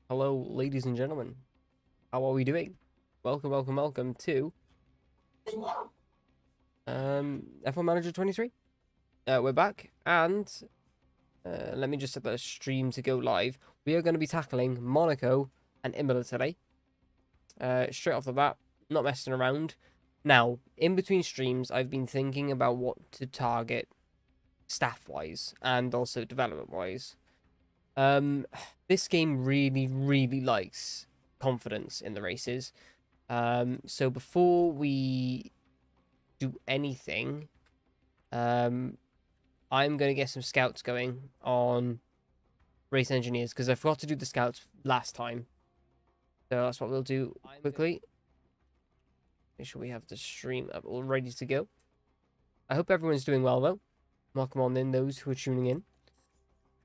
Hello, ladies and gentlemen. How are we doing? Welcome to F1 Manager 23. We're back, and let me just set the stream to go live. We are going to be tackling Monaco and Imola today. Straight off the bat, not messing around. Now, in between streams, I've been thinking about what to target staff-wise and also development-wise. This game really likes confidence in the races. So before we do anything, I'm going to get some scouts going on race engineers because I forgot to do the scouts last time. So that's what we'll do quickly. Make sure we have the stream up all ready to go. I hope everyone's doing well though. Welcome on in those who are tuning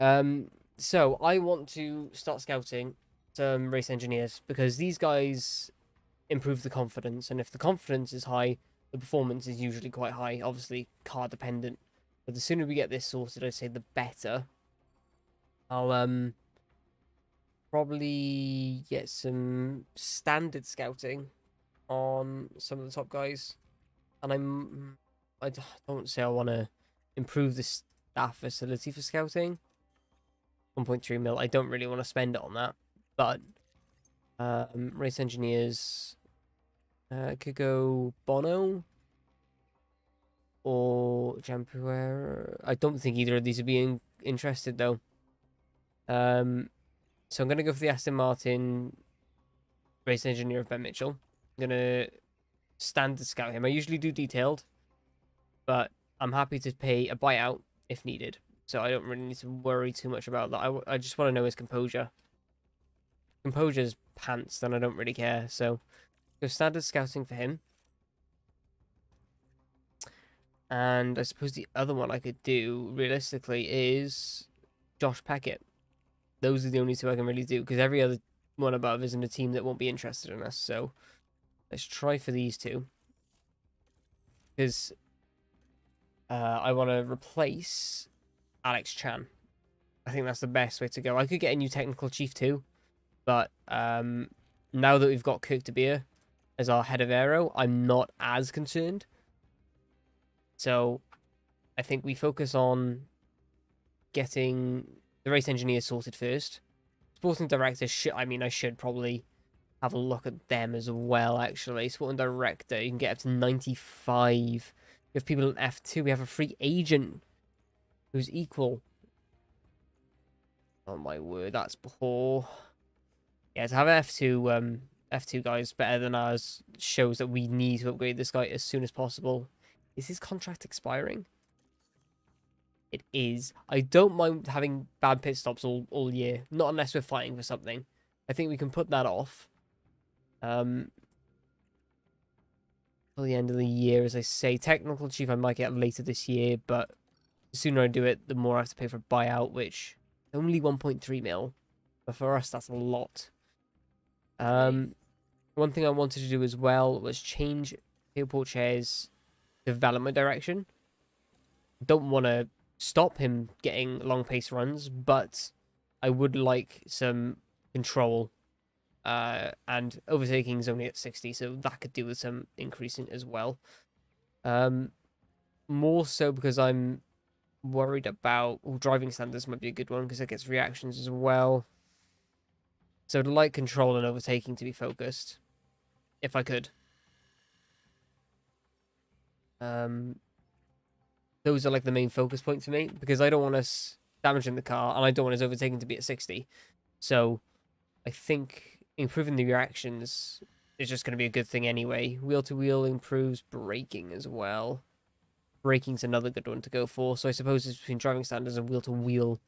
in. So I want to start scouting some race engineers because these guys improve the confidence, and if the confidence is high, the performance is usually quite high. Obviously, car dependent, but the sooner we get this sorted, I'd say the better. I'll probably get some standard scouting on some of the top guys, and I don't say I want to improve the staff facility for scouting. 1.3 mil. I don't really want to spend it on that, but race engineers could go Bono or Jampuer. I don't think either of these are being interested though. So I'm gonna go for the Aston Martin race engineer of Ben Mitchell. I'm gonna standard scout him. I usually do detailed, but I'm happy to pay a buyout if needed. So I don't really need to worry too much about that. I just want to know his composure. Composure's pants, then I don't really care. So go standard scouting for him. And I suppose the other one I could do, realistically, is Josh Peckett. Those are the only two I can really do, because every other one above is in a team that won't be interested in us. So let's try for these two. Because I want to replace Alex Chan. I think that's the best way to go. I could get a new technical chief too, but now that we've got Kirk De Beer as our head of aero, I'm not as concerned. So I think we focus on getting the race engineers sorted first. Sporting director, I should probably have a look at them as well, actually. Sporting director, you can get up to 95. We have people in F2. We have a free agent who's equal. Oh my word, that's poor. Yeah, to have an F2 guys better than ours shows that we need to upgrade this guy as soon as possible. Is his contract expiring? It is. I don't mind having bad pit stops all year. Not unless we're fighting for something. I think we can put that off. Till the end of the year, as I say. Technical chief I might get later this year, but the sooner I do it, the more I have to pay for a buyout, which is only 1.3 mil. But for us, that's a lot. One thing I wanted to do as well was change Theo Porche's development direction. Don't want to stop him getting long pace runs, but I would like some control. And overtaking is only at 60, so that could do with some increasing as well. More so because I'm worried about driving standards might be a good one because it gets reactions as well. So I'd like control and overtaking to be focused, if I could. Those are like the main focus points for me because I don't want us damaging the car and I don't want us overtaking to be at 60. So I think improving the reactions is just going to be a good thing anyway. Wheel to wheel improves braking as well. Braking's another good one to go for. So I suppose it's between driving standards and wheel to wheel.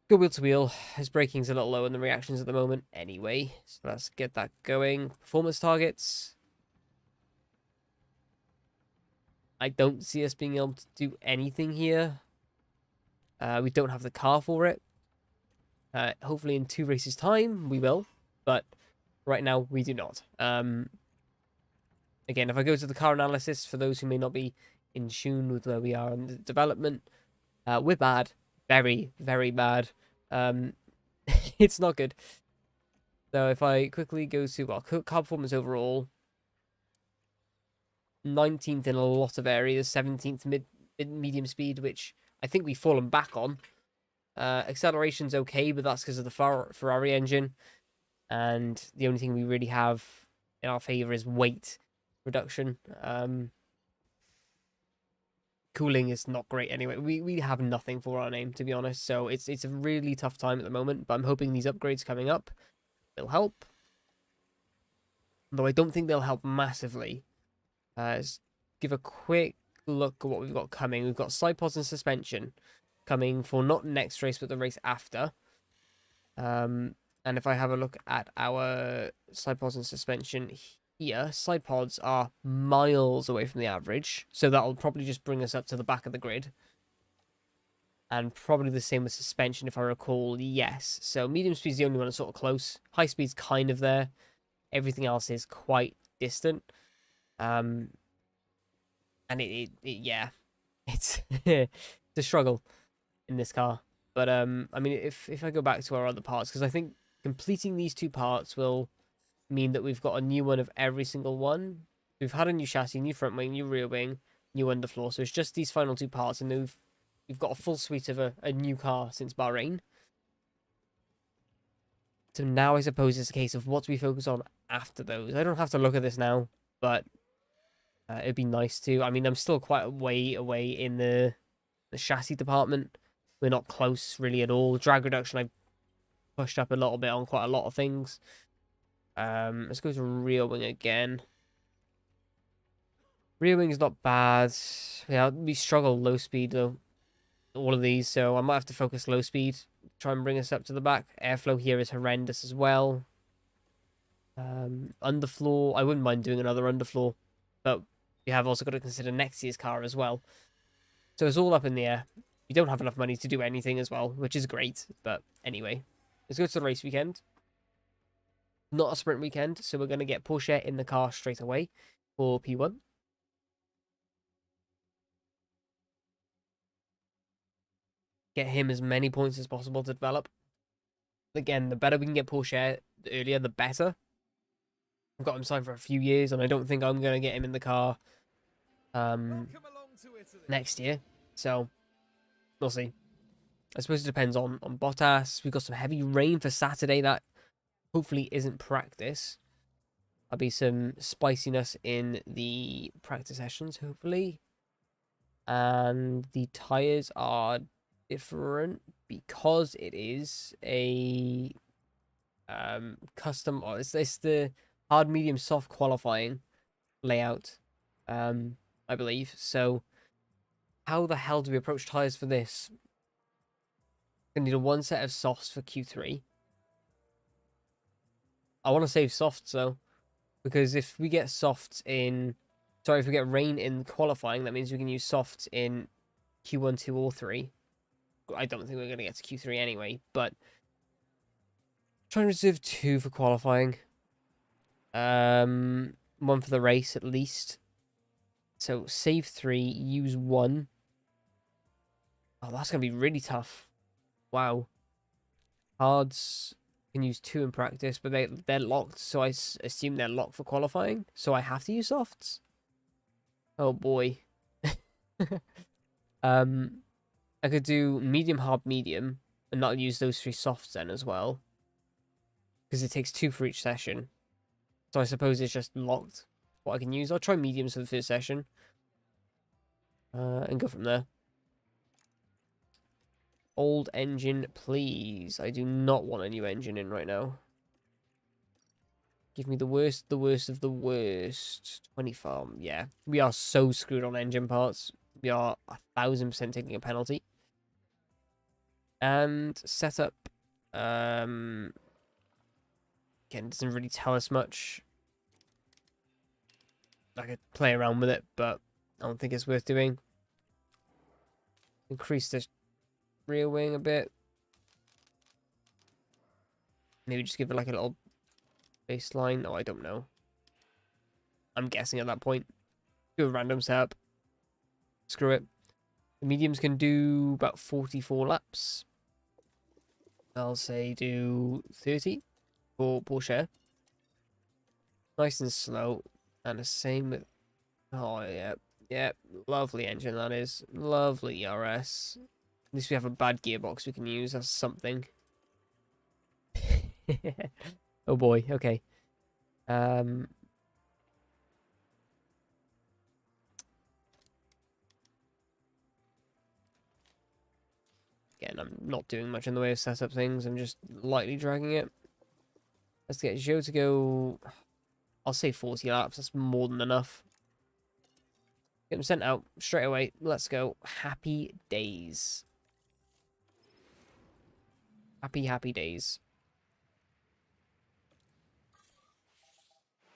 Go wheel to wheel. His braking's a little low in the reactions at the moment anyway. So let's get that going. Performance targets. I don't see us being able to do anything here. We don't have the car for it. Hopefully in 2 races' time, we will. But right now, we do not. Again, if I go to the car analysis, for those who may not be in tune with where we are in the development, we're bad. Very, very bad. It's not good. So if I quickly go to, well, car performance overall, 19th in a lot of areas, 17th medium speed, which I think we've fallen back on. Acceleration's okay, but that's because of the Ferrari engine. And the only thing we really have in our favor is weight reduction. Cooling is not great anyway. We have nothing for our name, to be honest. So it's a really tough time at the moment. But I'm hoping these upgrades coming up will help. Though I don't think they'll help massively. Let's give a quick look at what we've got coming. We've got side pods and suspension coming for not next race, but the race after. And if I have a look at our side pods and suspension here, side pods are miles away from the average. So that'll probably just bring us up to the back of the grid. And probably the same with suspension, if I recall. Yes. So medium speed's the only one that's sort of close. High speed's kind of there. Everything else is quite distant. And yeah, it's it's a struggle in this car. But I mean, if I go back to our other parts, because I think completing these two parts will mean that we've got a new one of every single one. We've had a new chassis, new front wing, new rear wing, new underfloor. So it's just these final two parts, and we've got a full suite of a new car since Bahrain. So now I suppose it's a case of what do we focus on after those. I don't have to look at this now, but it'd be nice to. I mean, I'm still quite a way away in the chassis department. We're not close really at all. Drag reduction, I pushed up a little bit on quite a lot of things. Let's go to rear wing again. Rear wing is not bad. Yeah, we struggle low speed though. All of these, so I might have to focus low speed. Try and bring us up to the back. Airflow here is horrendous as well. Underfloor, I wouldn't mind doing another underfloor, but you have also got to consider next year's car as well. So it's all up in the air. We don't have enough money to do anything as well, which is great. But anyway, let's go to the race weekend. Not a sprint weekend, so we're going to get Porsche in the car straight away for P1. Get him as many points as possible to develop. Again, the better we can get Porsche earlier, the better. I've got him signed for a few years, and I don't think I'm going to get him in the car next year. So, we'll see. I suppose it depends on Bottas. We've got some heavy rain for Saturday that hopefully isn't practice. There'll be some spiciness in the practice sessions, hopefully. And the tyres are different because it is a custom, or it's the hard, medium, soft qualifying layout, I believe. So how the hell do we approach tyres for this? Gonna need a one set of softs for Q3. I want to save softs though, because if we get softs in, sorry, if we get rain in qualifying, that means we can use softs in Q1, 2, or 3. I don't think we're going to get to Q3 anyway, but trying to reserve 2 for qualifying. 1 for the race at least. So save 3, use 1. Oh, that's going to be really tough. Wow. Hards can use 2 in practice, but they're locked, so I assume they're locked for qualifying. So I have to use softs. Oh boy. I could do medium, hard, medium, and not use those 3 softs then as well, because it takes 2 for each session. So I suppose it's just locked what I can use. I'll try mediums for the first session, and go from there. Old engine, please. I do not want a new engine in right now. Give me the worst of the worst. 20 farm. Yeah, we are so screwed on engine parts. We are 1000% taking a penalty. And setup. Again, doesn't really tell us much. I could play around with it, but I don't think it's worth doing. Increase the rear wing a bit. Maybe just give it like a little baseline. Oh, I don't know. I'm guessing at that point. Do a random setup. Screw it. The mediums can do about 44 laps. I'll say do 30 for Porsche. Nice and slow. And the same with... Oh, yeah. Yeah, lovely engine that is. Lovely ERS. At least we have a bad gearbox we can use. That's something. Oh boy, okay. Again, I'm not doing much in the way of setup things. I'm just lightly dragging it. Let's get Joe to go... I'll say 40 laps. That's more than enough. Get him sent out straight away. Let's go. Happy days. Happy, happy days.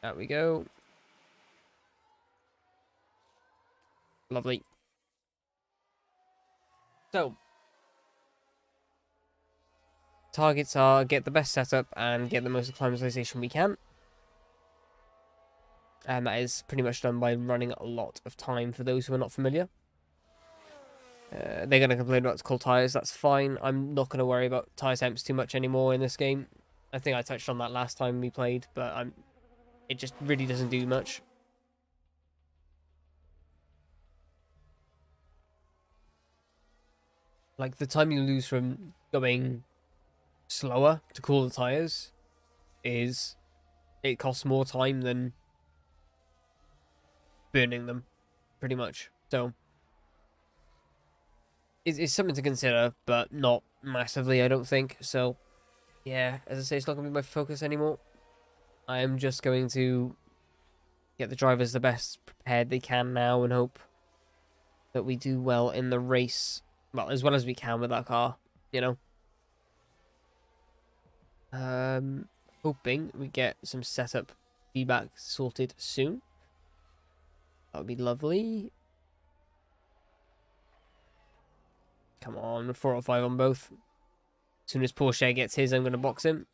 There we go. Lovely. So, targets are get the best setup and get the most acclimatization we can. And that is pretty much done by running a lot of time for those who are not familiar. They're going to complain about cold tires. That's fine. I'm not going to worry about tire temps too much anymore in this game. I think I touched on that last time we played, but it just really doesn't do much. Like, the time you lose from going slower to cool the tires is... It costs more time than burning them, pretty much. So, it's something to consider, but not massively, I don't think. So, yeah, as I say, it's not going to be my focus anymore. I am just going to get the drivers the best prepared they can now and hope that we do well in the race. Well, as well as we can with that car, you know. Hoping we get some setup feedback sorted soon. That would be lovely. Come on, 4 or 5 on both. As soon as Porsche gets his, I'm going to box him.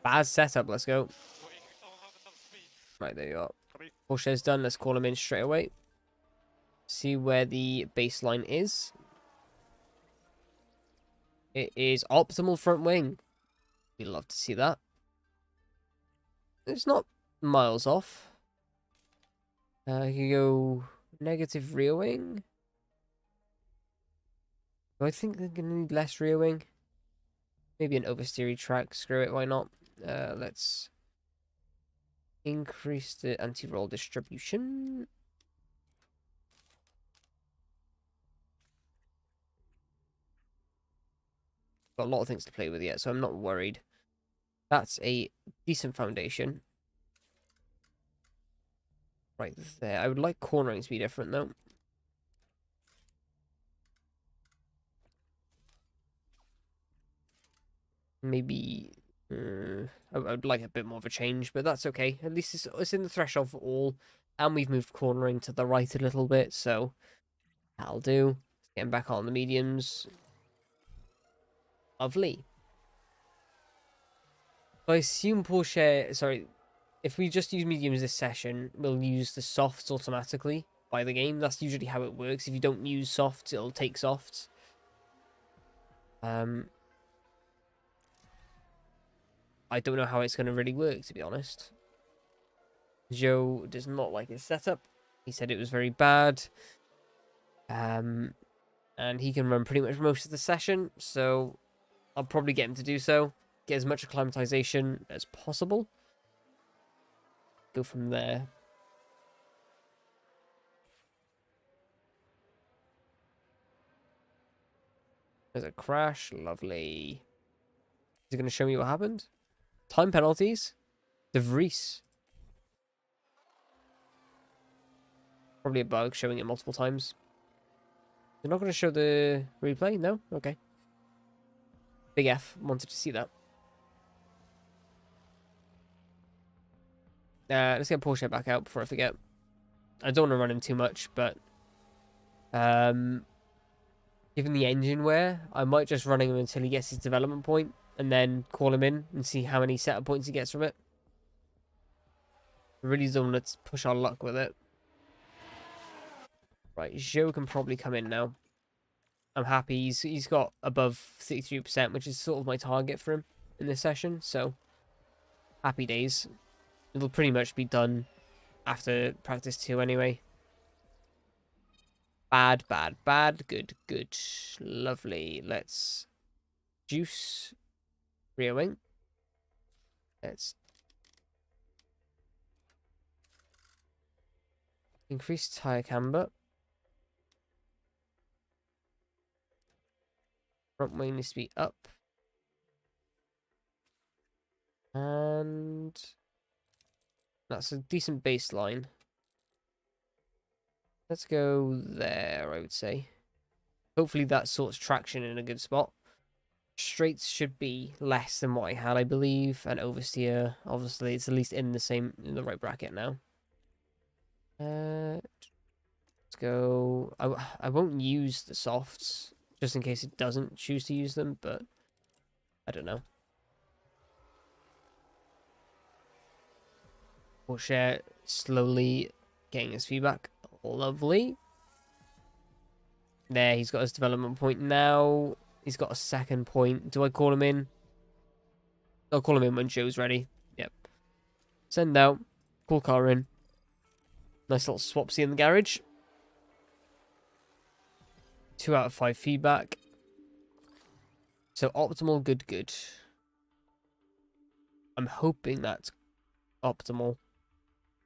Bad setup, let's go. Right, there you are. Porsche's done, let's call him in straight away. See where the baseline is. It is optimal front wing. We'd love to see that. It's not miles off. You can go negative rear wing. Do I think they're going to need less rear wing? Maybe an oversteery track. Screw it, why not? Let's increase the anti-roll distribution. Got a lot of things to play with yet, so I'm not worried. That's a decent foundation. Right there. I would like cornering to be different, though. Maybe... I would like a bit more of a change, but that's okay. At least it's in the threshold for all. And we've moved cornering to the right a little bit, so that'll do. Getting back on the mediums. Lovely. I assume Porsche... Sorry. If we just use mediums this session, we'll use the softs automatically by the game. That's usually how it works. If you don't use softs, it'll take softs. I don't know how it's going to really work, to be honest. Joe does not like his setup. He said it was very bad. And he can run pretty much most of the session, so I'll probably get him to do so. Get as much acclimatization as possible. Go from there. There's a crash. Lovely. Is it going to show me what happened? Time penalties. De Vries. Probably a bug showing it multiple times. They're not going to show the replay? No? Okay. Big F. Wanted to see that. Let's get Porsche back out before I forget. I don't want to run him too much, but... given the engine wear, I might just run him until he gets his development point, and then call him in and see how many setup points he gets from it. I really don't want to push our luck with it. Right, Joe can probably come in now. I'm happy. He's got above 33%, which is sort of my target for him in this session. So happy days. It'll pretty much be done after practice 2 anyway. Bad, bad, bad. Good, good. Lovely. Let's juice rear wing. Let's increase tire camber. Front wing needs to be up. And that's a decent baseline. Let's go there, I would say. Hopefully that sorts traction in a good spot. Straights should be less than what I had, I believe. And oversteer, obviously, it's at least in the right bracket now. Let's go. I won't use the softs, just in case it doesn't choose to use them, but I don't know. We'll share slowly getting his feedback. Lovely. There, he's got his development point now. He's got a second point. Do I call him in? I'll call him in when Joe's ready. Yep. Send out. Call car in. Nice little swapsy in the garage. 2 out of 5 feedback. So optimal, good, good. I'm hoping that's optimal.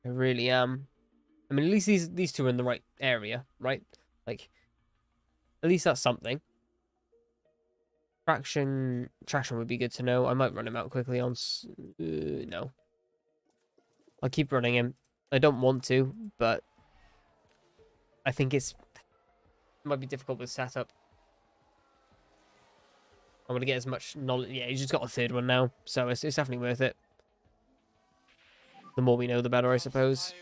I really am. I mean, at least these two are in the right area, right? Like, at least that's something. Traction would be good to know. I might run him out quickly on... no. I'll keep running him. I don't want to, but I think it might be difficult with setup. I'm going to get as much knowledge. Yeah, he's just got a third one now, so it's definitely worth it. The more we know, the better, I suppose.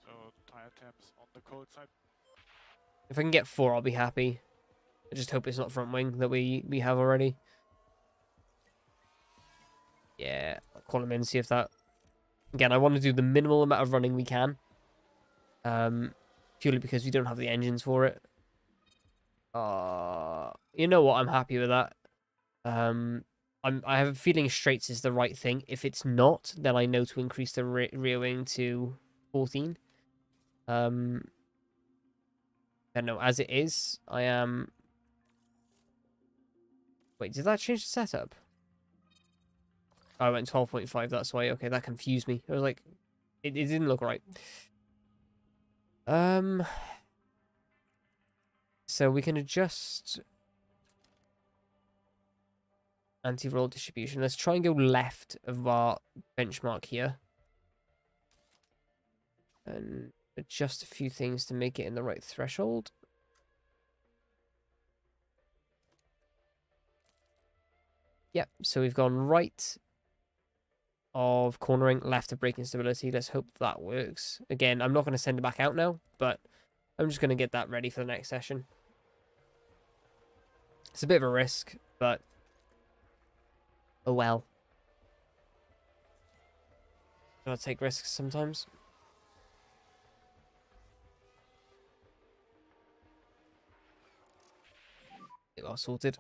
So, tire temps on the cold side. If I can get 4, I'll be happy. I just hope it's not front wing that we have already. Yeah, I'll call him in, see if that... Again, I want to do the minimal amount of running we can. Purely because we don't have the engines for it. You know what? I'm happy with that. I have a feeling straights is the right thing. If it's not, then I know to increase the rear wing to 14. I don't know. As it is, I am... Wait, did that change the setup? Oh, I went 12.5, that's why. Okay, that confused me. I was like, it didn't look right. So we can adjust anti-roll distribution. Let's try and go left of our benchmark here. And adjust a few things to make it in the right threshold. Yep, so we've gone right of cornering, left of braking stability. Let's hope that works. Again, I'm not going to send it back out now, but I'm just going to get that ready for the next session. It's a bit of a risk, but oh well. Gotta take risks sometimes. It got sorted.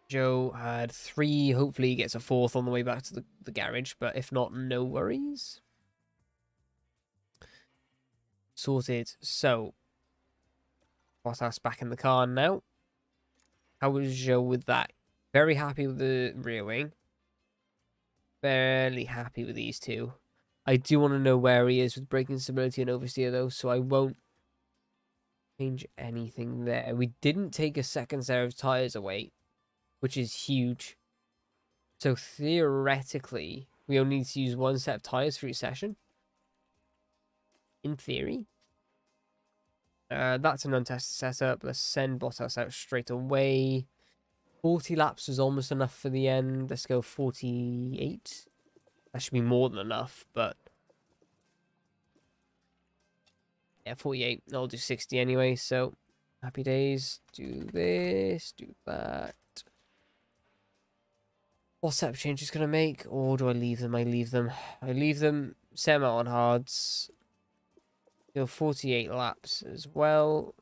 Joe had 3. Hopefully he gets a 4th on the way back to the garage, but if not, no worries. Sorted. So, Bottas back in the car now. How was Joe with that? Very happy with the rear wing. Fairly happy with these two. I do want to know where he is with braking stability and oversteer, though, so I won't change anything there. We didn't take a second set of tyres away, which is huge. So theoretically, we only need to use 1 set of tyres for each session. In theory. That's an untested setup. Let's send Bottas out straight away. 40 laps was almost enough for the end. Let's go 48. That should be more than enough, but... yeah, 48. I'll do 60 anyway, so... happy days. Do this, do that. What setup changes can I make? Or do I leave them? I leave them. I leave them. Set them out on hards. Go 48 laps as well.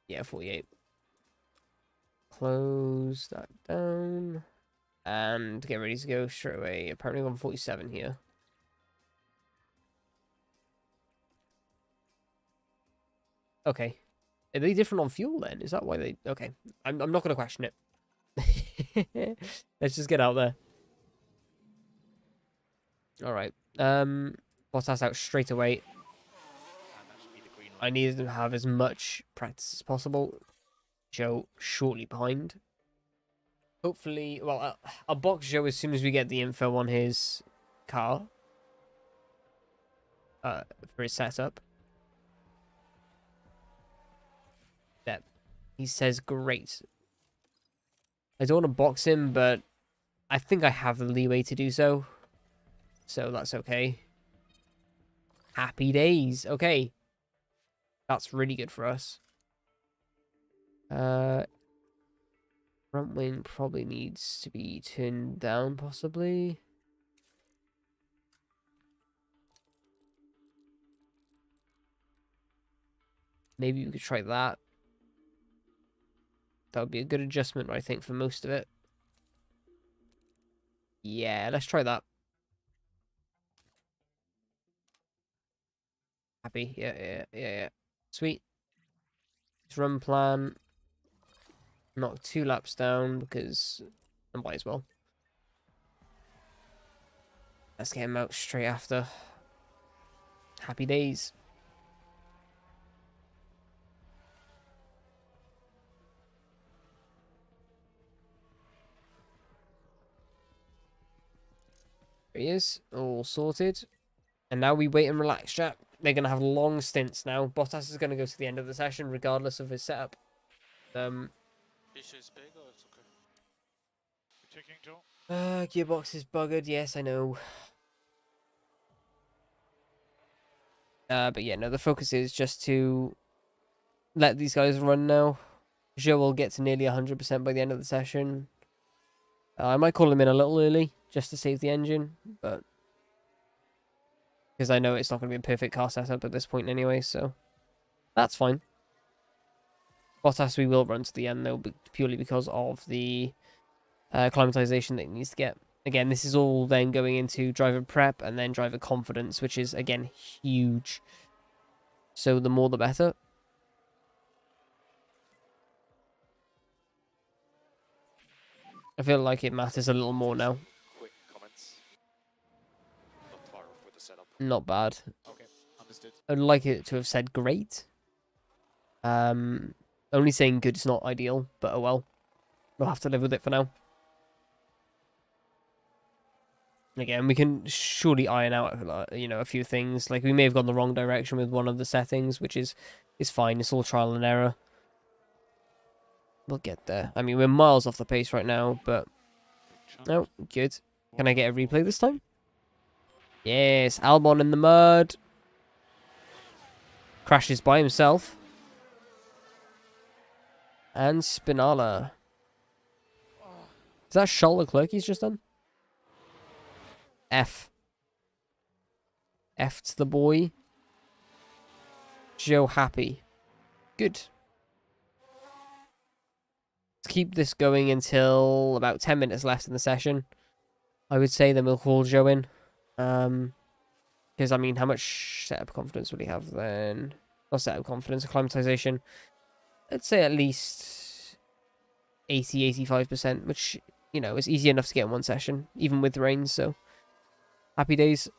Yeah, 48. Close that down. And get ready to go straight away. Apparently 147 here. Okay. Are they different on fuel then? Is that why they... Okay. I'm not going to question it. Let's just get out there. Alright. Bottas out straight away. I needed to have as much practice as possible. Joe shortly behind. Hopefully... Well, I'll box Joe as soon as we get the info on his car. For his setup. That he says great. I don't want to box him, but I think I have the leeway to do so. So that's okay. Happy days. Okay. That's really good for us. Front wing probably needs to be turned down, possibly. Maybe we could try that. That would be a good adjustment, I think, for most of it. Yeah, let's try that. Happy. Yeah. Sweet. Let's run plan. Knock 2 laps down because I might as well. Let's get him out straight after. Happy days. There he is. All sorted. And now we wait and relax, chat. They're going to have long stints now. Bottas is going to go to the end of the session regardless of his setup. Issue is big or it's okay? You taking Joe? Gearbox is buggered. Yes, I know. But yeah, no, the focus is just to let these guys run now. Joe will get to nearly 100% by the end of the session. I might call him in a little early just to save the engine, but because I know it's not going to be a perfect car setup at this point anyway, so that's fine. Bottas we will run to the end though, purely because of the climatization that he needs to get. Again, this is all then going into driver prep and then driver confidence, which is, again, huge. So the more the better. I feel like it matters a little more now. Quick comments. Not far off with the setup. Not bad. Okay, understood. I'd like it to have said great. Only saying good is not ideal, but oh well. We'll have to live with it for now. Again, we can surely iron out, you know, a few things. Like, we may have gone the wrong direction with one of the settings, which is fine. It's all trial and error. We'll get there. I mean, we're miles off the pace right now, but... No, good. Can I get a replay this time? Yes, Albon in the mud. Crashes by himself. And Spinala. Is that Charles Leclerc he's just done? F. F to the boy. Joe happy. Good. Let's keep this going until about 10 minutes left in the session. I would say then we'll call Joe in. Because, I mean, how much setup confidence would he have then? Not setup confidence, acclimatization. I'd say at least 80-85%, which, you know, is easy enough to get in one session, even with rain, so... Happy days.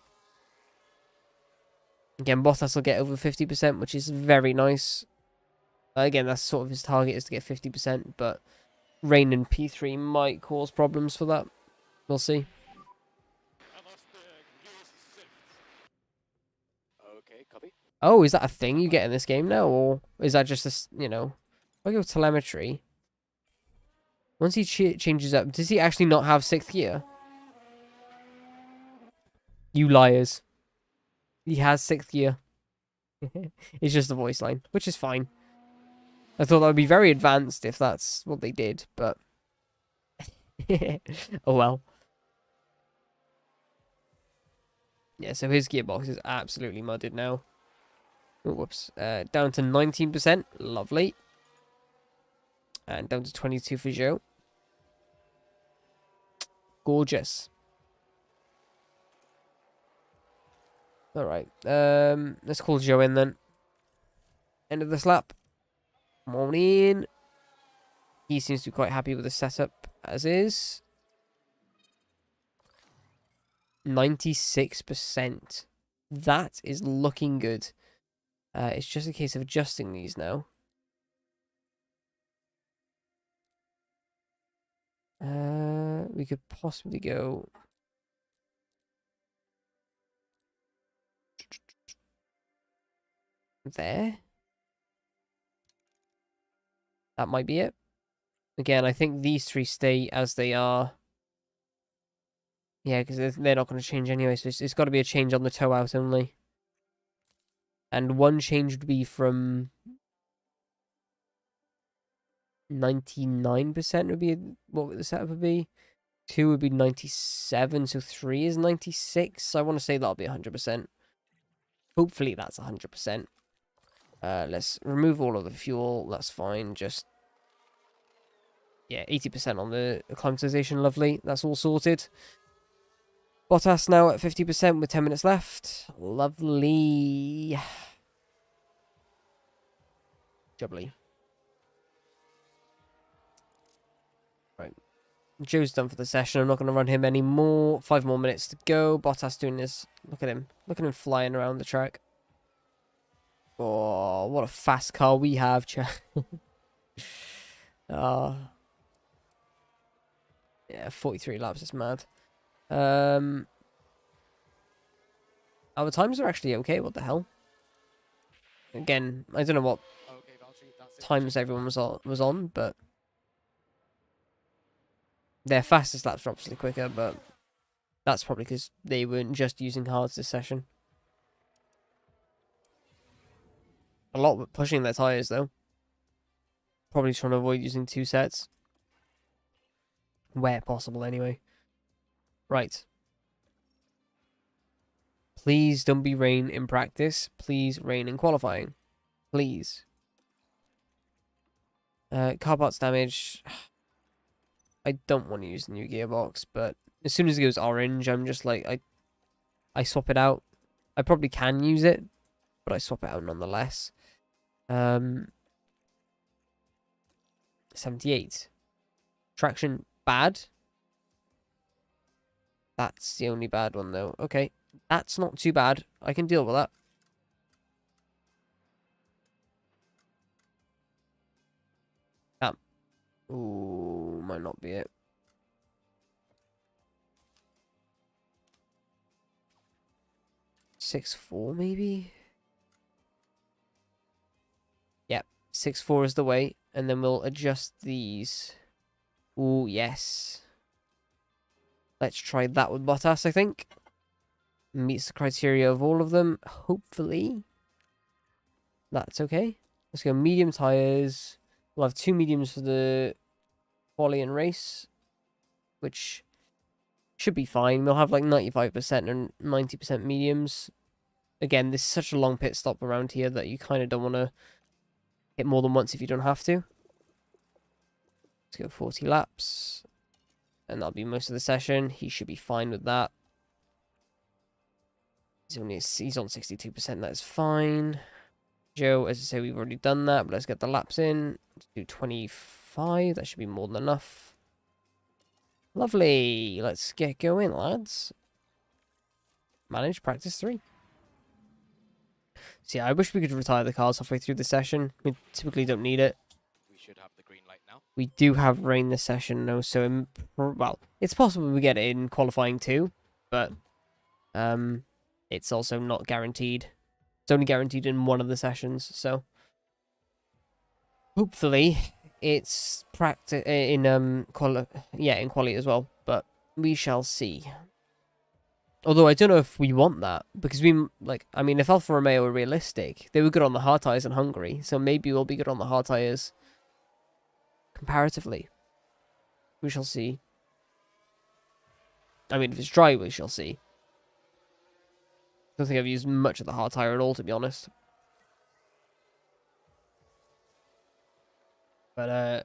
Again, Bottas will get over 50%, which is very nice. Again, that's sort of his target, is to get 50%, but rain in P3 might cause problems for that. We'll see. Okay, copy. Oh, is that a thing you get in this game now, or is that just a, you know... If I go telemetry... Once he changes up, does he actually not have 6th gear? You liars. He has 6th gear. It's just a voice line, which is fine. I thought that would be very advanced if that's what they did, but... oh well. Yeah, so his gearbox is absolutely mudded now. Oh, whoops. Down to 19%. Lovely. And down to 22 for Joe. Gorgeous. All right. Let's call Joe in then. End of this lap. Come on in. He seems to be quite happy with the setup as is. 96%. That is looking good. It's just a case of adjusting these now. We could possibly go there. That might be it. Again, I think these three stay as they are. Yeah, because they're not going to change anyway, so it's got to be a change on the toe out only. And one change would be from 99% would be what the setup would be. 2 would be 97, so 3 is 96. So I want to say that'll be 100%. Hopefully that's 100%. Let's remove all of the fuel. That's fine. Just, yeah, 80% on the acclimatization. Lovely. That's all sorted. Bottas now at 50% with 10 minutes left. Lovely. Jubbly. Right. Joe's done for the session. I'm not going to run him anymore. 5 more minutes to go. Bottas doing this. Look at him. Look at him flying around the track. Oh, what a fast car we have, chat. Oh. Yeah, 43 laps. It's mad. Our times are actually okay. What the hell? Again, I don't know what times everyone was on, but their fastest laps are obviously quicker, but that's probably because they weren't just using hards this session. A lot were pushing their tyres, though. Probably trying to avoid using 2 sets. Where possible, anyway. Right. Please don't be rain in practice. Please rain in qualifying. Please. Car parts damage. I don't want to use the new gearbox, but as soon as it goes orange, I'm just like, I swap it out. I probably can use it, but I swap it out nonetheless. 78. Traction, bad. That's the only bad one, though. Okay, that's not too bad. I can deal with that. Ooh, might not be it. Six four maybe? Yep, 6.4 is the way, and then we'll adjust these. Ooh, yes. Let's try that with Bottas, I think. Meets the criteria of all of them, hopefully. That's okay. Let's go medium tires. We'll have 2 mediums for the quali and race, which should be fine. We'll have like 95% and 90% mediums. Again, this is such a long pit stop around here that you kind of don't want to hit more than once if you don't have to. Let's go 40 laps. And that'll be most of the session. He should be fine with that. He's on 62%. That's fine. Joe, as I say, we've already done that, but let's get the laps in. Let's do 25. That should be more than enough. Lovely. Let's get going, lads. Manage practice 3. So yeah, I wish we could retire the cars halfway through the session. We typically don't need it. We should have the green light now. We do have rain this session, though, so well, it's possible we get it in qualifying too, but it's also not guaranteed. It's only guaranteed in one of the sessions, so hopefully it's in quality as well, but we shall see. Although I don't know if we want that, because I mean, if Alfa Romeo are realistic, they were good on the hard tyres in Hungary, so maybe we'll be good on the hard tyres comparatively. We shall see. I mean, if it's dry, we shall see. Don't think I've used much of the hard tire at all, to be honest. But,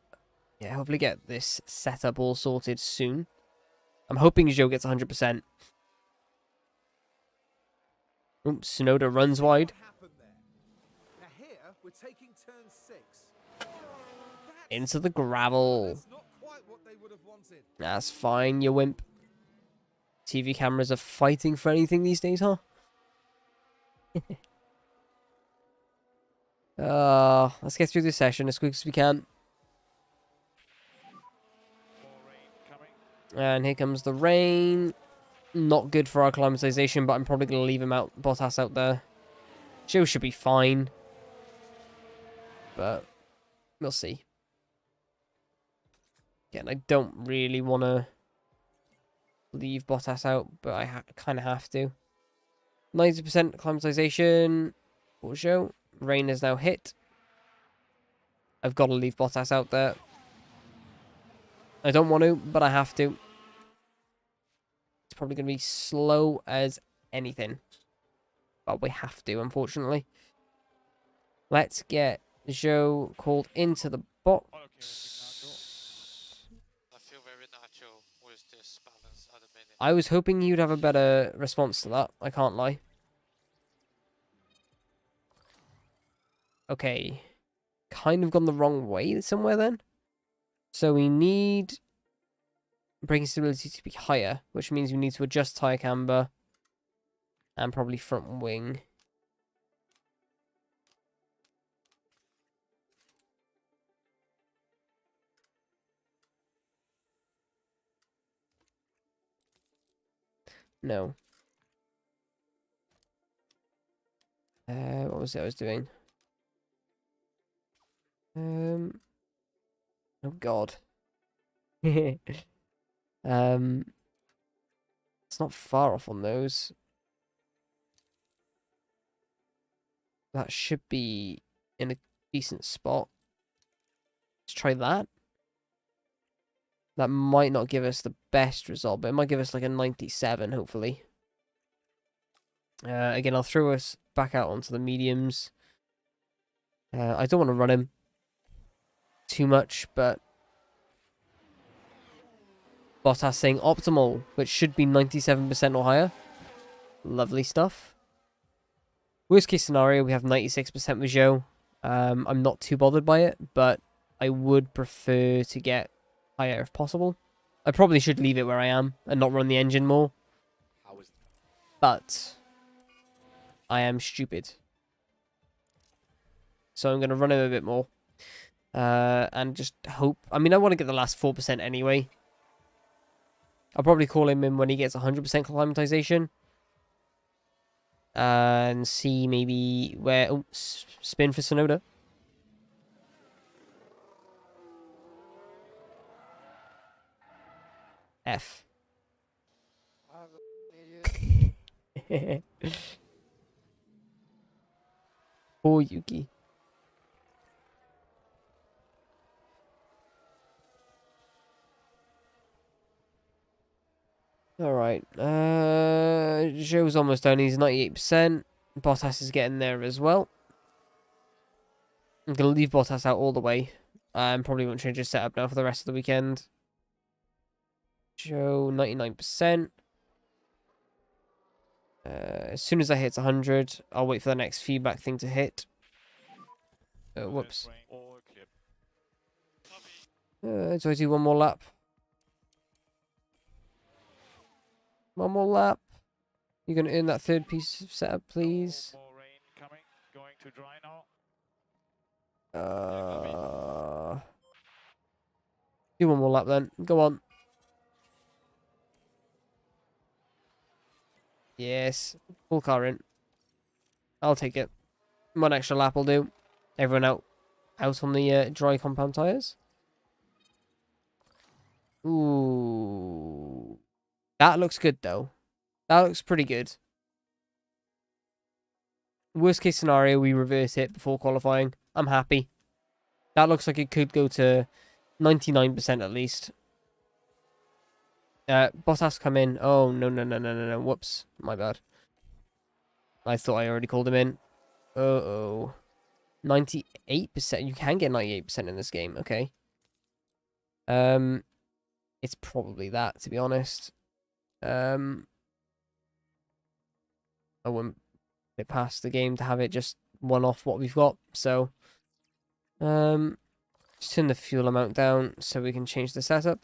yeah, hopefully get this setup all sorted soon. I'm hoping Joe gets 100%. Oops, Sonoda runs wide. Now here we're taking turn 6. Into the gravel. That's not quite what they would have wanted. That's fine, you wimp. TV cameras are fighting for anything these days, huh? Let's get through this session as quick as we can. More rain coming. And here comes the rain. Not good for our acclimatization, but I'm probably going to leave him out, Bottas out there. Joe should be fine. But we'll see. Again, I don't really want to leave Bottas out, but I kind of have to. 90% acclimatization for Joe. Rain is now hit. I've got to leave Bottas out there. I don't want to, but I have to. It's probably going to be slow as anything. But we have to, unfortunately. Let's get Joe called into the All okay with box. I feel very natural with this balance at the minute. I was hoping you'd have a better response to that. I can't lie. Okay. Kind of gone the wrong way somewhere then. So we need braking stability to be higher, which means we need to adjust tyre camber and probably front wing. No. What was it I was doing? Oh God. It's not far off on those. That should be in a decent spot. Let's try that. That might not give us the best result, but it might give us like a 97, hopefully. Again, I'll throw us back out onto the mediums. I don't want to run him too much, but Bottas saying optimal, which should be 97% or higher. Lovely stuff. Worst case scenario, we have 96% with Joe. I'm not too bothered by it, but I would prefer to get higher if possible. I probably should leave it where I am and not run the engine more. But I am stupid. So I'm going to run him a bit more. And just hope. I mean, I want to get the last 4% anyway. I'll probably call him in when he gets 100% acclimatization. And see maybe where... Oh, spin for Sonoda. F. Poor Yuki. Alright. Joe's almost done. He's 98%. Bottas is getting there as well. I'm going to leave Bottas out all the way. Probably won't change his setup now for the rest of the weekend. Joe, 99%. As soon as I hit 100, I'll wait for the next feedback thing to hit. Whoops. All clear. So I do one more lap. One more lap. You're going to earn that third piece of setup, please. More rain coming. Going to dry now. Do one more lap then. Go on. Yes. Full car in. I'll take it. One extra lap will do. Everyone out on the dry compound tyres. Ooh. That looks good, though. That looks pretty good. Worst case scenario, we reverse it before qualifying. I'm happy. That looks like it could go to 99% at least. Bottas come in. Oh, no. Whoops. My bad. I thought I already called him in. Uh-oh. 98%. You can get 98% in this game. Okay. It's probably that, to be honest. I wouldn't put it past the game to have it just one off what we've got. So, just turn the fuel amount down so we can change the setup.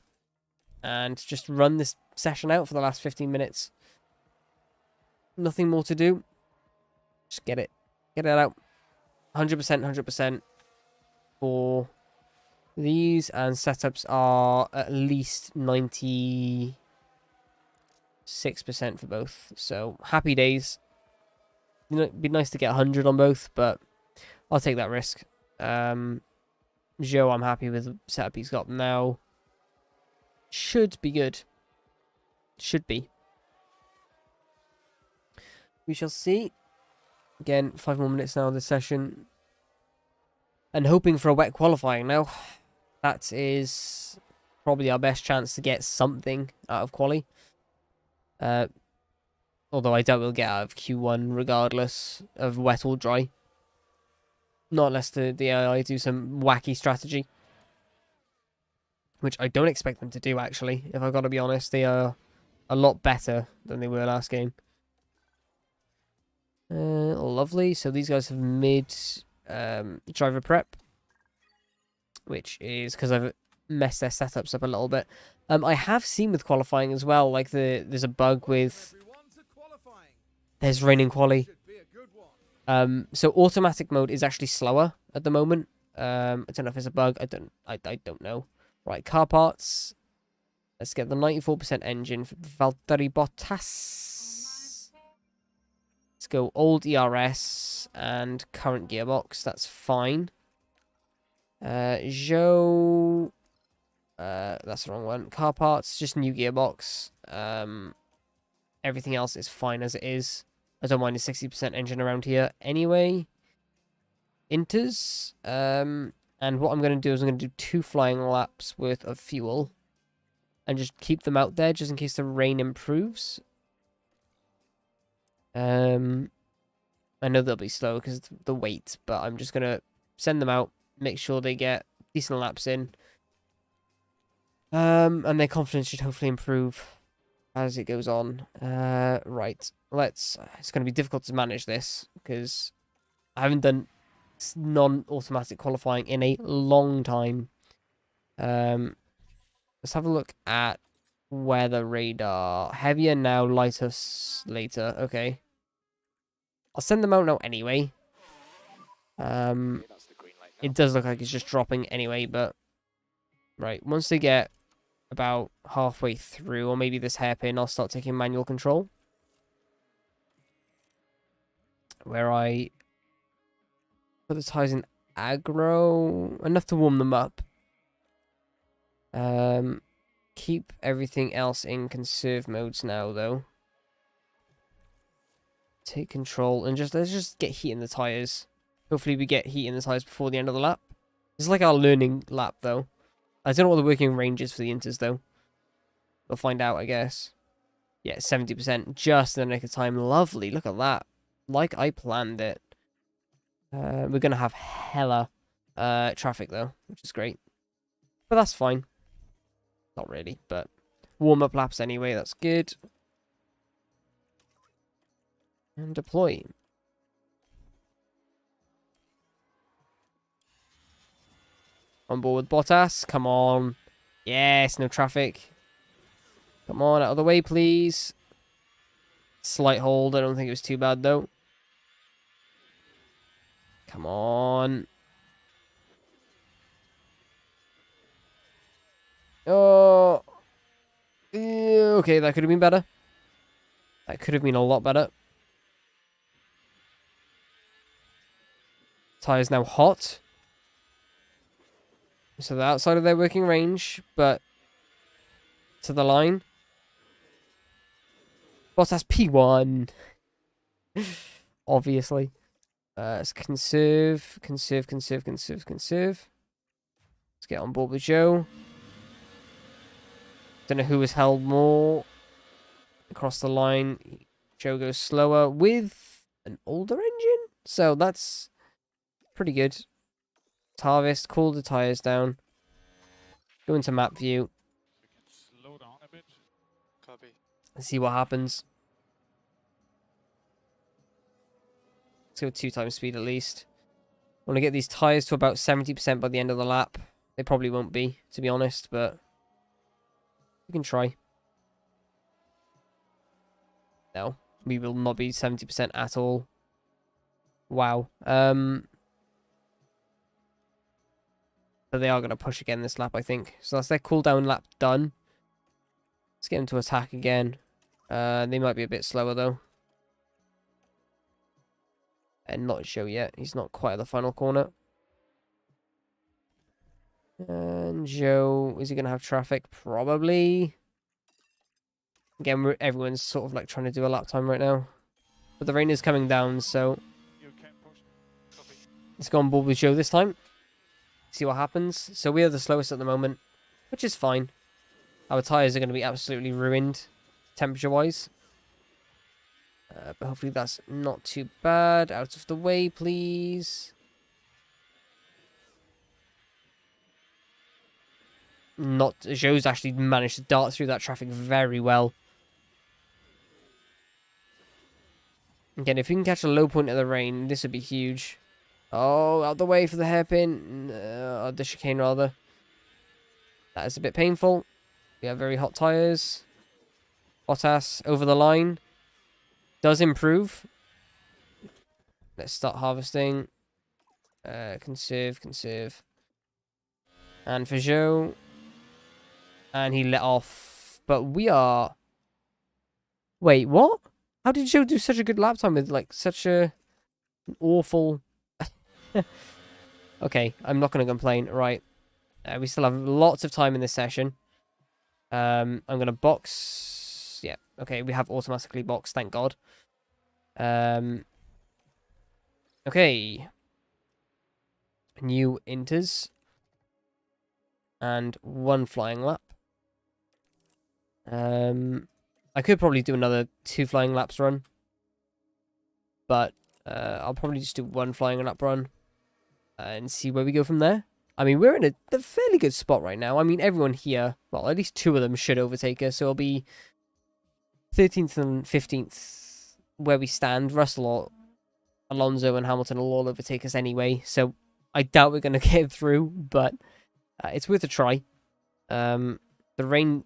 And just run this session out for the last 15 minutes. Nothing more to do. Just get it out. 100%, 100% for these, and setups are at least 96% for both. So happy days. You know, it'd be nice to get 100 on both, but I'll take that risk. Joe, I'm happy with the setup he's got now. Should be good. Should be. We shall see. Again, 5 more minutes now of this session. And hoping for a wet qualifying now. That is probably our best chance to get something out of quali. Although I doubt we'll get out of Q1 regardless of wet or dry. Not unless the AI do some wacky strategy. Which I don't expect them to do, actually. If I've got to be honest, they are a lot better than they were last game. Lovely. So these guys have mid driver prep, which is because I've messed their setups up a little bit. I have seen with qualifying as well, like there's a bug with there's raining quali. So automatic mode is actually slower at the moment. I don't know if it's a bug. I don't know. Right, car parts. Let's get the 94% engine for Valtteri Bottas. Let's go old ERS and current gearbox. That's fine. Joe. That's the wrong one. Car parts, just new gearbox. Everything else is fine as it is. I don't mind a 60% engine around here anyway. Inters. And what I'm going to do is I'm going to do 2 flying laps worth of fuel. And just keep them out there just in case the rain improves. I know they'll be slow because of the weight. But I'm just going to send them out. Make sure they get decent laps in. And their confidence should hopefully improve as it goes on. Right. It's going to be difficult to manage this because I haven't done non-automatic qualifying in a long time. Let's have a look at weather radar. Heavier now, lighter later. Okay. I'll send them out now anyway. It does look like it's just dropping anyway, but right, once they get about halfway through, or maybe this hairpin, I'll start taking manual control. Where I put the tires in aggro, enough to warm them up. Keep everything else in conserve modes now, though. Take control and let's just get heat in the tires. Hopefully we get heat in the tires before the end of the lap. It's like our learning lap, though. I don't know what the working range is for the inters, though. We'll find out, I guess. Yeah, 70%, just in the nick of time. Lovely, look at that. Like I planned it. We're going to have hella traffic, though, which is great. But that's fine. Not really, but warm-up laps anyway, that's good. And deploy. On board with Bottas, come on. Yes, no traffic. Come on, out of the way, please. Slight hold, I don't think it was too bad, though. Come on. Oh. Okay, that could have been better. That could have been a lot better. Tire's now hot. So they're outside of their working range, but to the line. Bottas P1. Obviously. Let's conserve. Let's get on board with Joe. Don't know who has held more. Across the line. Joe goes slower with an older engine. So that's pretty good. Harvest, cool the tires down. Go into map view. We can slow down a bit. Copy. And see what happens. Let's go 2 times speed at least. Want to get these tires to about 70% by the end of the lap. They probably won't be, to be honest, but we can try. No, we will not be 70% at all. Wow. But they are going to push again this lap, I think. So that's their cooldown lap done. Let's get them to attack again. They might be a bit slower, though. And not Joe yet. He's not quite at the final corner. And Joe, is he going to have traffic? Probably. Again, everyone's sort of like trying to do a lap time right now. But the rain is coming down, so You can push. Copy. let's go on board with Joe this time. See what happens. So we are the slowest at the moment, which is fine. Our tyres are going to be absolutely ruined, temperature-wise. But hopefully that's not too bad. Out of the way, please. Not Joe's actually managed to dart through that traffic very well. Again, if we can catch a low point of the rain, this would be huge. Oh, out the way for the hairpin. The chicane, rather. That is a bit painful. We have very hot tyres. Bottas over the line. Does improve. Let's start harvesting. Conserve. And for Joe. And he let off. But we are... Wait, what? How did Joe do such a good lap time with, like, such a... awful... Okay, I'm not going to complain. Right. We still have lots of time in this session. I'm going to box... Yeah, okay, we have automatically boxed, thank God. Okay. New inters. And 1 flying lap. I could probably do another 2 flying laps run. But I'll probably just do 1 flying lap run. And see where we go from there. I mean, we're in a fairly good spot right now. I mean, everyone here, well, at least 2 of them should overtake us. So it'll be 13th and 15th where we stand. Russell or Alonso and Hamilton will all overtake us anyway. So I doubt we're going to get through, but it's worth a try. The rain...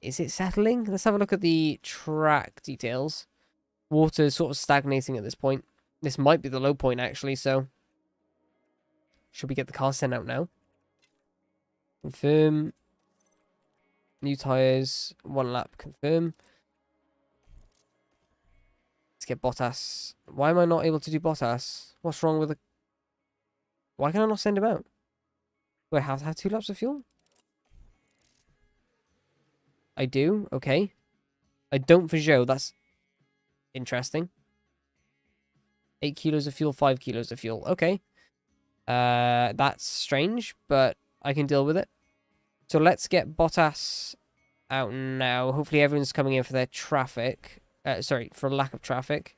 Is it settling? Let's have a look at the track details. Water is sort of stagnating at this point. This might be the low point, actually, so... Should we get the car sent out now? Confirm. New tyres. 1 lap. Confirm. Let's get Bottas. Why am I not able to do Bottas? What's wrong with the... Why can I not send him out? Do I have to have 2 laps of fuel? I do? Okay. I don't for Joe. That's interesting. 8 kilos of fuel, 5 kilos of fuel. Okay. That's strange, but I can deal with it. So let's get Bottas out now. Hopefully everyone's coming in for their traffic. Sorry, for lack of traffic.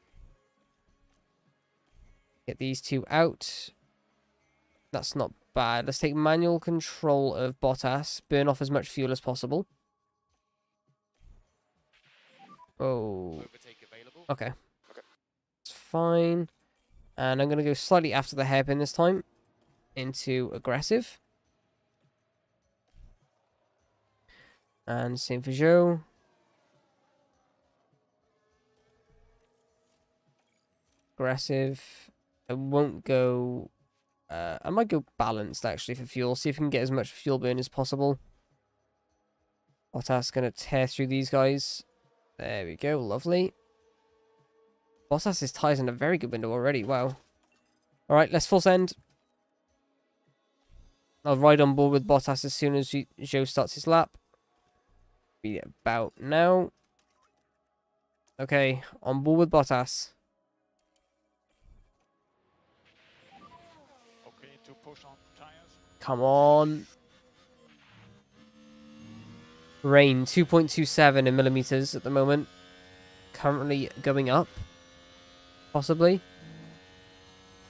Get these 2 out. That's not bad. Let's take manual control of Bottas. Burn off as much fuel as possible. Oh. Overtake available. Okay. It's fine. And I'm going to go slightly after the hairpin this time. Into aggressive. And same for Joe. Aggressive. I won't go... I might go balanced, actually, for fuel. See if we can get as much fuel burn as possible. Bottas going to tear through these guys. There we go. Lovely. Bottas' tyres in a very good window already. Wow. Alright, let's full send. I'll ride on board with Bottas as soon as Joe starts his lap. Be about now. Okay, on board with Bottas. Okay, to push on tires. Come on. Rain, 2.27 in millimeters at the moment. Currently going up. possibly.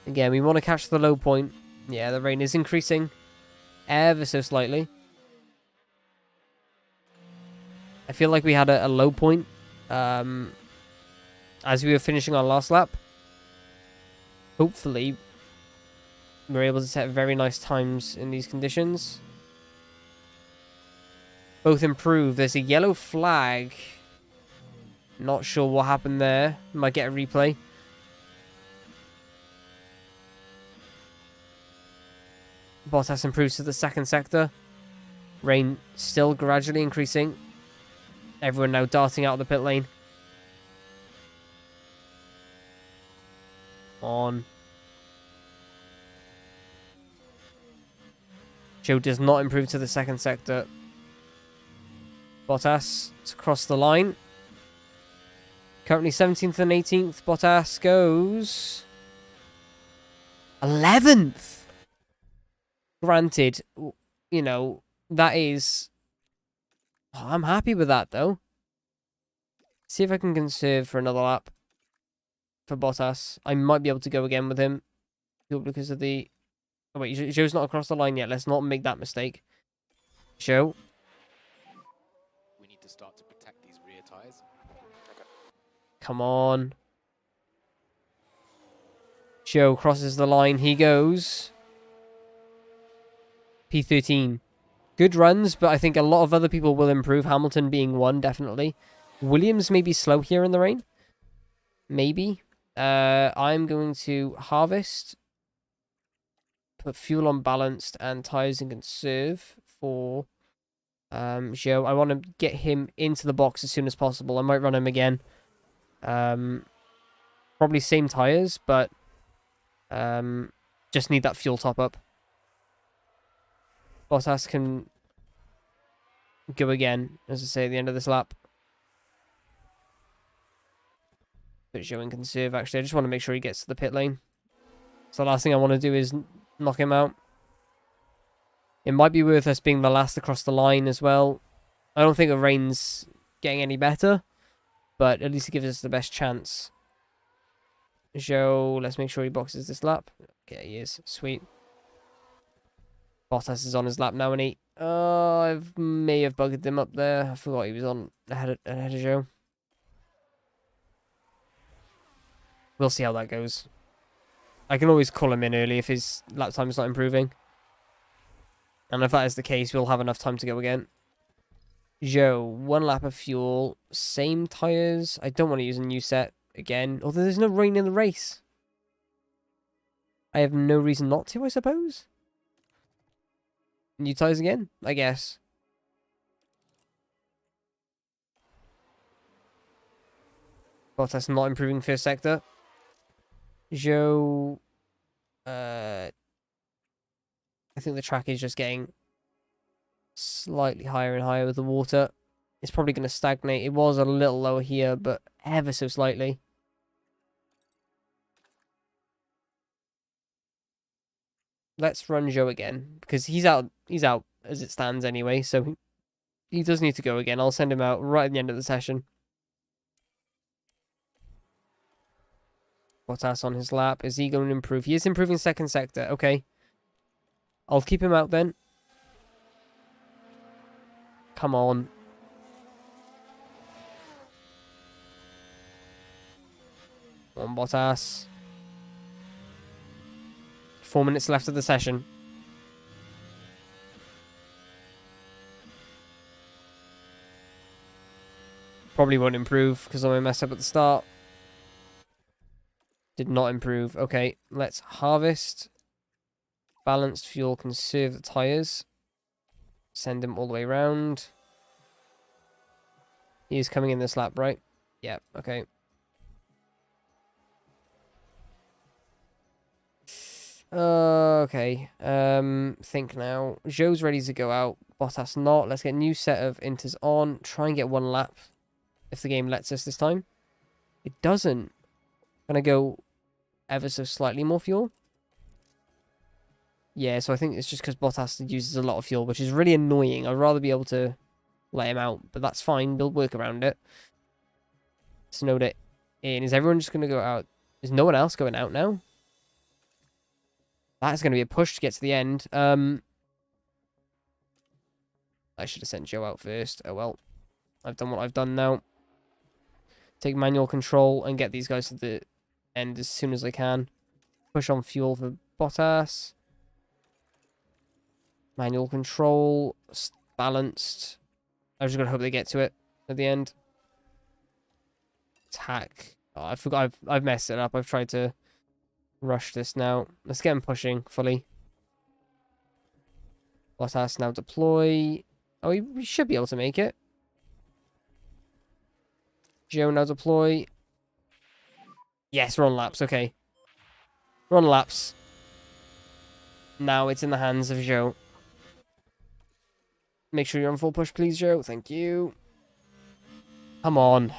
Again, we want to catch the low point. Yeah, the rain is increasing ever so slightly. I feel like we had a low point as we were finishing our last lap. Hopefully, we're able to set very nice times in these conditions. Both improve. There's a yellow flag. Not sure what happened there. Might get a replay. Bottas improves to the second sector. Rain still gradually increasing. Everyone now darting out of the pit lane. On. Joe does not improve to the second sector. Bottas to cross the line. Currently 17th and 18th. Bottas goes 11th. Granted, you know, that is... Oh, I'm happy with that, though. See if I can conserve for another lap for Bottas. I might be able to go again with him because of the... Oh, wait, Joe's not across the line yet. Let's not make that mistake. Joe. We need to start to protect these rear tyres. Come on. Joe crosses the line. He goes... P13. Good runs, but I think a lot of other people will improve. Hamilton being one, definitely. Williams may be slow here in the rain. Maybe. I'm going to harvest. Put fuel on balanced and tyres in conserve for Joe. I want to get him into the box as soon as possible. I might run him again. Probably same tyres, but just need that fuel top up. Bottas can go again, as I say, at the end of this lap. Put Joe in conserve, actually. I just want to make sure he gets to the pit lane. So the last thing I want to do is knock him out. It might be worth us being the last across the line as well. I don't think the rain's getting any better, but at least it gives us the best chance. Joe, let's make sure he boxes this lap. Okay, he is. Sweet. Bottas is on his lap now, and he... Oh, I may have bugged him up there. I forgot he was on ahead of Joe. We'll see how that goes. I can always call him in early if his lap time is not improving. And if that is the case, we'll have enough time to go again. Joe, 1 lap of fuel. Same tyres. I don't want to use a new set again. Although there's no rain in the race. I have no reason not to, I suppose. New tyres again, I guess. Bottas not improving first sector. Joe... I think the track is just getting slightly higher and higher with the water. It's probably going to stagnate. It was a little lower here, but ever so slightly. Let's run Joe again, because he's out as it stands anyway, so he does need to go again. I'll send him out right at the end of the session. Bottas on his lap. Is he going to improve? He is improving second sector. Okay. I'll keep him out then. Come on. Come on, Bottas. 4 minutes left of the session. Probably won't improve because I messed up at the start. Did not improve. Okay, let's harvest. Balanced fuel, conserve the tyres. Send him all the way around. He is coming in this lap, right? Yeah, okay. Okay. Think now. Joe's ready to go out. Bottas not. Let's get a new set of inters on. Try and get 1 lap. If the game lets us this time. It doesn't. Gonna go ever so slightly more fuel. Yeah, so I think it's just because Bottas uses a lot of fuel, which is really annoying. I'd rather be able to let him out, but that's fine. We'll work around it. Let's note it in. Is everyone just going to go out There's no one else going out now. That's going to be a push to get to the end. I should have sent Joe out first. Oh, well. I've done what I've done now. Take manual control and get these guys to the end as soon as I can. Push on fuel for Bottas. Manual control. Balanced. I'm just going to hope they get to it at the end. Attack. Oh, I forgot. I've messed it up. I've tried to rush this now. Let's get him pushing fully. Bottas now deploy. Oh, we should be able to make it. Joe now deploy. Yes, we're on laps. Okay. We're on laps. Now it's in the hands of Joe. Make sure you're on full push, please, Joe. Thank you. Come on.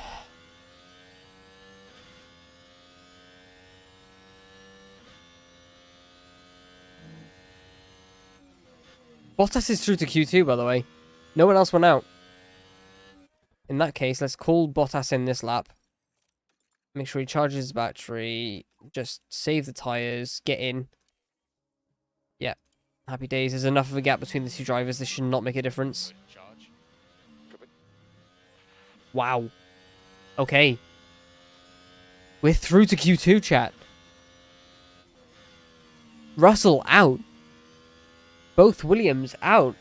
Bottas is through to Q2, by the way. No one else went out. In that case, let's call Bottas in this lap. Make sure he charges his battery. Just save the tyres. Get in. Yeah. Happy days. There's enough of a gap between the two drivers. This should not make a difference. Charge. Wow. Okay. We're through to Q2, chat. Russell out. Both Williams out.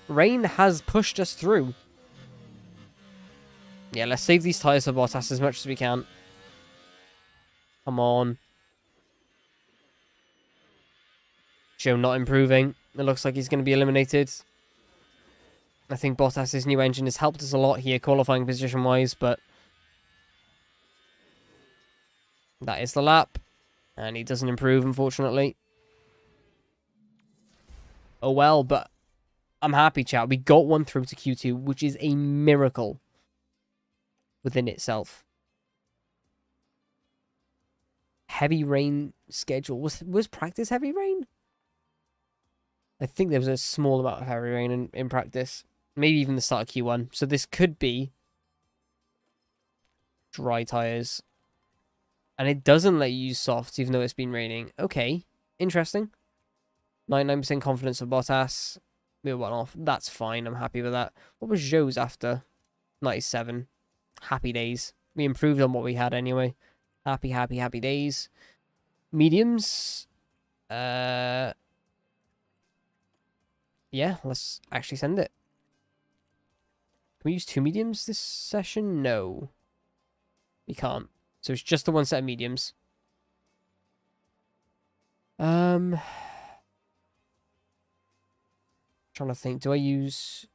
Rain has pushed us through. Yeah, let's save these tyres for Bottas as much as we can. Come on. Joe not improving. It looks like he's going to be eliminated. I think Bottas' new engine has helped us a lot here, qualifying position-wise, but that is the lap. And he doesn't improve, unfortunately. Oh well, but I'm happy, chat. We got one through to Q2, which is a miracle within itself. Heavy rain schedule. Was practice heavy rain? I think there was a small amount of heavy rain in practice. Maybe even the start of Q1. So this could be dry tyres. And it doesn't let you use softs, even though it's been raining. Okay, interesting. 99% confidence of Bottas. We went off. That's fine. I'm happy with that. What was Joe's after? 97. Happy days. We improved on what we had anyway. Happy, happy, happy days. Mediums. Yeah, let's actually send it. Can we use 2 mediums this session? No. We can't. So it's just the one set of mediums. Trying to think. Do I use...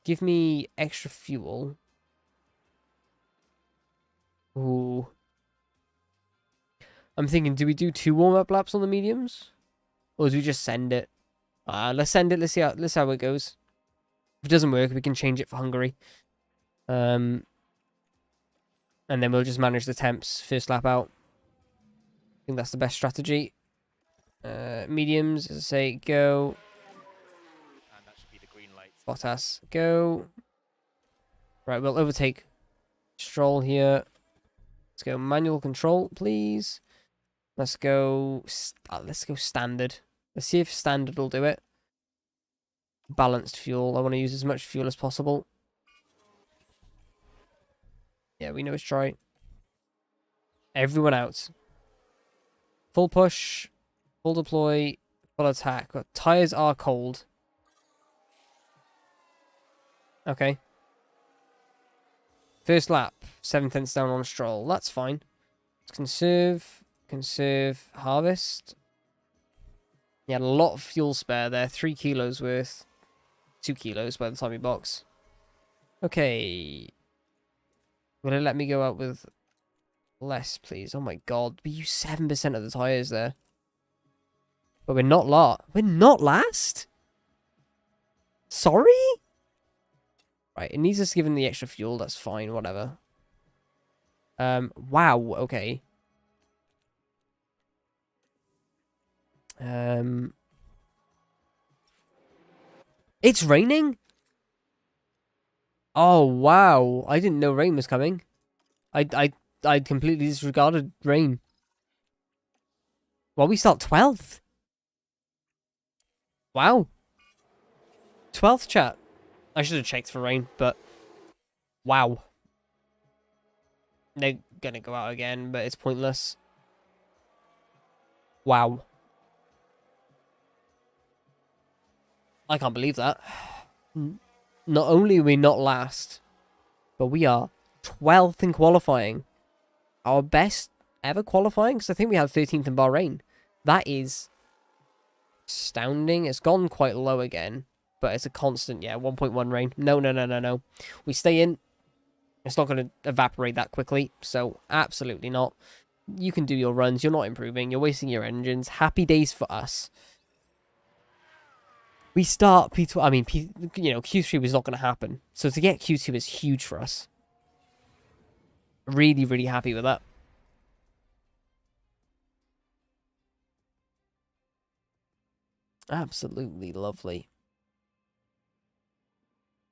Give me extra fuel. Ooh. I'm thinking, do we do 2 warm-up laps on the mediums? Or do we just send it? Let's send it. Let's see how it goes. If it doesn't work, we can change it for Hungary. And then we'll just manage the temps first lap out. I think that's the best strategy. Mediums, as I say, go. And that should be the green light. Bottas, go. Right, we'll overtake Stroll here. Let's go manual control, please. Let's go standard. Let's see if standard will do it. Balanced fuel. I want to use as much fuel as possible. Yeah, we know it's dry. Everyone out. Full push. Full deploy. Full attack. Tires are cold. Okay. First lap. 7/10 down on Stroll. That's fine. Let's conserve. Conserve. Harvest. Yeah, a lot of fuel spare there. 3 kilos worth. 2 kilos by the time we box. Okay. Will it let me go out with less, please? Oh my god. We use 7% of the tyres there. But we're not We're not last? Sorry? Right, it needs us giving the extra fuel. That's fine, whatever. Wow, okay. It's raining? Oh, wow. I didn't know rain was coming. I I completely disregarded rain. Well, we start 12th. Wow. 12th, chat. I should have checked for rain, but wow. They're gonna go out again, but it's pointless. Wow. I can't believe that. Not only are we not last, but we are 12th in qualifying. Our best ever qualifying, because I think we had 13th in Bahrain. That is astounding. It's gone quite low again, but it's a constant, yeah, 1.1 rain. No. We stay in. It's not going to evaporate that quickly, so absolutely not. You can do your runs. You're not improving. You're wasting your engines. Happy days for us. We start P2. I mean, Q3 was not going to happen. So to get Q2 is huge for us. Really, really happy with that. Absolutely lovely.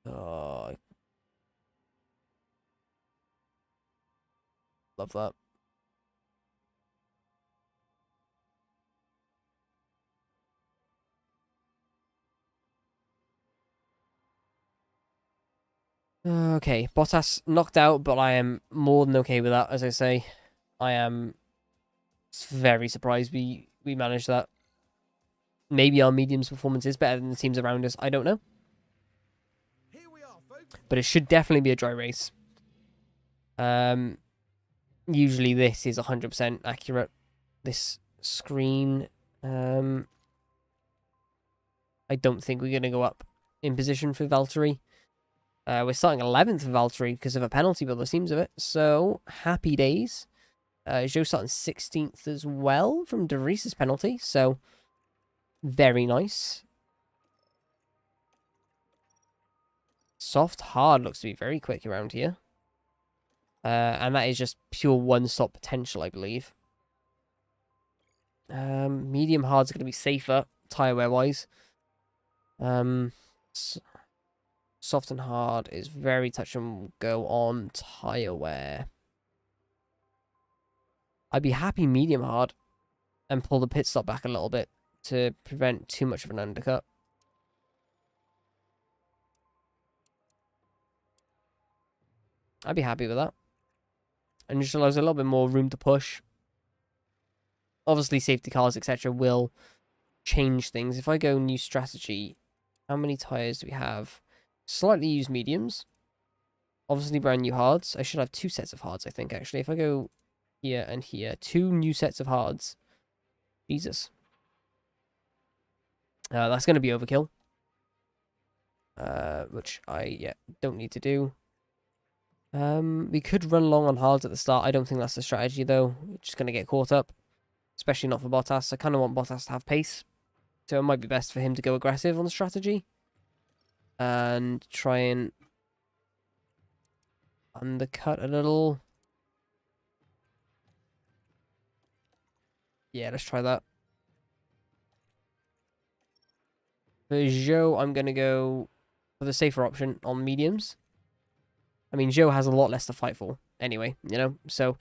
Oh, love that. Okay, Bottas knocked out, but I am more than okay with that, as I say. I am very surprised we managed that. Maybe our medium's performance is better than the teams around us. I don't know. Here we are, folks. But it should definitely be a dry race. Usually this is 100% accurate. This screen. I don't think we're going to go up in position for Valtteri. We're starting 11th for Valtteri because of a penalty by the seams of it. So, happy days. Joe starting 16th as well from De Vries's penalty. So, very nice. Soft hard looks to be very quick around here. And that is just pure one-stop potential, I believe. Medium hard's going to be safer, tyre wear-wise. Soft and hard is very touch and go on tyre wear. I'd be happy medium hard and pull the pit stop back a little bit to prevent too much of an undercut. I'd be happy with that. And just allows a little bit more room to push. Obviously, safety cars, etc. will change things. If I go new strategy, how many tyres do we have? Slightly used mediums. Obviously, brand new hards. I should have 2 sets of hards, I think, actually. If I go here and here, 2 new sets of hards. Jesus. That's going to be overkill. Which I don't need to do. We could run long on hards at the start. I don't think that's the strategy, though. We're just going to get caught up. Especially not for Bottas. I kind of want Bottas to have pace. So it might be best for him to go aggressive on the strategy. And try and undercut a little. Yeah, let's try that. For Joe, I'm going to go for the safer option on mediums. I mean, Joe has a lot less to fight for anyway, so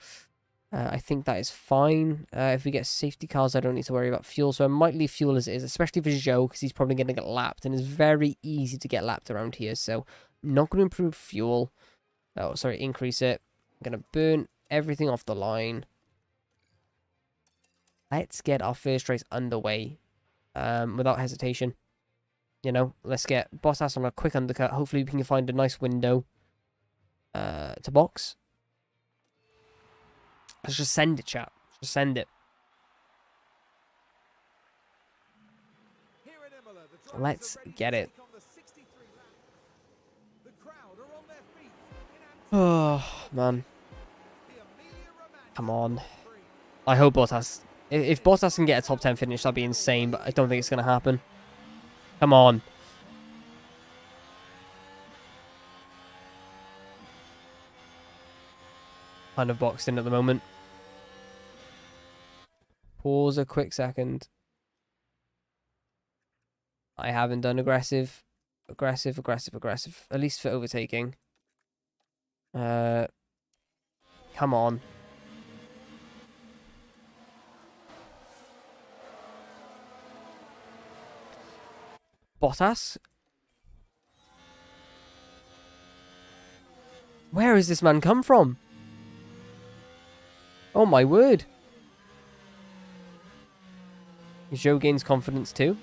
I think that is fine. If we get safety cars, I don't need to worry about fuel, so I might leave fuel as it is, especially for Joe, because he's probably going to get lapped, and it's very easy to get lapped around here, so I'm not going to improve fuel. Oh, sorry, increase it. I'm going to burn everything off the line. Let's get our first race underway without hesitation. Let's get Bottas on a quick undercut. Hopefully we can find a nice window to box. Let's just send it, chat. Just send it. Here in Imola, the drivers Let's are ready to get it. take on the 63 lap. The crowd are on their feet in Oh, man. the Emilia Romagna Come on. Grand Prix. I hope Bottas... If Bottas can get a top 10 finish, that'd be insane, but I don't think it's going to happen. Come on. Kind of boxed in at the moment. Pause a quick second. I haven't done aggressive. Aggressive. At least for overtaking. Come on. Bottas? Where has this man come from? Oh my word. Joe gains confidence too.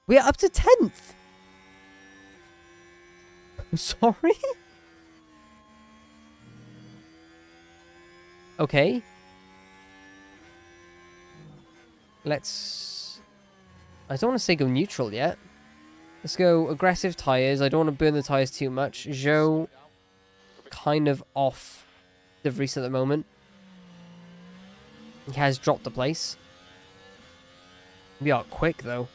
We're up to 10th. Sorry? Okay. Let's... I don't want to say go neutral yet. Let's go aggressive tyres. I don't want to burn the tyres too much. Joe kind of off the Vries at the moment. He has dropped the place. We are quick though.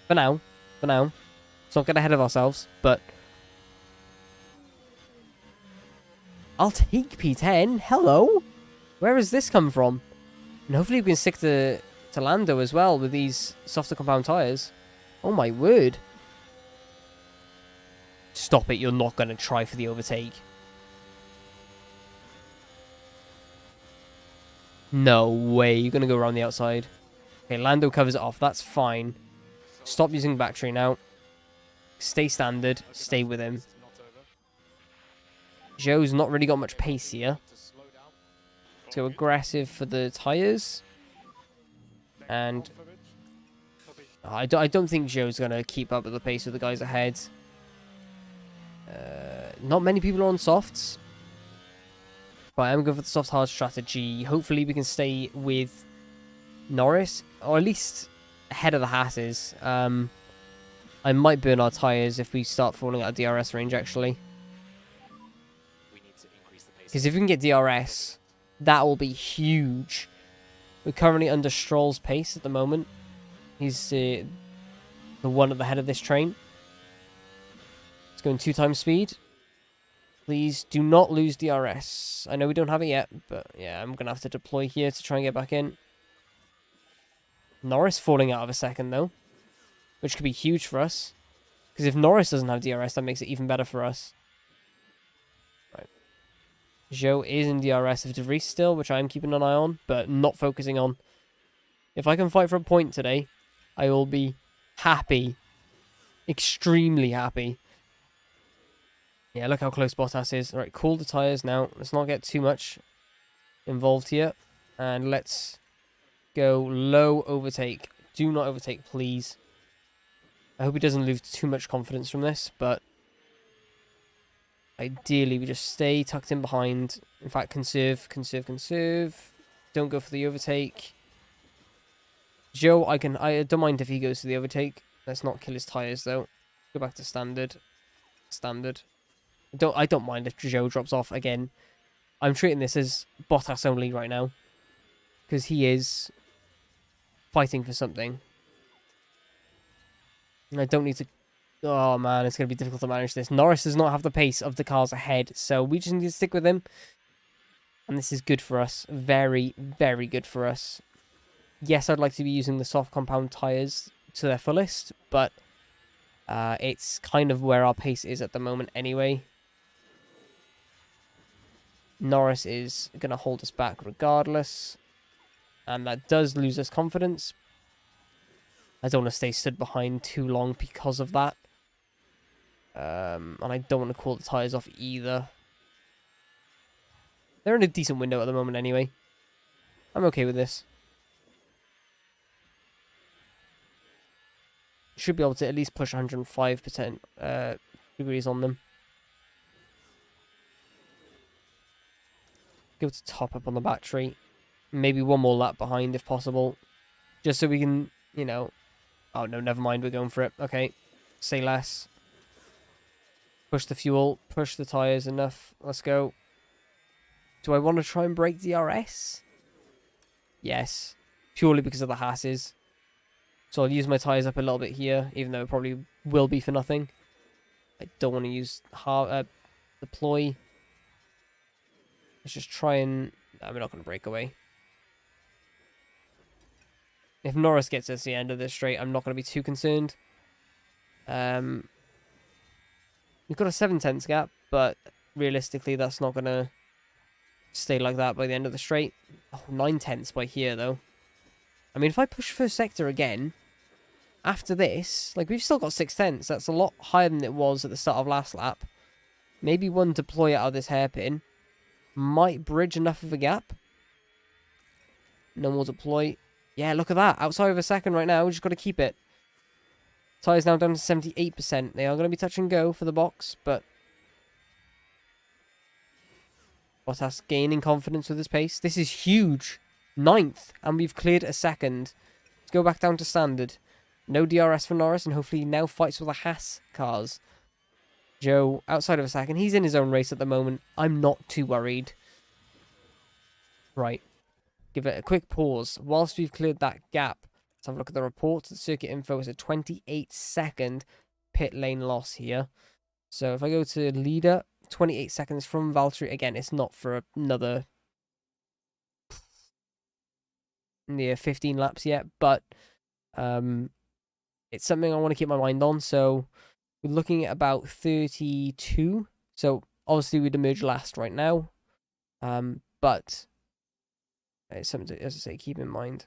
For now. For now. Let's not get ahead of ourselves, but... I'll take P10. Hello? Where has this come from? And hopefully we can stick to Lando as well with these softer compound tyres. Oh my word. Stop it, you're not going to try for the overtake. No way, you're going to go around the outside. Okay, Lando covers it off, that's fine. Stop using battery now. Stay standard, stay with him. Joe's not really got much pace here. Let's go aggressive for the tyres. And I don't think Joe's going to keep up with the pace of the guys ahead. Not many people are on softs. But I'm going for the soft hard strategy. Hopefully we can stay with Norris. Or at least ahead of the Hasses. I might burn our tyres if we start falling out of DRS range actually. Because if we can get DRS, that will be huge. We're currently under Stroll's pace at the moment. He's the one at the head of this train. Let's go in 2 times speed. Please do not lose DRS. I know we don't have it yet, but yeah, I'm going to have to deploy here to try and get back in. Norris falling out of a second though, which could be huge for us. Because if Norris doesn't have DRS, that makes it even better for us. Right. Joe is in DRS of De Vries still, which I'm keeping an eye on, but not focusing on. If I can fight for a point today, I will be happy. Extremely happy. Yeah, look how close Bottas is. Alright, cool the tyres now. Let's not get too much involved here. And let's go low overtake. Do not overtake, please. I hope he doesn't lose too much confidence from this, but ideally we just stay tucked in behind. In fact, conserve. Don't go for the overtake. Joe, I don't mind if he goes to the overtake. Let's not kill his tyres though. Go back to standard. I don't mind if Joe drops off again. I'm treating this as Bottas only right now. Because he is fighting for something. And I don't need to... Oh man, it's going to be difficult to manage this. Norris does not have the pace of the cars ahead. So we just need to stick with him. And this is good for us. Very, very good for us. Yes, I'd like to be using the soft compound tyres to their fullest. But it's kind of where our pace is at the moment anyway. Norris is going to hold us back regardless. And that does lose us confidence. I don't want to stay stood behind too long because of that. And I don't want to call the tyres off either. They're in a decent window at the moment anyway. I'm okay with this. Should be able to at least push 105% degrees on them. Go to top up on the battery. Maybe one more lap behind if possible. Just so we can, you know... Oh no, never mind, we're going for it. Okay, say less. Push the fuel, push the tyres enough. Let's go. Do I want to try and break DRS? Yes. Purely because of the Hasses. So I'll use my tyres up a little bit here, even though it probably will be for nothing. I don't want to use deploy. Let's just try and... No, we're not going to break away. If Norris gets us to the end of this straight, I'm not going to be too concerned. We've got a 7/10 gap, but realistically, that's not going to stay like that by the end of the straight. Oh, 9/10 by here, though. I mean, if I push first sector again, after this, like, we've still got 6/10. That's a lot higher than it was at the start of last lap. Maybe one deploy out of this hairpin might bridge enough of a gap. No more deploy. Yeah, look at that. Outside of a second right now. We just got to keep it. Tyres now down to 78%. They are going to be touch and go for the box, but Bottas gaining confidence with his pace. This is huge. 9th, and we've cleared a second. Let's go back down to standard. No DRS for Norris, and hopefully now fights with the Haas cars. Joe, outside of a second, he's in his own race at the moment. I'm not too worried. Right. Give it a quick pause. Whilst we've cleared that gap, let's have a look at the report. The circuit info is a 28-second pit lane loss here. So if I go to leader, 28 seconds from Valtteri. Again, it's not for another near 15 laps yet, but it's something I want to keep my mind on. So we're looking at about 32. So obviously we'd emerge last right now. But it's something to, as I say, keep in mind.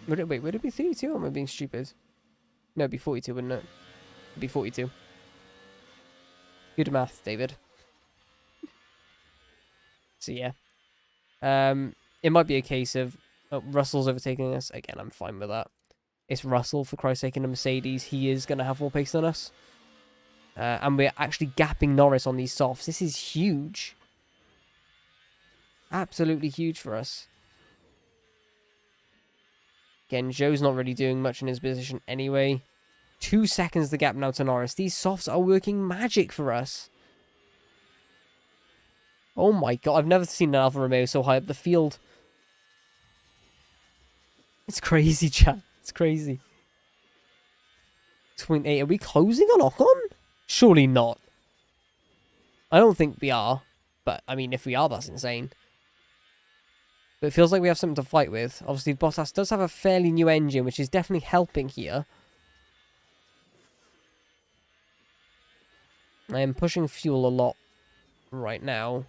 Would it be 32 or am I being stupid? No, it'd be 42, wouldn't it? It'd be 42. Good math, David. So yeah. It might be a case of Russell's overtaking us. Again, I'm fine with that. It's Russell, for Christ's sake, in a Mercedes. He is going to have more pace than us. And we're actually gapping Norris on these softs. This is huge. Absolutely huge for us. Again, Joe's not really doing much in his position anyway. 2 seconds the gap now to Norris. These softs are working magic for us. Oh my god, I've never seen an Alfa Romeo so high up the field. It's crazy, chat. It's crazy. 28. Are we closing on Ocon? Surely not. I don't think we are. But, I mean, if we are, that's insane. But it feels like we have something to fight with. Obviously, Bottas does have a fairly new engine, which is definitely helping here. I am pushing fuel a lot right now.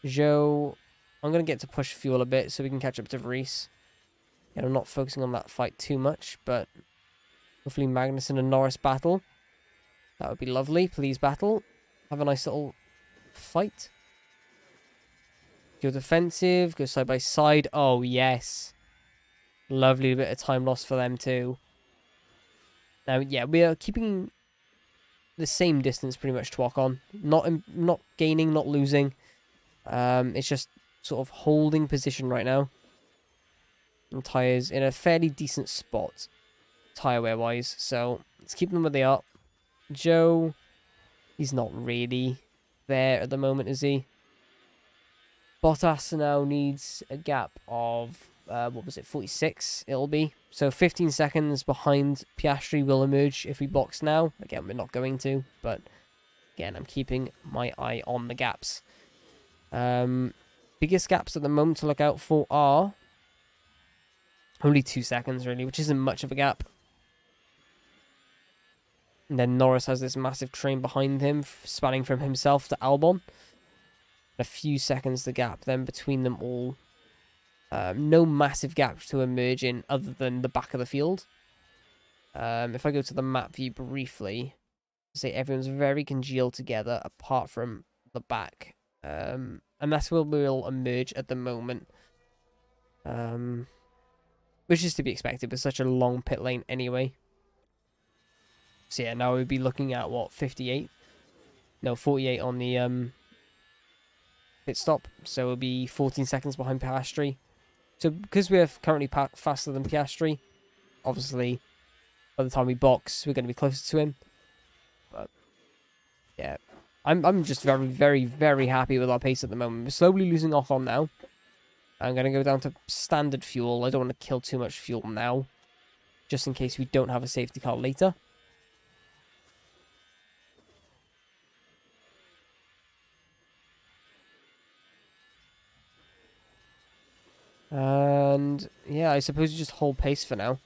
Joe, I'm going to get to push fuel a bit so we can catch up to Vries. And I'm not focusing on that fight too much, but hopefully Magnussen and Norris battle. That would be lovely. Please battle. Have a nice little fight. Go defensive, go side by side. Oh, yes. Lovely bit of time loss for them too. Now, yeah, we are keeping the same distance pretty much to Ocon. Not gaining, not losing. It's just sort of holding position right now. And tyres in a fairly decent spot, tyre wear wise. So let's keep them where they are. Joe, he's not really there at the moment, is he? Bottas now needs a gap of, what was it, 46 it'll be. So 15 seconds behind Piastri will emerge if we box now. Again, we're not going to, but again, I'm keeping my eye on the gaps. Biggest gaps at the moment to look out for are only 2 seconds, really, which isn't much of a gap. And then Norris has this massive train behind him, spanning from himself to Albon. A few seconds the gap then between them all. No massive gap to emerge in other than the back of the field. If I go to the map view briefly, say everyone's very congealed together apart from the back. And that's where we'll emerge at the moment. Which is to be expected with such a long pit lane anyway. So yeah, now we'd be looking at what, 58? No, 48 on the pit stop. So it'll be 14 seconds behind Piastri. So because we're currently faster than Piastri, obviously by the time we box, we're going to be closer to him. But yeah, I'm just very, very, very happy with our pace at the moment. We're slowly losing off on now. I'm going to go down to standard fuel. I don't want to kill too much fuel now, just in case we don't have a safety car later. And yeah, I suppose you just hold pace for now.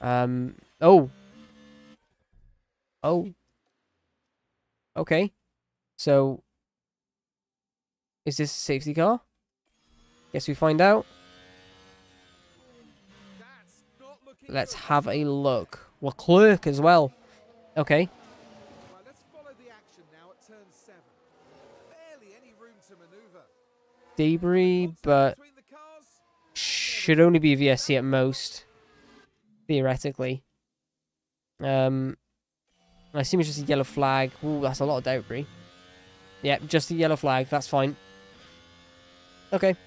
Oh. Okay. So Is this a safety car? Guess we find out. That's not looking Let's good. have a look. Leclerc as well. Okay. Right, let's follow the action now at turn 7. Barely any room to maneuver. Debris, Contact but between the cars? should only be VSC at most. Theoretically. I assume it's just a yellow flag. Ooh, that's a lot of debris. Yep, just a yellow flag. That's fine. Okay.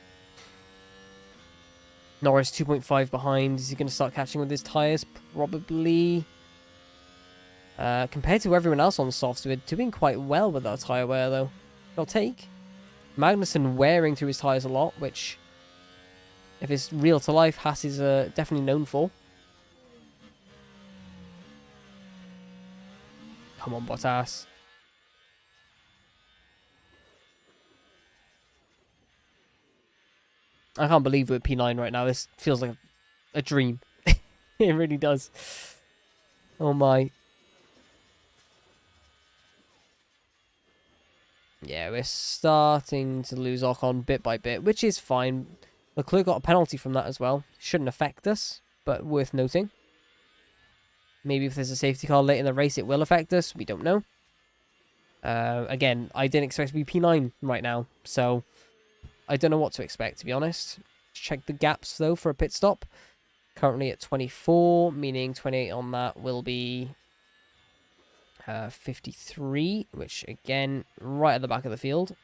Norris 2.5 behind. Is he going to start catching with his tyres? Probably. Compared to everyone else on softs, we're doing quite well with our tyre wear, though. I'll take. Magnussen wearing through his tyres a lot, which, if it's real to life, Haas is definitely known for. Come on, Bottas. I can't believe we're at P9 right now. This feels like a dream. It really does. Oh my. Yeah, we're starting to lose Ocon bit by bit, which is fine. Leclerc got a penalty from that as well. Shouldn't affect us, but worth noting. Maybe if there's a safety car late in the race, it will affect us. We don't know. Again, I didn't expect to be P9 right now, so I don't know what to expect, to be honest. Check the gaps, though, for a pit stop. Currently at 24, meaning 28 on that will be 53, which, again, right at the back of the field.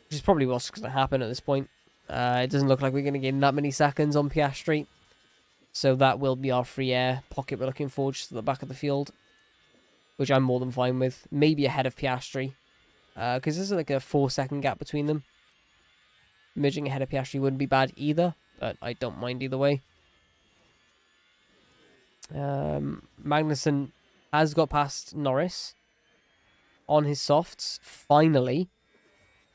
Which is probably what's going to happen at this point. It doesn't look like we're going to gain that many seconds on Piastri. So that will be our free air pocket we're looking for, just at the back of the field. Which I'm more than fine with. Maybe ahead of Piastri. Because there's like a 4-second gap between them. Merging ahead of Piastri wouldn't be bad either. But I don't mind either way. Magnussen has got past Norris on his softs, finally.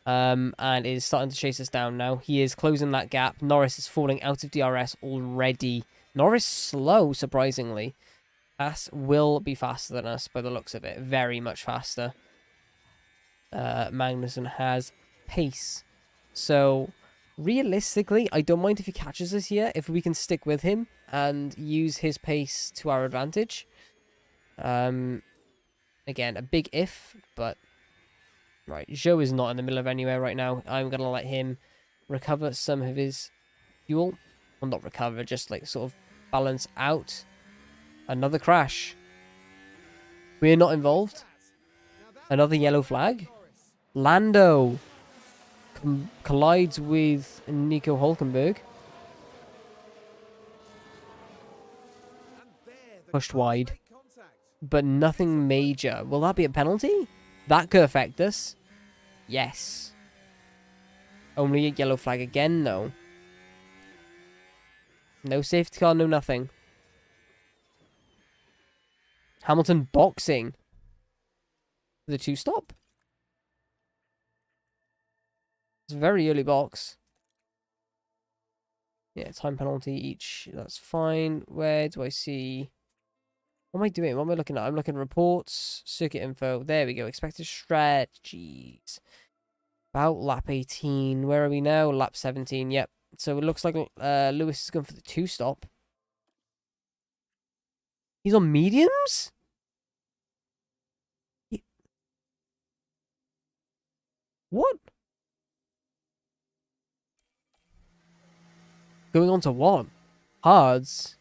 And is starting to chase us down now. He is closing that gap. Norris is falling out of DRS already. Norris slow, surprisingly. Haas will be faster than us by the looks of it. Very much faster. Magnussen has pace. So, realistically, I don't mind if he catches us here, if we can stick with him and use his pace to our advantage. Again, a big if, but... Right, Zhou is not in the middle of anywhere right now. I'm going to let him recover some of his fuel. Well, not recover, just like sort of balance out. Another crash. We're not involved. Another yellow flag. Lando collides with Nico Hulkenberg. Pushed wide. But nothing major. Will that be a penalty? That could affect us. Yes. Only a yellow flag again, though. No safety car, no nothing. Hamilton boxing. The 2-stop. It's a very early box. Yeah, time penalty each. That's fine. Where do I see... What am I doing? What am I looking at? I'm looking at reports, circuit info. There we go. Expected strategies. About lap 18. Where are we now? Lap 17. Yep. So it looks like Lewis is going for the 2-stop. He's on mediums? What? Going on to what? Hards.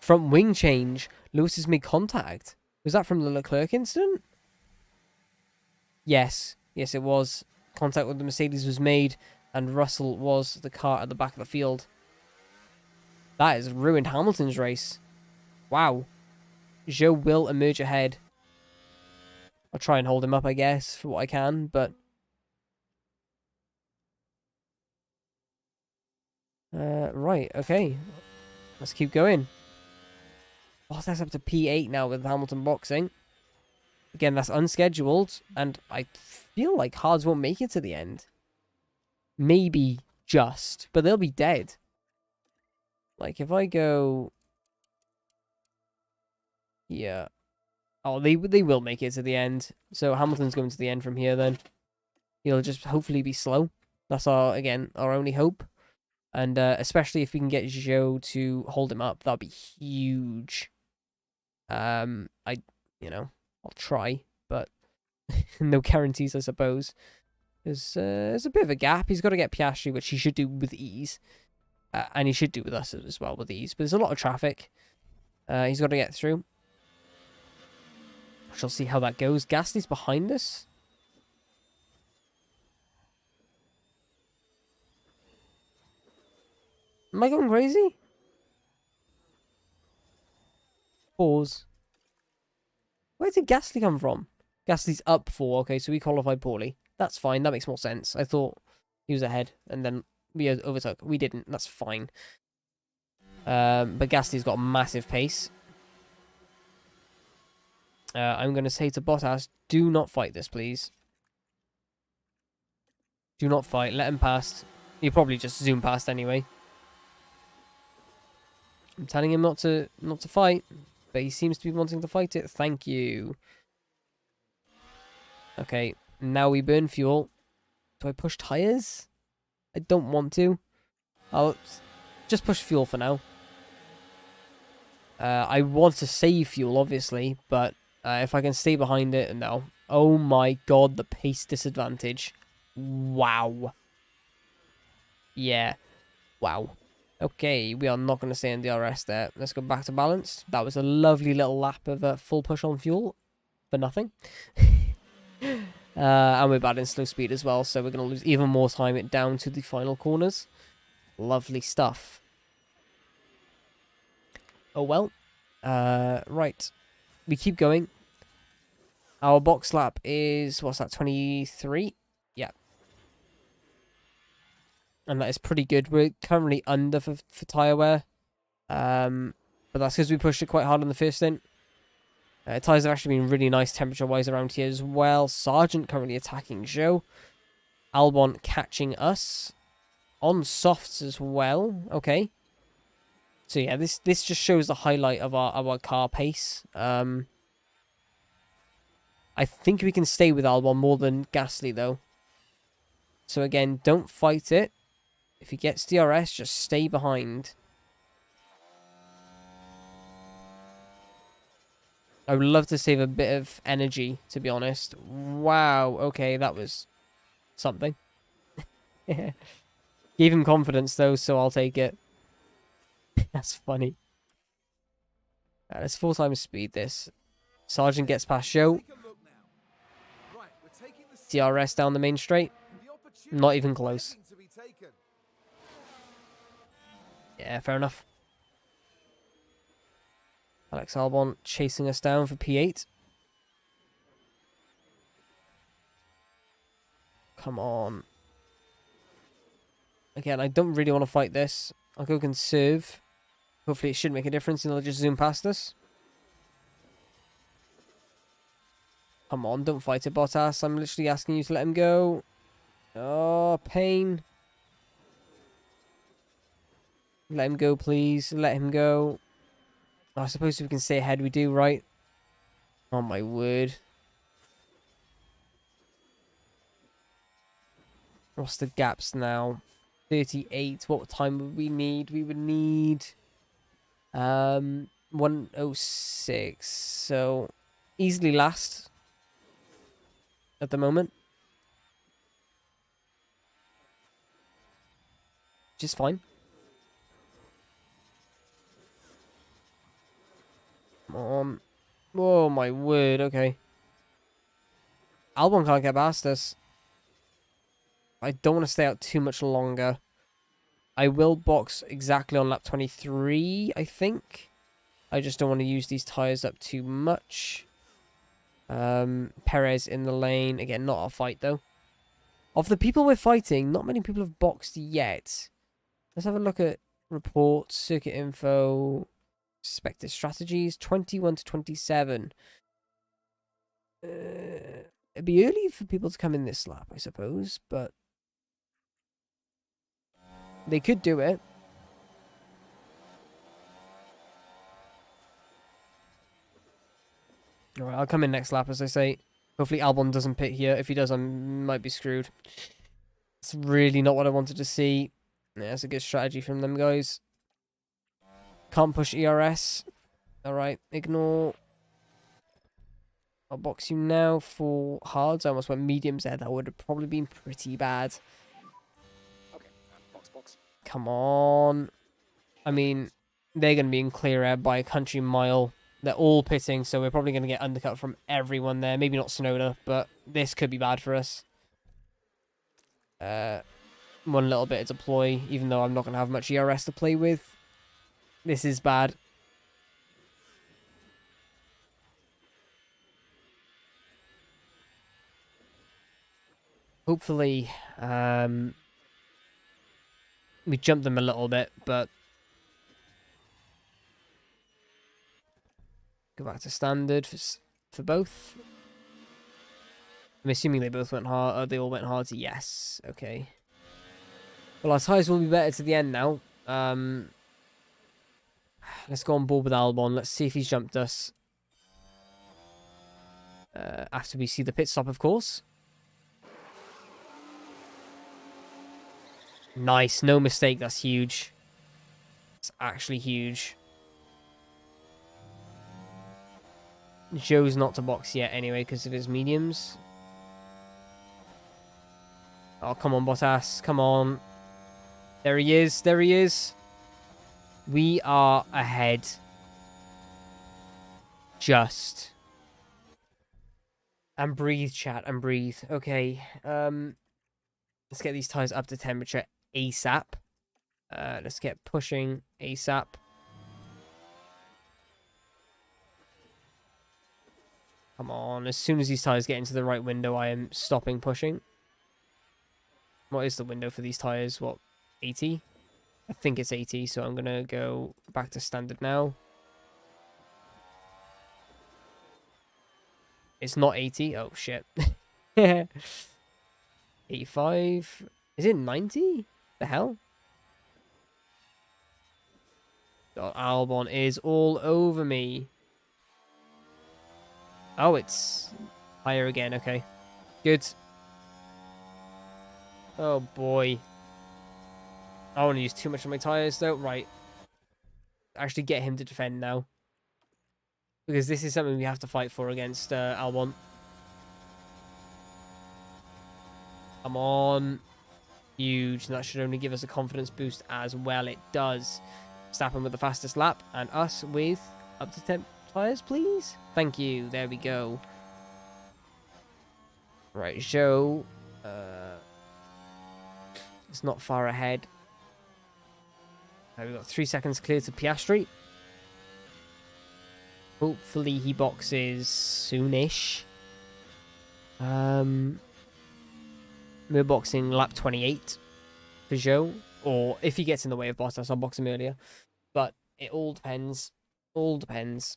Front wing change. Lewis has made contact. Was that from the Leclerc incident? Yes. Yes, it was. Contact with the Mercedes was made, and Russell was the car at the back of the field. That has ruined Hamilton's race. Wow. Zhou will emerge ahead. I'll try and hold him up, I guess, for what I can, but... right, okay. Let's keep going. Oh, that's up to P8 now with Hamilton boxing. Again, that's unscheduled, and I feel like Hards won't make it to the end. Maybe just, but they'll be dead. Like, if I go... Yeah. Oh, they will make it to the end. So Hamilton's going to the end from here then. He'll just hopefully be slow. That's our only hope. And especially if we can get Joe to hold him up, that'd be huge. I'll try, but no guarantees, I suppose. There's a bit of a gap. He's got to get Piastri, which he should do with ease. And he should do with us as well with ease. But there's a lot of traffic. He's got to get through. We shall see how that goes. Gasly's behind us. Am I going crazy? Pause. Where did Gasly come from? Gasly's up 4. Okay, so we qualified poorly. That's fine. That makes more sense. I thought he was ahead, and then we overtook. We didn't. That's fine. But Gasly's got massive pace. I'm going to say to Bottas, do not fight this, please. Do not fight. Let him pass. He'll probably just zoom past anyway. I'm telling him not to fight, but he seems to be wanting to fight it. Thank you. Okay, now we burn fuel. Do I push tires? I don't want to. I'll just push fuel for now. I want to save fuel, obviously, but if I can stay behind it, no. Oh my god, the pace disadvantage. Wow. Yeah. Wow. Okay, we are not going to stay in DRS there. Let's go back to balanced. That was a lovely little lap of full push on fuel for nothing. And we're bad in slow speed as well, so we're going to lose even more time it down to the final corners. Lovely stuff. Oh well. Right. We keep going. Our box lap is, what's that, 23? Yeah. And that is pretty good. We're currently under for tyre wear. But that's because we pushed it quite hard on the first stint. Tyres have actually been really nice temperature-wise around here as well. Sargent currently attacking Joe. Albon catching us. On softs as well. Okay. So yeah, this just shows the highlight of our car pace. I think we can stay with Albon more than Gasly, though. So again, don't fight it. If he gets DRS, just stay behind. I would love to save a bit of energy, to be honest. Wow, okay, that was something. Gave him confidence, though, so I'll take it. That's funny. Let's 4 times speed this. Sargent gets past Joe. Take a look now. Right, we're taking the DRS down the main straight. The opportunity Not even close. waiting to be taken. Yeah, fair enough. Alex Albon chasing us down for P8. Come on. Again, I don't really want to fight this. I'll go conserve. Hopefully it should make a difference and they'll just zoom past us. Come on, don't fight it, Bottas. I'm literally asking you to let him go. Oh, pain. Let him go, please. Let him go. Oh, I suppose if we can stay ahead, we do, right? Oh, my word. What's the gaps now? 38. What time would we need? We would need 106. So easily last at the moment. Just fine. Come on. Oh my word, okay. Albon can't get past us. I don't want to stay out too much longer. I will box exactly on lap 23, I think. I just don't want to use these tyres up too much. Perez in the lane. Again, not a fight, though. Of the people we're fighting, not many people have boxed yet. Let's have a look at reports, circuit info, expected strategies, 21 to 27. It'd be early for people to come in this lap, I suppose, but they could do it. Alright, I'll come in next lap, as I say. Hopefully Albon doesn't pit here. If he does, I might be screwed. It's really not what I wanted to see. Yeah, that's a good strategy from them guys. Can't push ERS. Alright, ignore. I'll box you now for hards. I almost went mediums there. That would have probably been pretty bad. Okay, box. Come on. I mean, they're going to be in clear air by a country mile. They're all pitting, so we're probably going to get undercut from everyone there. Maybe not Sonoda, but this could be bad for us. One little bit of deploy, even though I'm not going to have much ERS to play with. This is bad. Hopefully, we jumped them a little bit, but go back to standard for both. I'm assuming they both went hard. They all went hard. Yes. Okay. Well, our tyres will be better to the end now. Let's go on board with Albon. Let's see if he's jumped us. After we see the pit stop, of course. Nice. No mistake. That's huge. It's actually huge. Joe's not to box yet anyway because of his mediums. Oh, come on, Bottas. Come on. There he is. There he is. We are ahead. Just. And breathe, chat. And breathe. Okay. Let's get these tyres up to temperature ASAP. Let's get pushing ASAP. Come on. As soon as these tyres get into the right window, I am stopping pushing. What is the window for these tyres? What, 80? I think it's 80, so I'm going to go back to standard now. It's not 80. Oh, shit. 85. Is it 90? The hell? God, Albon is all over me. Oh, it's higher again. Okay. Good. Oh, boy. I don't want to use too much of my tyres, though. Right. Actually get him to defend now. Because this is something we have to fight for against Albon. Come on. Huge. And that should only give us a confidence boost as well. It does. Verstappen with the fastest lap. And us with up to 10 tyres, please. Thank you. There we go. Right, Zhou. It's not far ahead. We've got 3 seconds clear to Piastri. Hopefully he boxes soonish. We're boxing lap 28 for Zhou. Or if he gets in the way of Bottas, I'll box him earlier. But it all depends. All depends.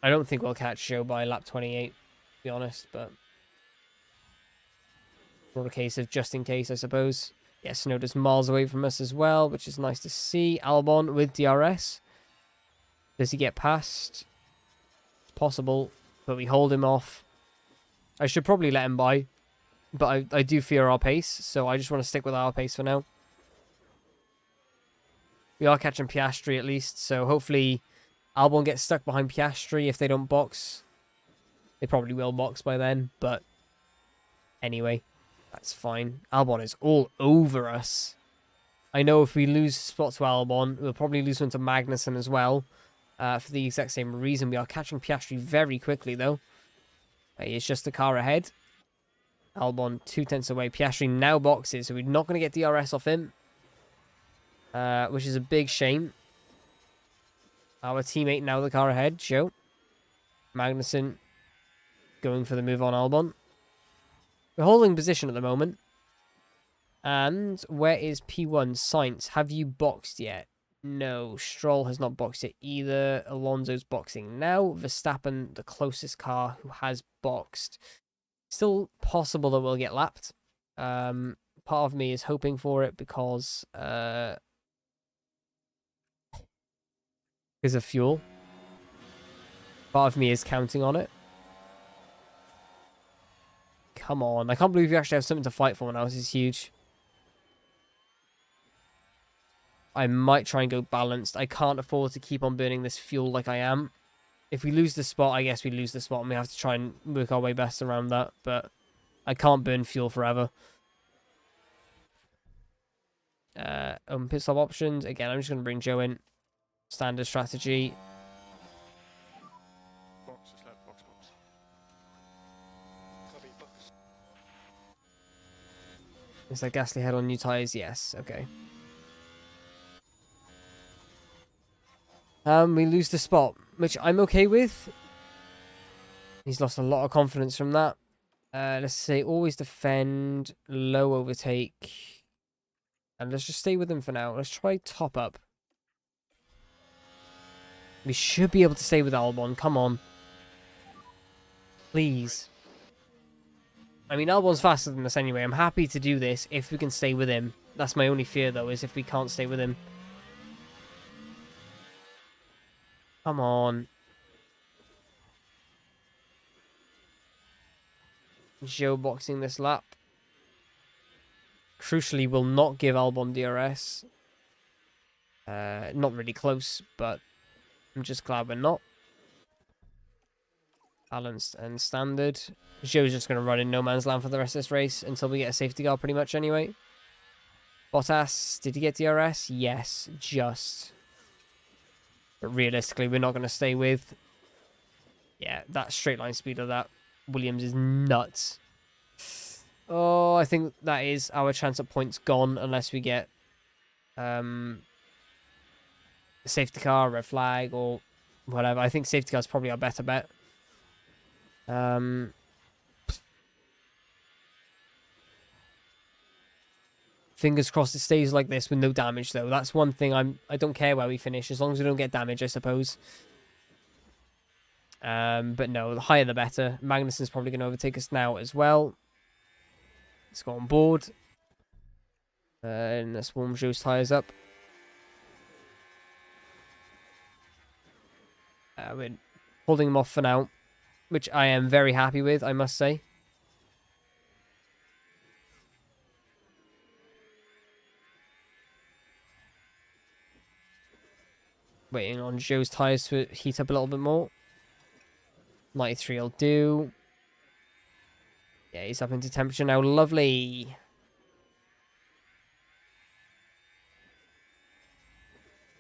I don't think we'll catch Zhou by lap 28, to be honest, but not a case of just in case, I suppose. Yes, Sonoda's miles away from us as well, which is nice to see. Albon with DRS. Does he get past? It's possible, but we hold him off. I should probably let him by, but I do fear our pace, so I just want to stick with our pace for now. We are catching Piastri at least, so hopefully Albon gets stuck behind Piastri if they don't box. They probably will box by then, but anyway, that's fine. Albon is all over us. I know if we lose spot to Albon, we'll probably lose one to Magnussen as well. For the exact same reason. We are catching Piastri very quickly, though. He is just a car ahead. Albon 2 tenths away. Piastri now boxes, so we're not going to get DRS off him. Which is a big shame. Our teammate now the car ahead, Joe. Magnussen going for the move on Albon. We're holding position at the moment. And where is P1? Sainz, have you boxed yet? No, Stroll has not boxed it either. Alonso's boxing now. Verstappen, the closest car who has boxed. Still possible that we'll get lapped. Part of me is hoping for it because of fuel. Part of me is counting on it. Come on. I can't believe you actually have something to fight for now. This is huge. I might try and go balanced. I can't afford to keep on burning this fuel like I am. If we lose the spot, I guess we lose the spot and we have to try and work our way best around that. But I can't burn fuel forever. Open pit stop options. Again, I'm just going to bring Joe in. Standard strategy. Box is left, box, box. Copy, box. Is that Ghastly head on new tyres? Yes. Okay. We lose the spot, which I'm okay with. He's lost a lot of confidence from that. Let's say always defend, low overtake. And let's just stay with him for now. Let's try top up. We should be able to stay with Albon. Come on. Please. I mean, Albon's faster than us anyway. I'm happy to do this if we can stay with him. That's my only fear, though, is if we can't stay with him. Come on. Joe boxing this lap. Crucially, will not give Albon DRS. Not really close, but I'm just glad we're not. Balanced and standard. Joe's just going to run in no man's land for the rest of this race until we get a safety car pretty much anyway. Bottas, did he get DRS? Yes, just. But realistically, we're not going to stay with. Yeah, that straight line speed of that Williams is nuts. Oh, I think that is our chance at points gone unless we get a safety car, red flag, or whatever. I think safety car is probably our better bet. Fingers crossed it stays like this with no damage, though. That's one thing I don't care where we finish, as long as we don't get damage, I suppose. But no, the higher the better. Magnussen's probably going to overtake us now as well. Let's go on board. And let's warm Joe's tyres up. We're holding him off for now, which I am very happy with, I must say. Waiting on Joe's tyres to heat up a little bit more. 93 will do. Yeah, he's up into temperature now. Lovely.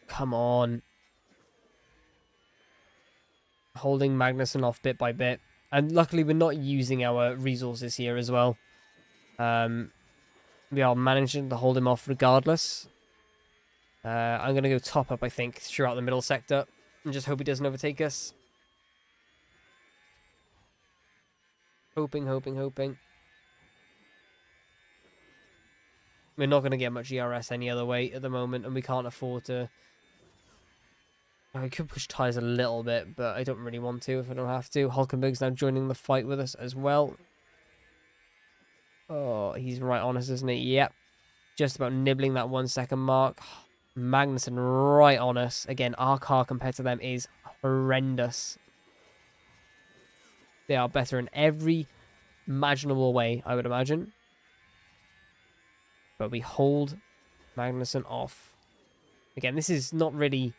Come on. Holding Magnussen off bit by bit. And luckily we're not using our resources here as well. We are managing to hold him off regardless. I'm going to go top up, I think, throughout the middle sector. And just hope he doesn't overtake us. Hoping. We're not going to get much ERS any other way at the moment, and we can't afford to. I could push tyres a little bit, but I don't really want to if I don't have to. Hulkenberg's now joining the fight with us as well. Oh, he's right on us, isn't he? Yep. Just about nibbling that 1 second mark. Magnussen right on us. Again, our car compared to them is horrendous. They are better in every imaginable way, I would imagine. But we hold Magnussen off. Again, this is not really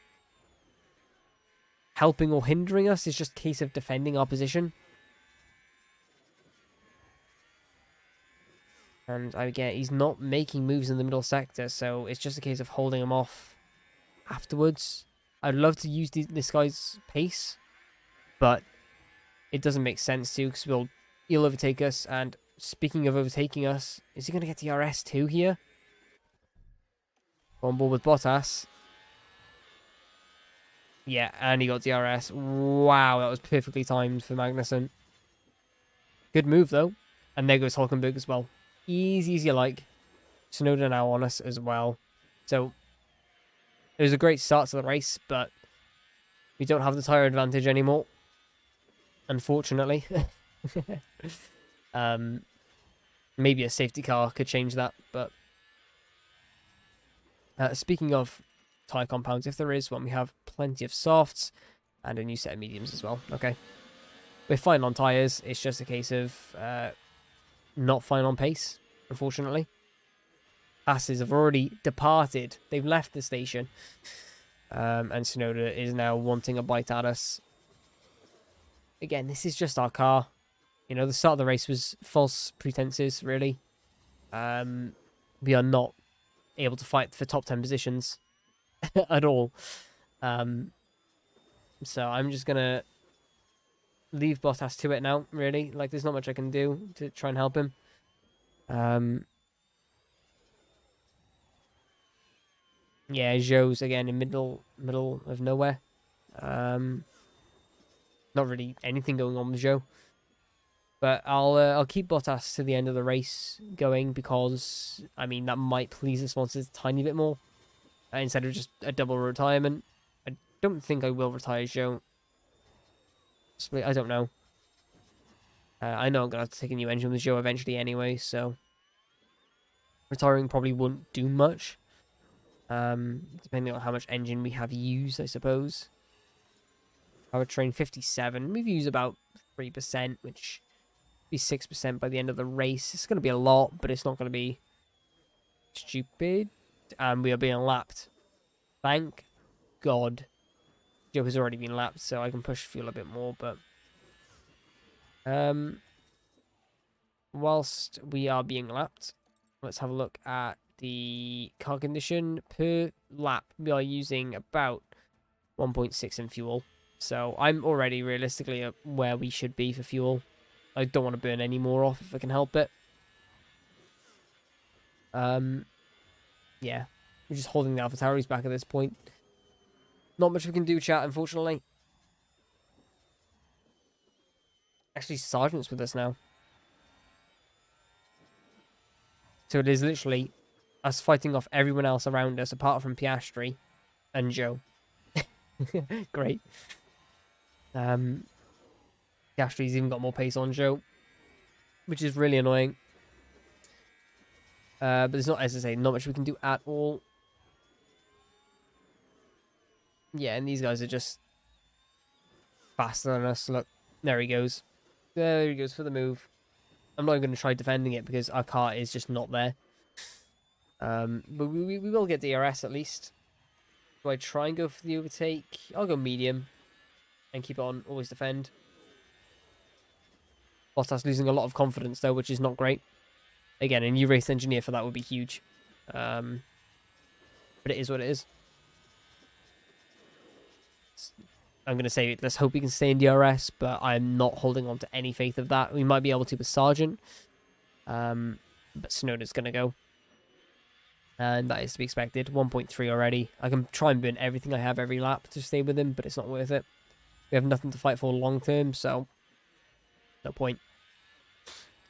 helping or hindering us. It's just a case of defending our position. And again, he's not making moves in the middle sector, so it's just a case of holding him off afterwards. I'd love to use this guy's pace, but it doesn't make sense to, because he'll overtake us. And speaking of overtaking us, is he going to get DRS too here? On board with Bottas. Yeah, and he got DRS. Wow, that was perfectly timed for Magnussen. Good move, though. And there goes Hulkenberg as well. Easy as you like. Tsunoda now on us as well. So, it was a great start to the race, but we don't have the tyre advantage anymore. Unfortunately. Maybe a safety car could change that, but speaking of tyre compounds, if there is one, we have plenty of softs and a new set of mediums as well. Okay. We're fine on tyres. It's just a case of not fine on pace, unfortunately. Asses have already departed. They've left the station. And Tsunoda is now wanting a bite at us. Again, this is just our car. You know, the start of the race was false pretenses, really. We are not able to fight for top 10 positions at all. So I'm just going to leave Bottas to it now, really. Like, there's not much I can do to try and help him. Yeah, Zhou's again in middle of nowhere. Not really anything going on with Zhou. But I'll keep Bottas to the end of the race going because, I mean, that might please the sponsors a tiny bit more. Instead of just a double retirement. I don't think I will retire Zhou. I don't know. I know I'm going to have to take a new engine with Zhou eventually anyway, so retiring probably won't do much. Depending on how much engine we have used, I suppose. Powertrain 57. We've used about 3%, which be 6% by the end of the race. It's going to be a lot, but it's not going to be stupid. And we are being lapped. Thank God. Joe has already been lapped, so I can push fuel a bit more, but whilst we are being lapped, let's have a look at the car condition. Per lap, we are using about 1.6 in fuel. So I'm already realistically at where we should be for fuel. I don't want to burn any more off if I can help it. Yeah. We're just holding the AlphaTauris back at this point. Not much we can do, chat, unfortunately. Actually, Sergeant's with us now. So it is literally us fighting off everyone else around us, apart from Piastri and Zhou. Great. Piastri's even got more pace on Zhou, which is really annoying. But there's not, as I say, not much we can do at all. Yeah, and these guys are just faster than us. Look, there he goes. There he goes for the move. I'm not even going to try defending it because our car is just not there. But we will get DRS at least. Do I try and go for the overtake? I'll go medium and keep on. Always defend. Bottas losing a lot of confidence though, which is not great. Again, a new race engineer for that would be huge. But it is what it is. I'm going to say, let's hope we can stay in DRS, but I'm not holding on to any faith of that. We might be able to with Sargent. But Tsunoda's going to go. And that is to be expected. 1.3 already. I can try and burn everything I have every lap to stay with him, but it's not worth it. We have nothing to fight for long term, so no point.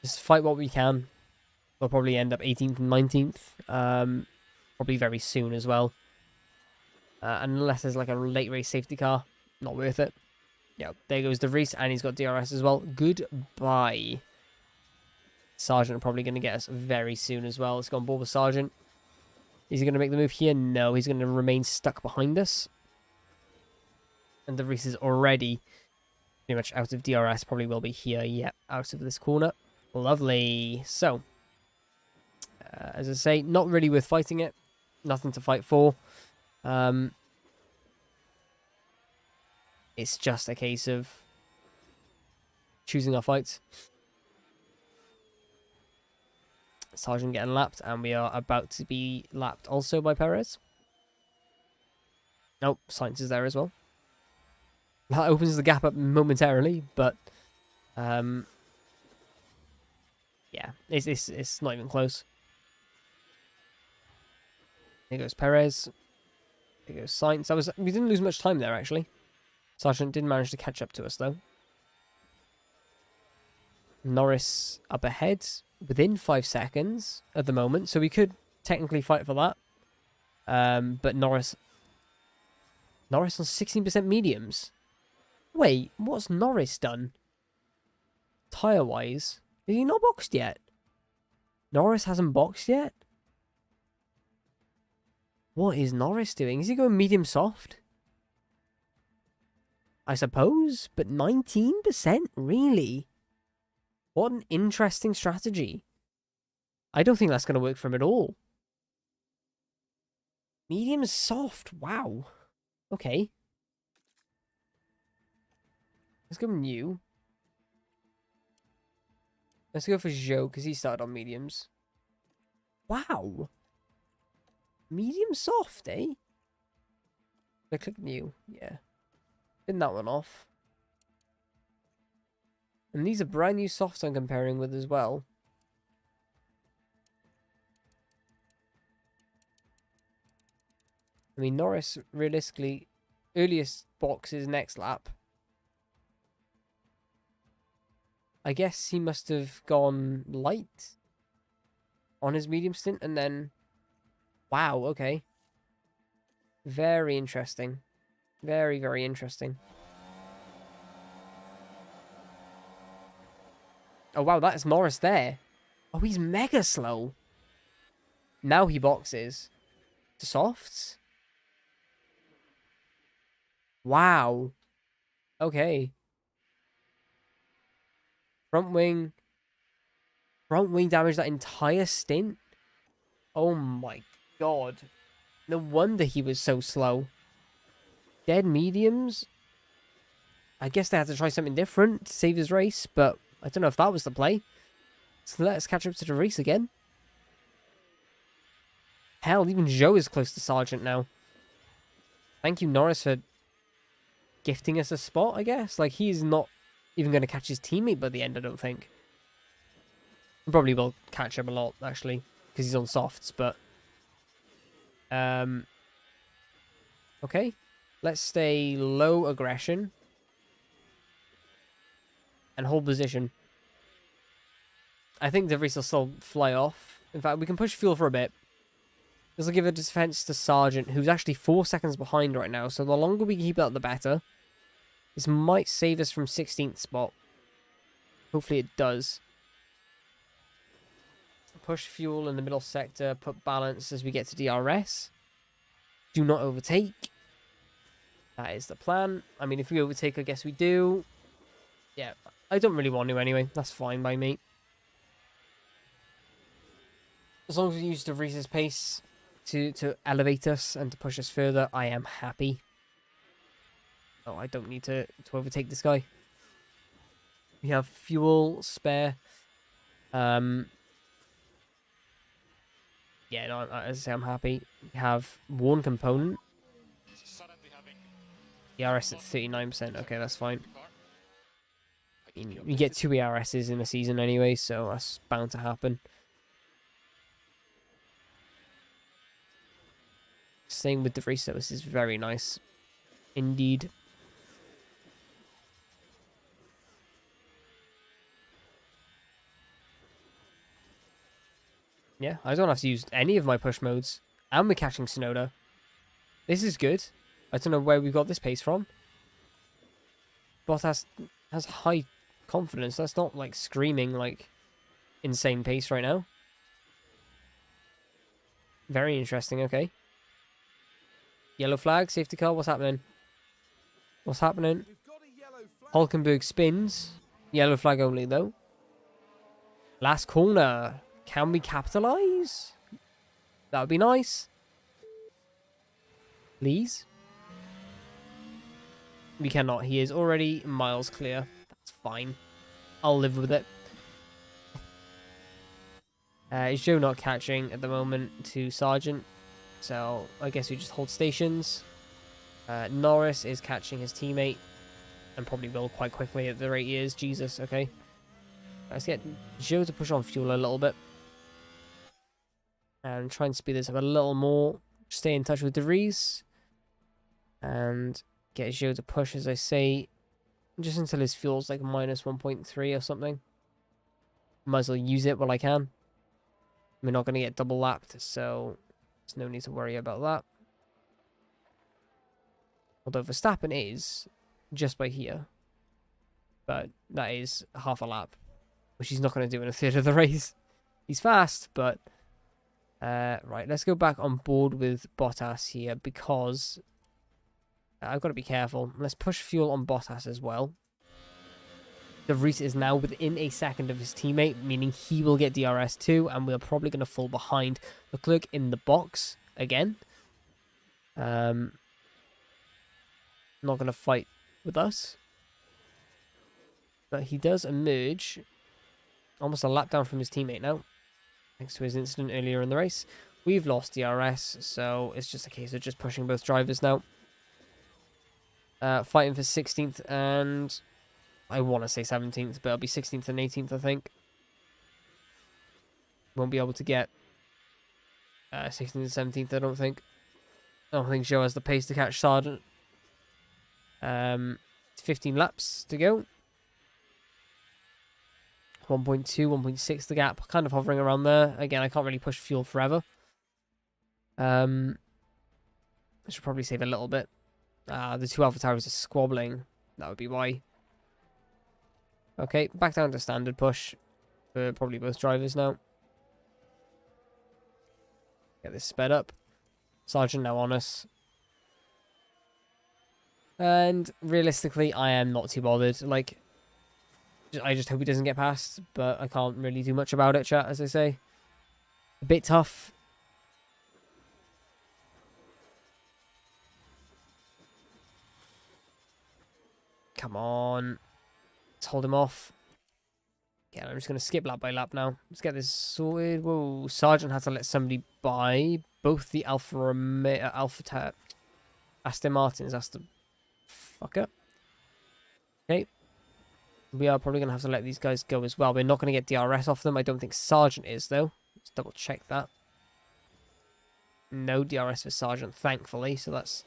Just fight what we can. We'll probably end up 18th and 19th. Probably very soon as well. Unless there's like a late race safety car. Not worth it. Yeah, there goes De Vries, and he's got DRS as well. Goodbye. Sargent probably going to get us very soon as well. Let's go on board with Sargent. Is he going to make the move here? No, he's going to remain stuck behind us. And De Vries is already pretty much out of DRS. Probably will be here. Yep, out of this corner. Lovely. So, as I say, not really worth fighting it. Nothing to fight for. It's just a case of choosing our fights. Sargent getting lapped, and we are about to be lapped also by Perez. Nope, Sainz is there as well. That opens the gap up momentarily, but yeah, it's not even close. Here goes Perez. Here goes Sainz. We didn't lose much time there actually. Sargent did manage to catch up to us though. Norris up ahead within 5 seconds at the moment, so we could technically fight for that. But Norris on 16% mediums. Wait, what's Norris done? Tyre-wise? Is he not boxed yet? Norris hasn't boxed yet? What is Norris doing? Is he going medium soft? I suppose, but 19%? Really? What an interesting strategy. I don't think that's going to work for him at all. Medium soft? Wow. Okay. Let's go new. Let's go for Joe, because he started on mediums. Wow. Medium soft, eh? I click new. Yeah. Spin that one off. And these are brand new softs I'm comparing with as well. I mean, Norris, realistically, earliest box is next lap. I guess he must have gone light on his medium stint and then... Wow, okay. Very interesting. Very, very interesting. Oh, wow, that's Norris there. Oh, he's mega slow. Now he boxes. To softs? Wow. Okay. Front wing damaged that entire stint? Oh my god. No wonder he was so slow. Dead mediums? I guess they had to try something different to save his race, but I don't know if that was the play. So let's catch up to the race again. Hell, even Joe is close to Sergeant now. Thank you, Norris, for gifting us a spot, I guess. Like, he's not even going to catch his teammate by the end, I don't think. He probably will catch him a lot, actually, because he's on softs, but... Okay. Let's stay low aggression. And hold position. I think the race will still fly off. In fact, we can push fuel for a bit. This will give a defense to Sergeant, who's actually 4 seconds behind right now. So the longer we keep that, the better. This might save us from 16th spot. Hopefully it does. Push fuel in the middle sector. Put balance as we get to DRS. Do not overtake. That is the plan. I mean, if we overtake, I guess we do. Yeah, I don't really want to anyway. That's fine by me. As long as we use De Vries's pace to elevate us and to push us further, I am happy. Oh, I don't need to overtake this guy. We have fuel spare. Yeah, no, as I say, I'm happy. We have one component. ERS at 39%. Okay, that's fine. You get 2 ERSs in a season anyway, so that's bound to happen. Same with De Vries, so this is very nice. Indeed. Yeah, I don't have to use any of my push modes. And we're catching Sonoda. This is good. I don't know where we got this pace from. Bottas has high confidence. That's not like screaming like insane pace right now. Very interesting, okay. Yellow flag, safety car, what's happening? What's happening? Hulkenberg spins. Yellow flag only though. Last corner. Can we capitalize? That would be nice. Please. We cannot. He is already miles clear. That's fine. I'll live with it. Is Joe not catching at the moment to Sergeant? So I guess we just hold stations. Norris is catching his teammate. And probably will quite quickly at the rate he is. Jesus, okay. Let's get Joe to push on fuel a little bit. And try and speed this up a little more. Stay in touch with De Vries. And get Joe to push, as I say, just until his fuel's like minus 1.3 or something. Might as well use it while I can. We're not going to get double lapped, so there's no need to worry about that. Although Verstappen is just by here. But that is half a lap, which he's not going to do in a third of the race. He's fast, but right. Let's go back on board with Bottas here because I've got to be careful. Let's push fuel on Bottas as well. De Vries is now within a second of his teammate, meaning he will get DRS too, and we're probably going to fall behind Leclerc in the box again. Not going to fight with us. But he does emerge almost a lap down from his teammate now, thanks to his incident earlier in the race. We've lost DRS, so it's just a case of just pushing both drivers now. Fighting for 16th and I want to say 17th, but it'll be 16th and 18th, I think. Won't be able to get 16th and 17th, I don't think. I don't think Joe has the pace to catch Sargent. 15 laps to go. 1.2, 1.6 the gap, kind of hovering around there. Again, I can't really push fuel forever. I should probably save a little bit. The two Alpha Towers are squabbling. That would be why. Okay, back down to standard push for probably both drivers now. Get this sped up. Sargent now on us. And realistically, I am not too bothered. Like, I just hope he doesn't get past, but I can't really do much about it, chat, as I say. A bit tough. Come on. Let's hold him off. Yeah, I'm just going to skip lap by lap now. Let's get this sorted. Whoa, Sargent had to let somebody buy both the Aston Martins. That's the fucker. Okay. We are probably going to have to let these guys go as well. We're not going to get DRS off them. I don't think Sargent is, though. Let's double check that. No DRS for Sargent, thankfully. So that's...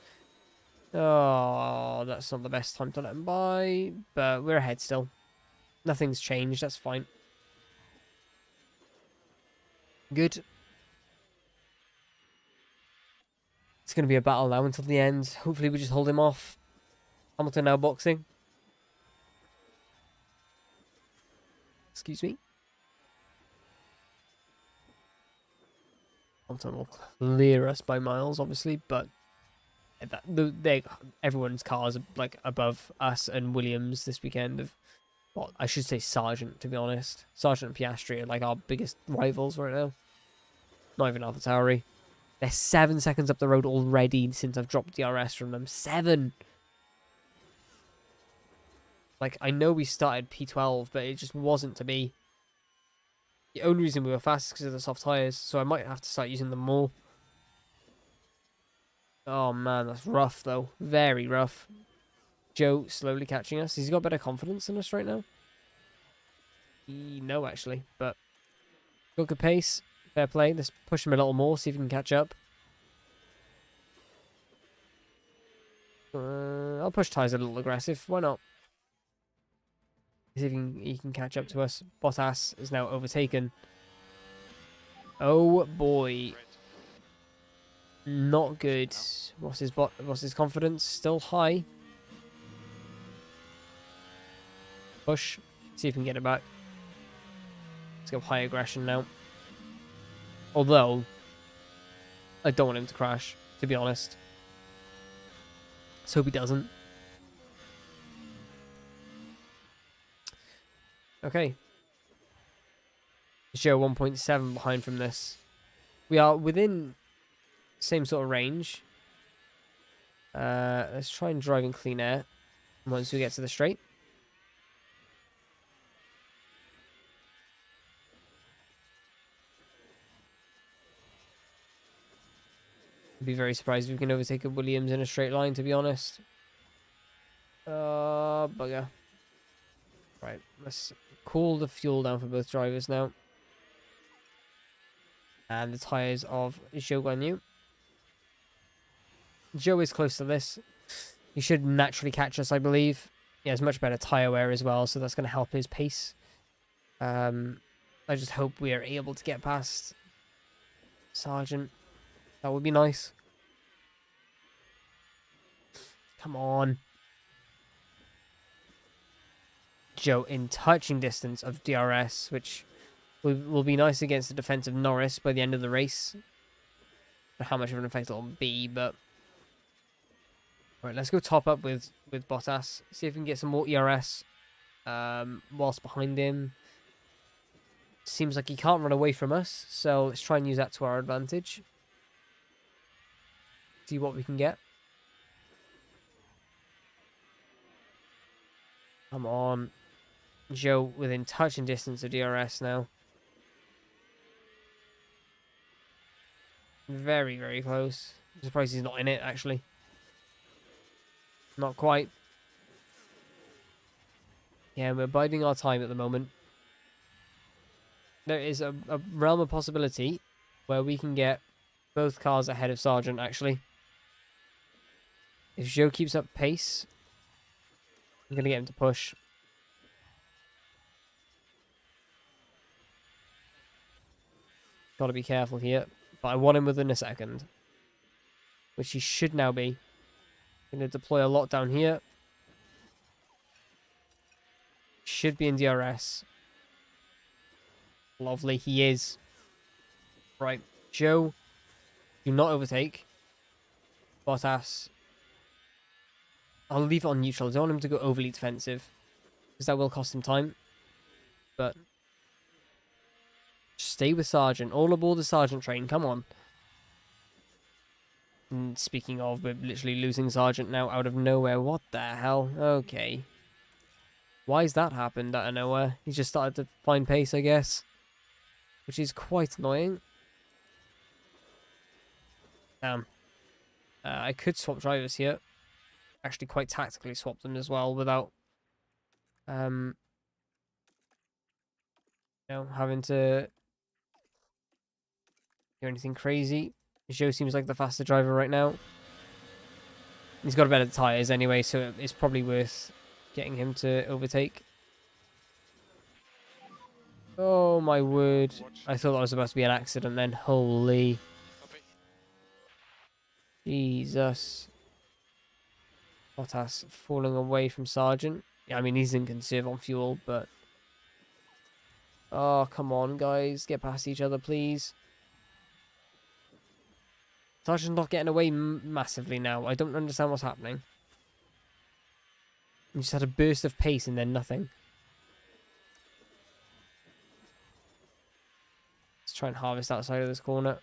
Oh, that's not the best time to let him by. But we're ahead still. Nothing's changed. That's fine. Good. It's going to be a battle now until the end. Hopefully we just hold him off. Hamilton now boxing. Excuse me. Hamilton will clear us by miles, obviously, but everyone's cars are like above us and Williams this weekend. Well, I should say Sargent, to be honest. Sargent and Piastri are like our biggest rivals right now. Not even AlphaTauri. They're 7 seconds up the road already since I've dropped DRS from them. 7! Like, I know we started P12, but it just wasn't to be. The only reason we were fast is because of the soft tyres, so I might have to start using them more. Oh man, that's rough though. Very rough. Joe slowly catching us. He's got better confidence than us right now. No, actually, but got good pace. Fair play. Let's push him a little more, see if he can catch up. I'll push tyres a little aggressive. Why not? See if he can catch up to us. Bottas is now overtaken. Oh boy. Not good. What's his confidence? Still high. Push. See if we can get it back. Let's go high aggression now. Although, I don't want him to crash, to be honest. Let's hope he doesn't. Okay. Show 1.7 behind from this. We are within same sort of range. Let's try and drive in clean air once we get to the straight. I'd be very surprised if we can overtake a Williams in a straight line, to be honest. Bugger. Right, let's cool the fuel down for both drivers now. And the tyres of Zhou Guanyu. Joe is close to this. He should naturally catch us, I believe. He has much better tyre wear as well, so that's going to help his pace. I just hope we are able to get past Sargent. That would be nice. Come on. Joe in touching distance of DRS, which will be nice against the defensive Norris by the end of the race. How much of an effect it'll be, but all right, let's go top up with Bottas. See if we can get some more ERS whilst behind him. Seems like he can't run away from us, so let's try and use that to our advantage. See what we can get. Come on. Joe within touching distance of DRS now. Very, very close. I'm surprised he's not in it, actually. Not quite. Yeah, we're biding our time at the moment. There is a realm of possibility where we can get both cars ahead of Sargent, actually. If Joe keeps up pace, I'm going to get him to push. Got to be careful here. But I want him within a second. Which he should now be. Going to deploy a lot down here. Should be in DRS. Lovely, he is. Right, Joe, do not overtake. Bottas. I'll leave it on neutral. I don't want him to go overly defensive. Because that will cost him time. But stay with Sargent. All aboard the Sargent train. Come on. And speaking of, we're literally losing Sargent now out of nowhere. What the hell? Okay. Why's that happened out of nowhere? He's just started to find pace, I guess. Which is quite annoying. Damn. I could swap drivers here. Actually quite tactically swap them as well without having to do anything crazy. Joe seems like the faster driver right now. He's got better tyres anyway, so it's probably worth getting him to overtake. Oh my word. I thought that was about to be an accident then. Holy. Copy. Jesus. Bottas falling away from Sargent. Yeah, I mean, he's in conserve on fuel, but... Oh, come on, guys. Get past each other, please. Sargent's not getting away massively now. I don't understand what's happening. He just had a burst of pace and then nothing. Let's try and harvest outside of this corner.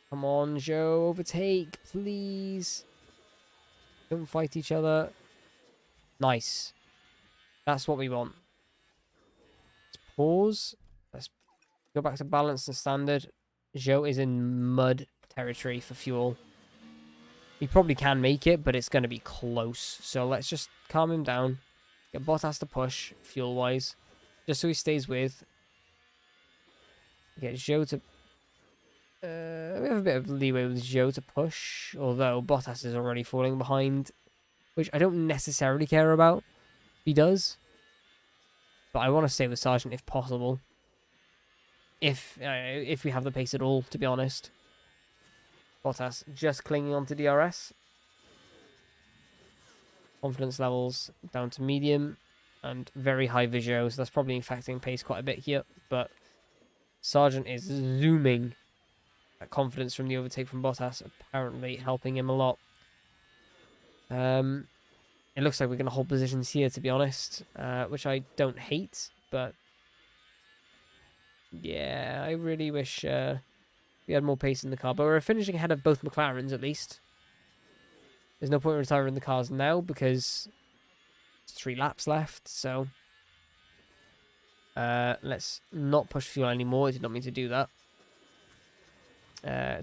Come on, Joe. Overtake, please. Don't fight each other. Nice. That's what we want. Let's pause. Let's go back to balance and standard. Joe is in mud territory for fuel. He probably can make it, but it's going to be close. So let's just calm him down. Get Bottas to push, fuel-wise. Just so he stays with. Get Joe to... we have a bit of leeway with Joe to push. Although Bottas is already falling behind. Which I don't necessarily care about. He does. But I want to stay with Sargent if possible. If we have the pace at all, to be honest. Bottas just clinging on to DRS. Confidence levels down to medium. And very high visual, so that's probably affecting pace quite a bit here. But Sargent is zooming. That confidence from the overtake from Bottas apparently helping him a lot. It looks like we're going to hold positions here, to be honest. Which I don't hate, but... Yeah, I really wish we had more pace in the car. But we're finishing ahead of both McLarens, at least. There's no point in retiring the cars now, because there's 3 laps left, so... let's not push fuel anymore. I did not mean to do that.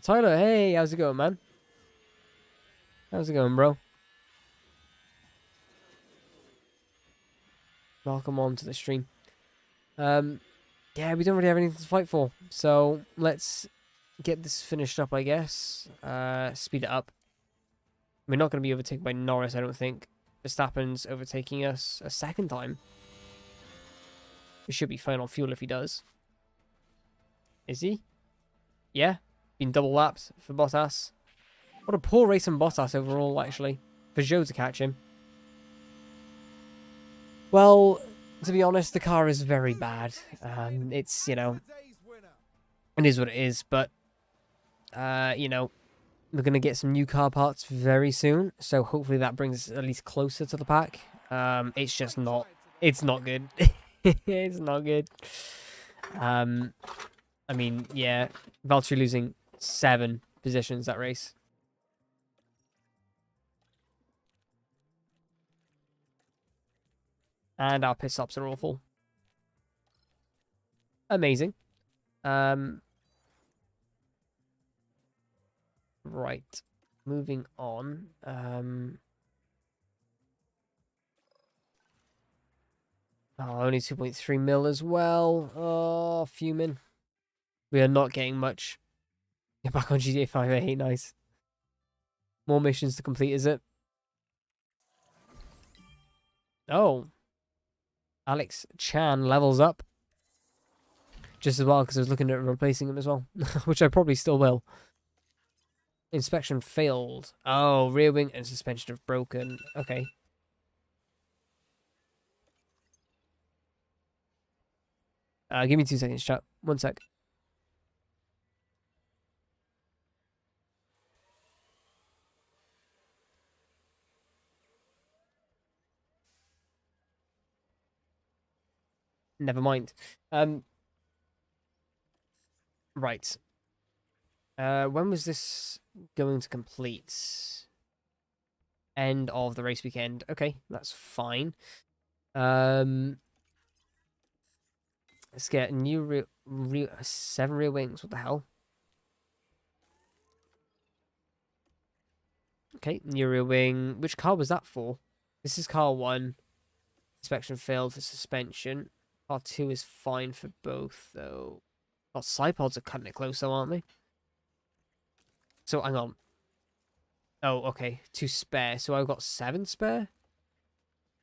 Tyler, hey, how's it going, man? How's it going, bro? Welcome on to the stream. Yeah, we don't really have anything to fight for, so let's get this finished up, I guess. Speed it up. We're not going to be overtaken by Norris, I don't think. Verstappen's overtaking us a second time. We should be fine on fuel if he does. Is he? Yeah. Been double lapped for Bottas. What a poor race from Bottas overall, actually. For Joe to catch him. Well, To be honest, the car is very bad. It's, you know, Today's winner. it is what it is, but, you know, we're going to get some new car parts very soon, so hopefully that brings us at least closer to the pack. It's just not, it's not good. It's not good. I mean, yeah, Valtteri losing 7 positions that race. And our pit stops are awful. Amazing. Right. Moving on. Oh, only 2.3 mil as well. Oh, fuming. We are not getting much. Get back on GTA 5. Nice. More missions to complete, is it? Oh. Alex Chan levels up. Just as well, because I was looking at replacing him as well. Which I probably still will. Inspection failed. Oh, rear wing and suspension have broken. Okay. Give me 2 seconds, chat. 1 sec. Never mind. Right. When was this going to complete? End of the race weekend. Okay, that's fine. Let's get new 7 rear wings. What the hell? Okay, new rear wing. Which car was that for? This is car 1. Inspection failed for suspension. Car 2 is fine for both, though. Oh, side pods are cutting it close, though, aren't they? So, hang on. Oh, okay. 2 spare. So I've got 7 spare?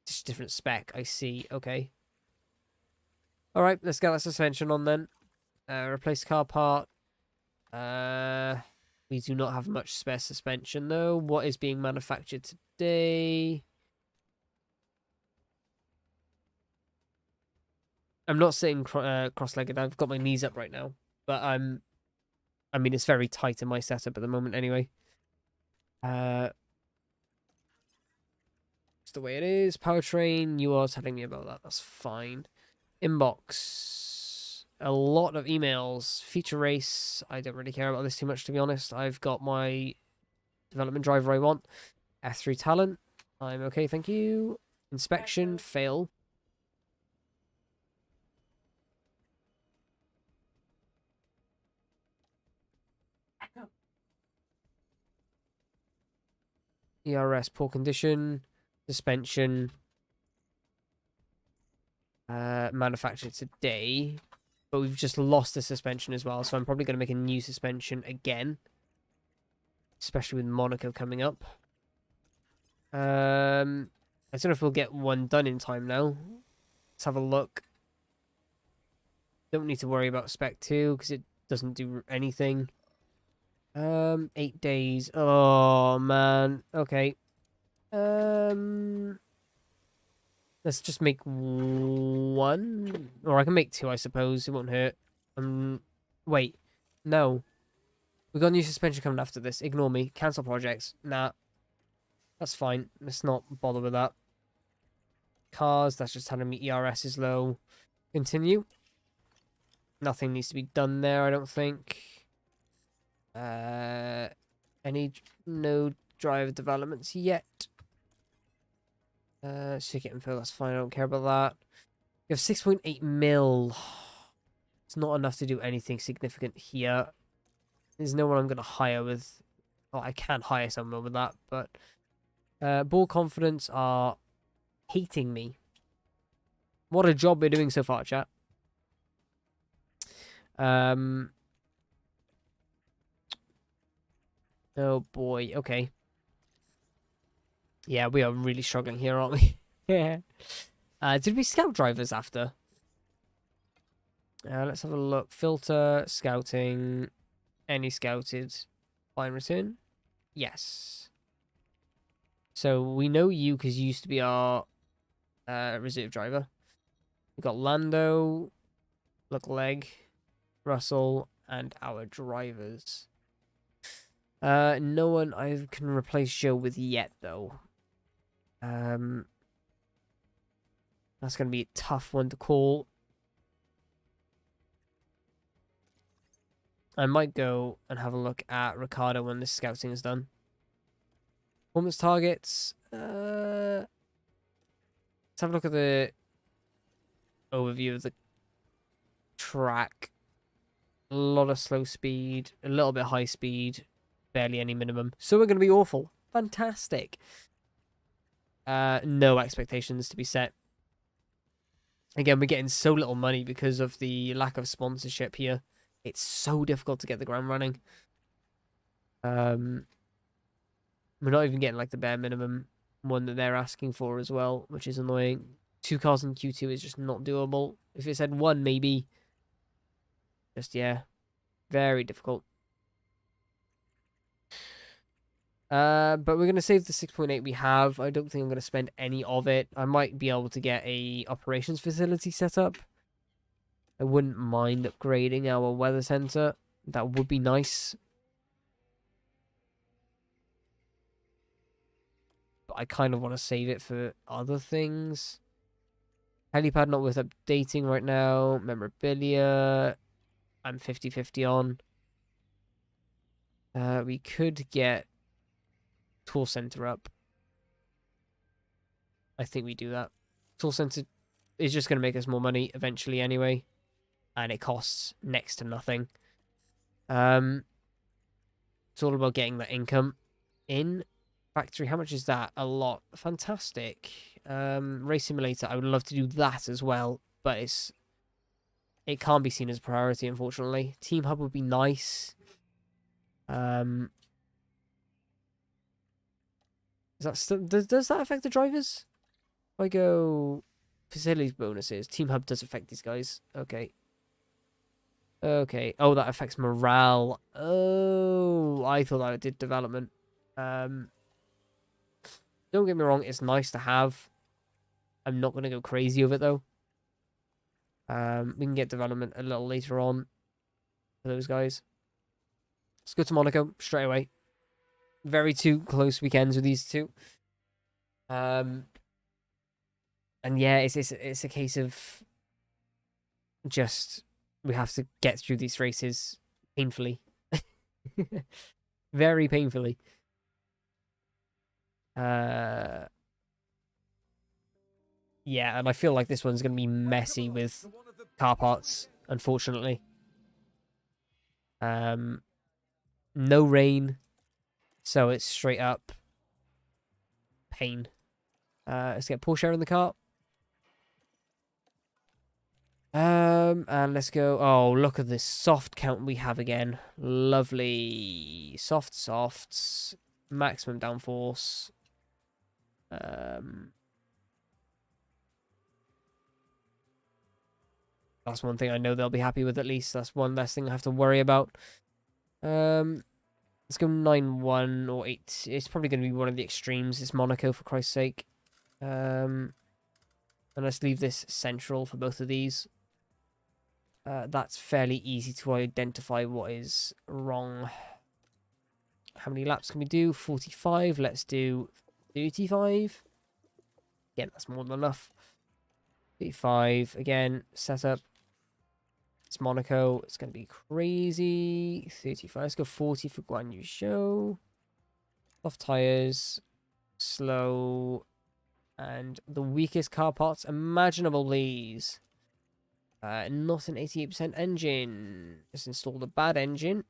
Just different spec, I see. Okay. Alright, let's get that suspension on then. Replace car part. We do not have much spare suspension, though. What is being manufactured today? I'm not sitting cross-legged. I've got my knees up right now. But I mean, it's very tight in my setup at the moment anyway. It's the way it is. Powertrain, you are telling me about that. That's fine. Inbox. A lot of emails. Feature race. I don't really care about this too much, to be honest. I've got my development driver I want. F3 talent. I'm okay, thank you. Inspection. Fail. ERS. Poor condition. Suspension. Manufactured today. But we've just lost the suspension as well, so I'm probably going to make a new suspension again. Especially with Monaco coming up. I don't know if we'll get one done in time now. Let's have a look. Don't need to worry about Spec 2 because it doesn't do anything. 8 days. Oh, man. Okay. Let's just make 1. Or I can make 2, I suppose. It won't hurt. Wait. No. We got a new suspension coming after this. Ignore me. Cancel projects. Nah. That's fine. Let's not bother with that. Cars. That's just telling me ERS is low. Continue. Nothing needs to be done there, I don't think. No driver developments yet. Circuit info, that's fine. I don't care about that. We have 6.8 mil. It's not enough to do anything significant here. There's no one I'm going to hire with. Well, I can hire someone with that, but ball confidence are hating me. What a job we're doing so far, chat. Oh boy, okay. Yeah, we are really struggling here, aren't we? Yeah. Did we scout drivers after? Let's have a look. Filter, scouting, any scouted. Fine return. Yes. So we know you because you used to be our reserve driver. We got Lando, Leg, Russell, and our drivers. No one I can replace Joe with yet, though. That's going to be a tough one to call. I might go and have a look at Ricardo when this scouting is done. Performance targets. Let's have a look at the overview of the track. A lot of slow speed, a little bit high speed, barely any minimum. So we're going to be awful. Fantastic. No expectations to be set. Again, we're getting so little money because of the lack of sponsorship here. It's so difficult to get the ground running. We're not even getting like the bare minimum one that they're asking for as well, which is annoying. 2 cars in Q2 is just not doable. If it said 1, maybe. Just, yeah. Very difficult. But we're going to save the 6.8 we have. I don't think I'm going to spend any of it. I might be able to get a operations facility set up. I wouldn't mind upgrading our weather center. That would be nice. But I kind of want to save it for other things. Helipad not worth updating right now. Memorabilia, I'm 50-50 on. We could get Tool Center up. I think we do that. Tool Center is just going to make us more money eventually anyway. And it costs next to nothing. It's all about getting that income in. Factory, how much is that? A lot. Fantastic. Race Simulator, I would love to do that as well. But it can't be seen as a priority, unfortunately. Team Hub would be nice. Is that still, does that affect the drivers? If I go facilities bonuses, Team Hub does affect these guys. Okay. Okay. Oh, that affects morale. Oh, I thought that did development. Don't get me wrong, it's nice to have. I'm not going to go crazy with it, though. We can get development a little later on for those guys. Let's go to Monaco straight away. Very two close weekends with these two. And yeah, it's a case of just we have to get through these races painfully. Very painfully. Yeah, and I feel like this one's going to be messy with car parts, unfortunately. No rain, so it's straight up pain. Let's get Porsche in the car. And let's go. Oh, look at this soft count we have again. Lovely. Softs. Maximum downforce. That's one thing I know they'll be happy with at least. That's one less thing I have to worry about. Let's go 9-1 or 8. It's probably going to be one of the extremes. It's Monaco, for Christ's sake. And let's leave this central for both of these. That's fairly easy to identify what is wrong. How many laps can we do? 45. Let's do 35. Again, that's more than enough. 35. Again, setup. It's Monaco. It's going to be crazy. 35. Let's go 40 for Guan Yu Zhou. Off tires. Slow. And the weakest car parts imaginable, please. Not an 88% engine. Just installed a bad engine.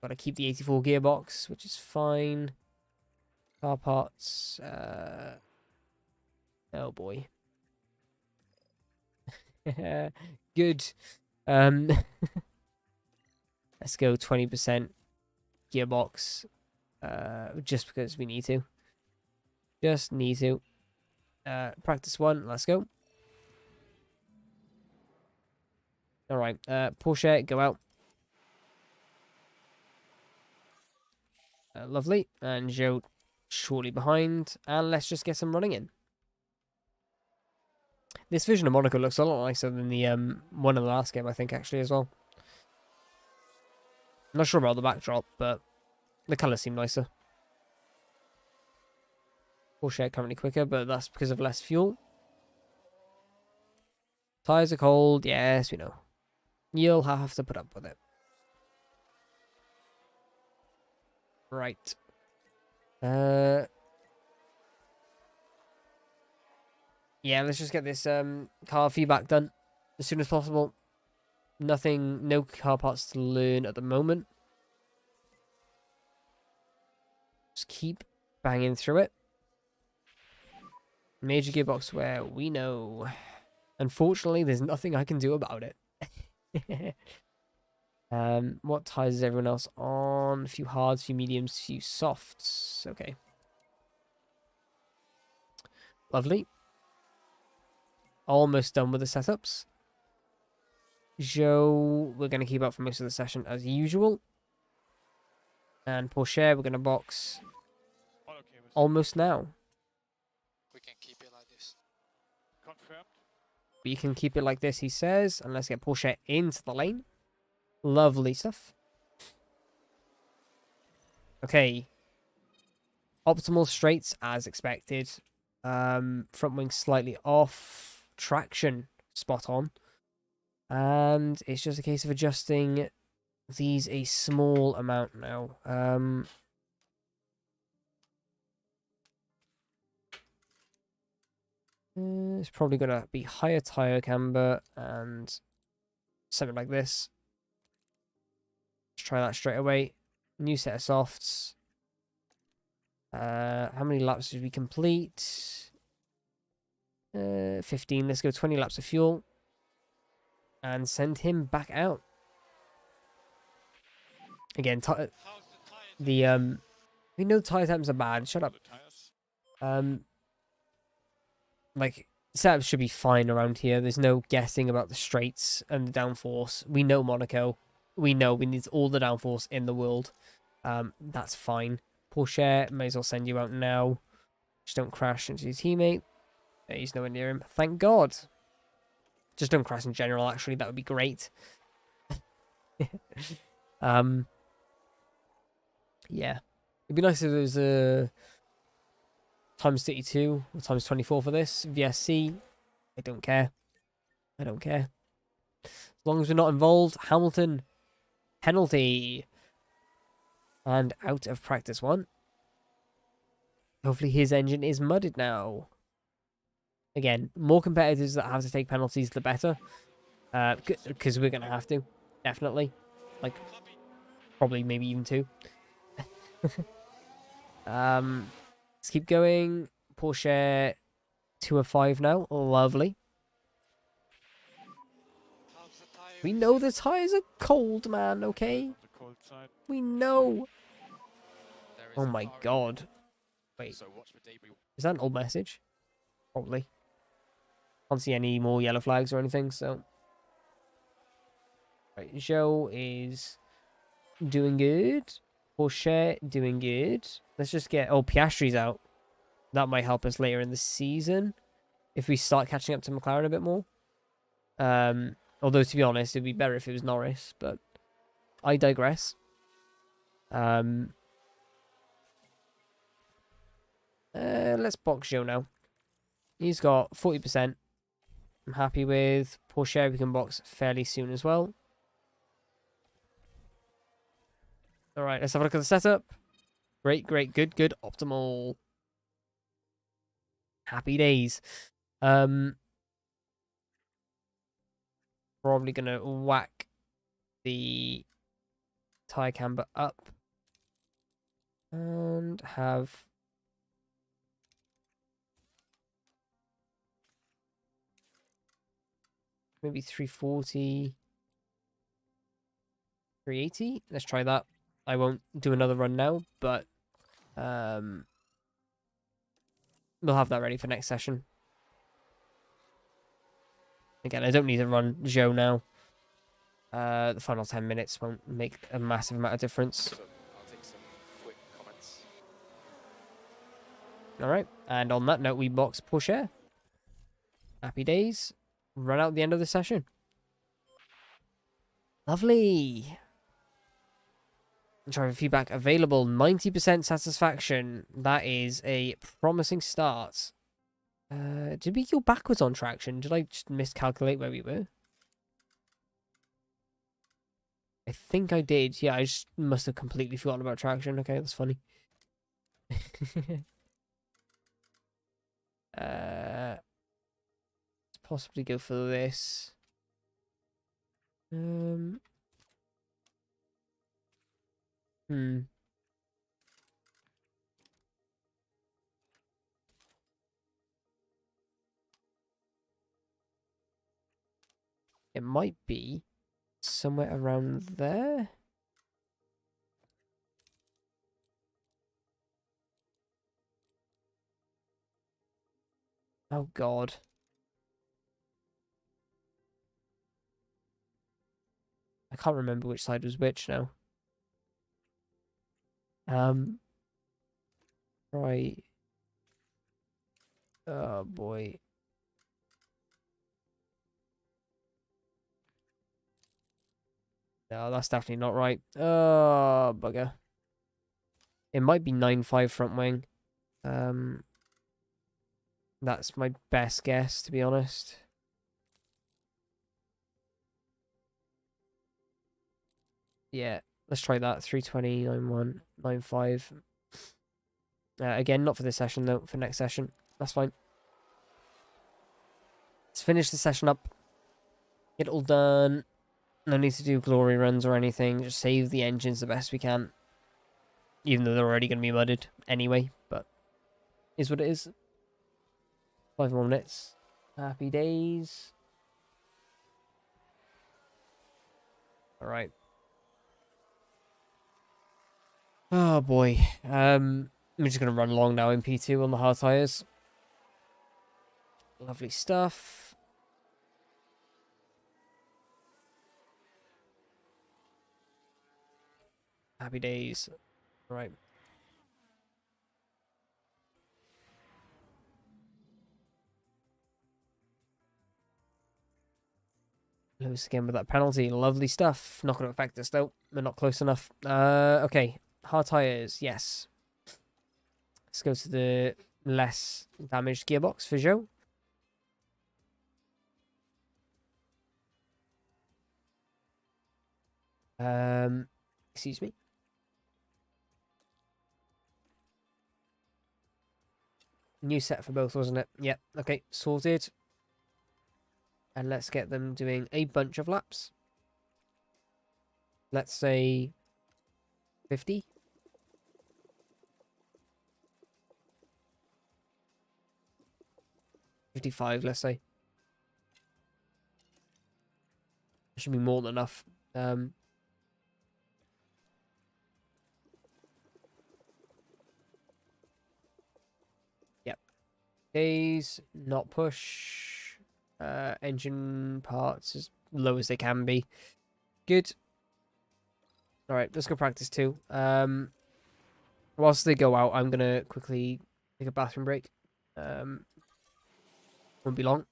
Gotta keep the 84 gearbox, which is fine. Car parts. Oh boy. Good. Let's go 20% gearbox. Just because we need to. Just need to. Practice 1. Let's go. All right. Porsche, go out. Lovely. And Joe shortly behind. And let's just get some running in. This version of Monaco looks a lot nicer than the one in the last game, I think, actually, as well. I'm not sure about the backdrop, but the colours seem nicer. Porsche currently quicker, but that's because of less fuel. Tyres are cold, yes, we know. You'll have to put up with it. Right. Yeah, let's just get this car feedback done as soon as possible. No car parts to learn at the moment. Just keep banging through it. Major gearbox where we know. Unfortunately, there's nothing I can do about it. What tires is everyone else on? A few hards, few mediums, few softs. Okay. Lovely. Almost done with the setups. Joe, we're going to keep up for most of the session as usual. And Porsche, we're going to box All okay with almost now. We can keep it like this. confirmed. We can keep it like this, he says. And let's get Porsche into the lane. Lovely stuff. Okay. Optimal straights as expected. Front wing slightly off. Traction spot on. And it's just a case of adjusting these a small amount now. It's probably going to be higher tire camber and something like this. Let's try that straight away. New set of softs. How many laps did we complete? 15. Let's go 20 laps of fuel. And send him back out. Again, How's the tire? we know tire temps are bad. Shut up. The tires. Like, setups should be fine around here. There's no guessing about the straights and the downforce. We know Monaco. We know we need all the downforce in the world. That's fine. Porsche, may as well send you out now. Just don't crash into your teammate. He's nowhere near him. Thank God. Just don't crash in general, actually. That would be great. Yeah. It'd be nice if there was a times 32 or times 24 for this. VSC. I don't care. I don't care. As long as we're not involved. Hamilton. Penalty. And out of practice one. Hopefully his engine is mudded now. Again, more competitors that have to take penalties, the better. Because we're going to have to. Definitely. Like, probably maybe even two. Let's keep going. Porsche 2 of 5 now. Lovely. How's the tire? We know the tires are cold, man, okay? The cold side. We know. There is Oh a my car in- God. Wait, So watch for debris. is that an old message? Probably. Can't see any more yellow flags or anything, so. Right, Joe is doing good. Porsche doing good. Let's just get... Oh, Piastri's out. That might help us later in the season. If we start catching up to McLaren a bit more. Although, to be honest, it'd be better if it was Norris, but I digress. Let's box Joe now. He's got 40%. I'm happy with. Porsche we can box fairly soon as well. Alright, let's have a look at the setup. Great, great, good, good, optimal. Happy days. Probably gonna whack the tire camber up. And have... maybe 340. 380. Let's try that. I won't do another run now, but we'll have that ready for next session. Again, I don't need to run Joe now. The final 10 minutes won't make a massive amount of difference. So I'll take some quick comments. All right, and on that note, we box Porsche. Happy days. Run out the end of the session. Lovely. Driver feedback available. 90% satisfaction. That is a promising start. Did we go backwards on traction? Did I just miscalculate where we were? I think I did. Yeah, I just must have completely forgotten about traction. Okay, that's funny. Let's possibly go for this. Hmm. It might be somewhere around there. Oh God. I can't remember which side was which now. Right. Oh boy. No, that's definitely not right. Oh, bugger. It might be 9-5 front wing. That's my best guess, to be honest. Yeah, let's try that. 320, 91, 95. Again, not for this session, though. For next session. That's fine. Let's finish the session up. Get it all done. No need to do glory runs or anything. Just save the engines the best we can. Even though they're already going to be mudded anyway. But is what it is. 5 more minutes. Happy days. Alright. Oh boy. I'm just going to run along now in P2 on the hard tyres. Lovely stuff. Happy days. Right. Lose again with that penalty. Lovely stuff. Not going to affect us though. We're not close enough. Okay. Hard tyres. Yes. Let's go to the less damaged gearbox for Joe. Excuse me. New set for both, wasn't it? Yep. Okay. Sorted. And let's get them doing a bunch of laps. Let's say 50. 55, let's say. Should be more than enough. Yep. Days, not push. Engine parts as low as they can be. Good. Alright, let's go practice too. Whilst they go out, I'm gonna quickly take a bathroom break. Won't be long.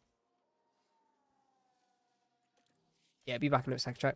Yeah, be back in a sec, chat.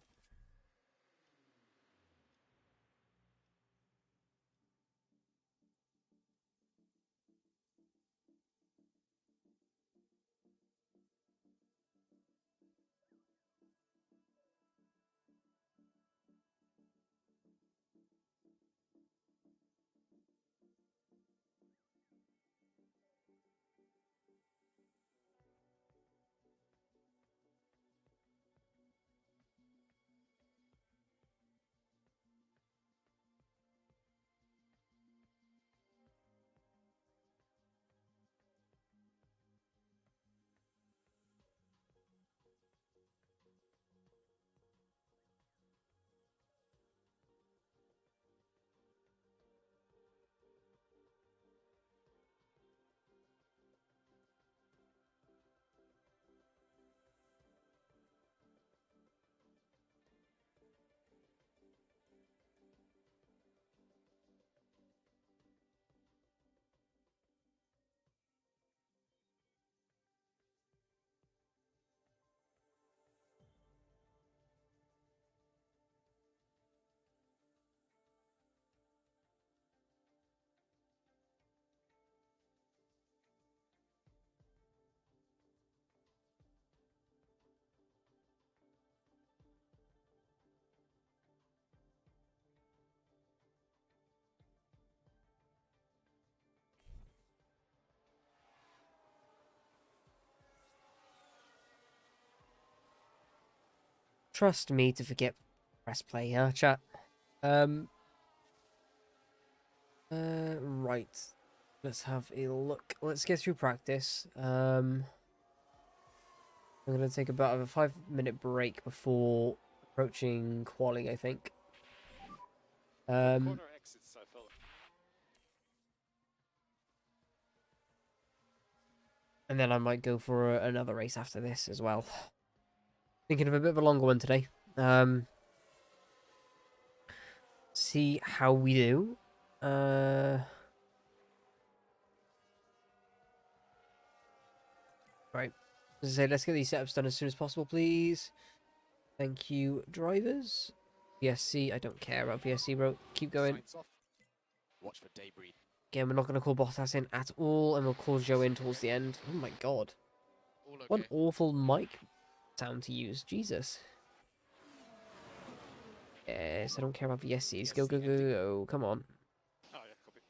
Trust me to forget press play, huh, chat? Right. Let's have a look. Let's get through practice. I'm gonna take about a 5-minute break before approaching qualing, I think. Corner exits, I felt. And then I might go for another race after this as well. Thinking of a bit of a longer one today. See how we do. Right. As I say, let's get these setups done as soon as possible, please. Thank you, drivers. VSC, I don't care about VSC, bro. Keep going. Signs off. Watch for debris. Again, we're not going to call Bottas in at all, and we'll call Joe in towards the end. Oh my god. All okay. What an awful mic sound to use. Jesus. Yes, I don't care about VSCs. Go, go, go, go. Come on. Oh, yeah, copy.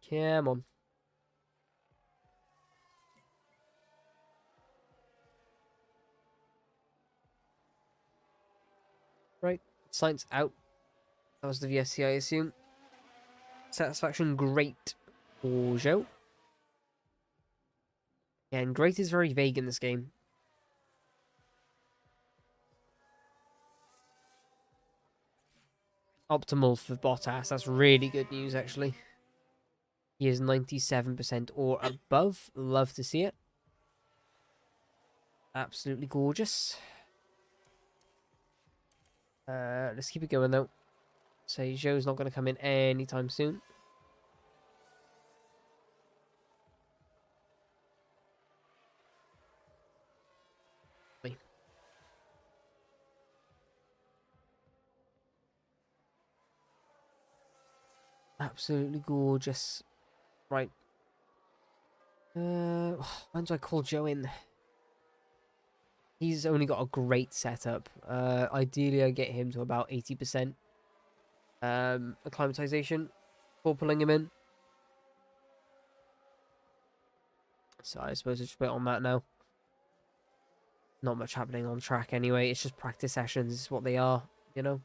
Come on. Right. Science out. That was the VSC, I assume. Satisfaction, great for Joe. Yeah, and great is very vague in this game. Optimal for Bottas. That's really good news, actually. He is 97% or above. Love to see it. Absolutely gorgeous. Let's keep it going, though. So Joe's not going to come in anytime soon. Absolutely gorgeous. Right. When do I call Joe in? He's only got a great setup. Ideally, I get him to about 80% acclimatization before pulling him in. So I suppose I just wait on that now. Not much happening on track anyway. It's just practice sessions is what they are, you know?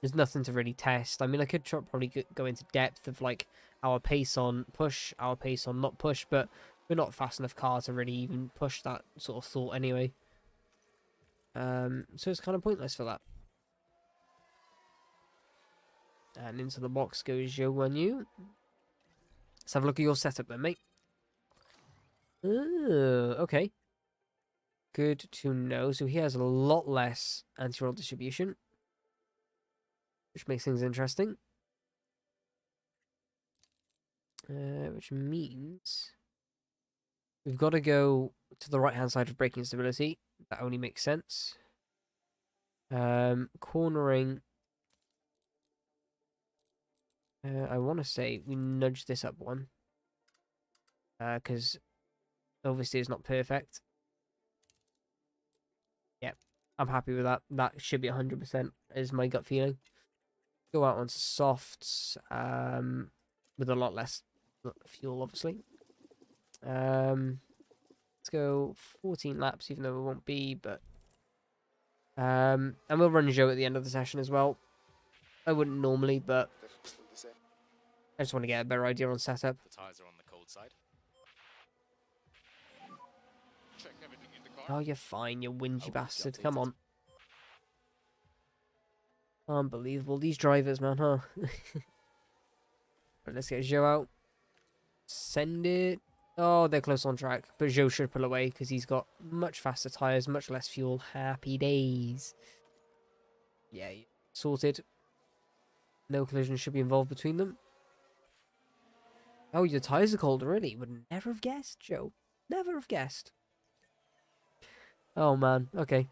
There's nothing to really test. I mean, I could probably go into depth of, like, our pace on push, our pace on not push, but we're not fast enough car to really even push that sort of thought anyway. So it's kind of pointless for that. And into the box goes Joe Wanyu. Let's have a look at your setup then, mate. Okay. Good to know. So he has a lot less anti-roll distribution, which makes things interesting. Which means we've got to go to the right-hand side of braking stability. That only makes sense. Cornering. I want to say we nudge this up one. Because obviously it's not perfect. Yep, I'm happy with that. That should be 100% is my gut feeling. Go out onto softs. With a lot less fuel, obviously. Let's go 14 laps, even though it won't be, but and we'll run Joe at the end of the session as well. I wouldn't normally, but I just want to get a better idea on setup. The tires are on the cold side. Check everything in the car. Oh, you're fine, you whingy Oh, bastard. updated. Come on. Unbelievable. These drivers, man, huh? But let's get Joe out. Send it. Oh, they're close on track. But Joe should pull away because he's got much faster tyres, much less fuel. Happy days. Yeah, sorted. No collision should be involved between them. Oh, your tyres are cold already. Would never have guessed, Joe. Never have guessed. Oh, man. Okay.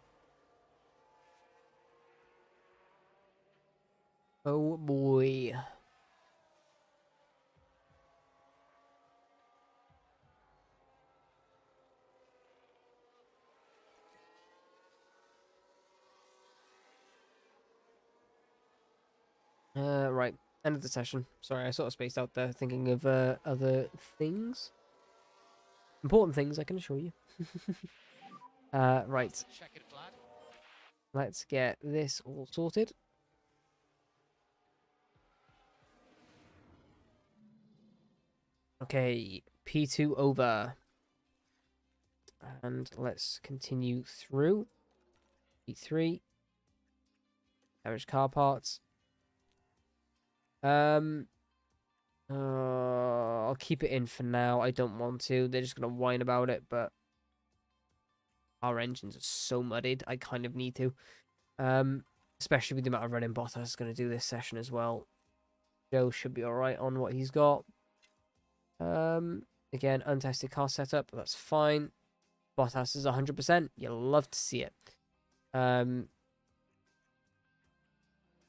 Oh, boy. Right. End of the session. Sorry, I sort of spaced out there thinking of other things. Important things, I can assure you. Right. Checkered flag. Let's get this all sorted. Okay, P2 over. And let's continue through. P3. Damaged car parts. I'll keep it in for now. I don't want to. They're just gonna whine about it, but our engines are so muddied. I kind of need to. Especially with the amount of running Bottas is gonna do this session as well. Joe should be alright on what he's got. Again, untested car setup, that's fine. Bottas is 100%. You'll love to see it.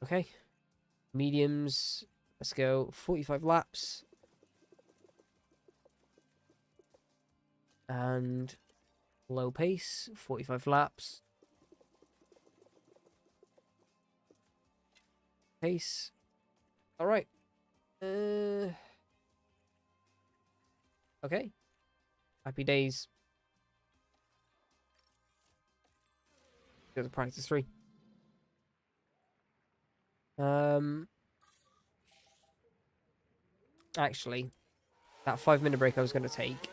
Okay. Mediums. Let's go 45 laps. And low pace, 45 laps. Pace. All right. Okay. Happy days. Go to practice 3. Actually, that 5-minute break I was going to take,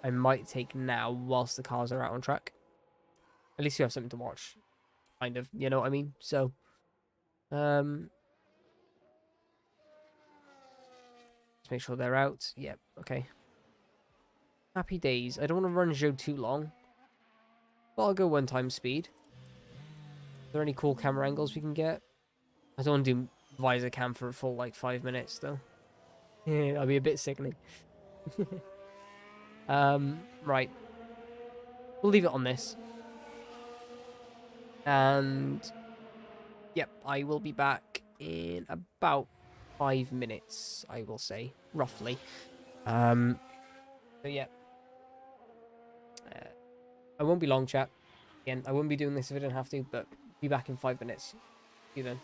I might take now whilst the cars are out on track. At least you have something to watch. Kind of, you know what I mean? So, let's make sure they're out. Yep, okay. Happy days. I don't want to run Joe too long. But I'll go 1 time speed. Are there any cool camera angles we can get? I don't want to do visor cam for a full, like, 5 minutes, though. Yeah, that'll be a bit sickening. Right. We'll leave it on this. And yep, I will be back in about 5 minutes, I will say, roughly. So yeah. I won't be long, chat. Again, I wouldn't be doing this if I didn't have to, but be back in 5 minutes. See you then.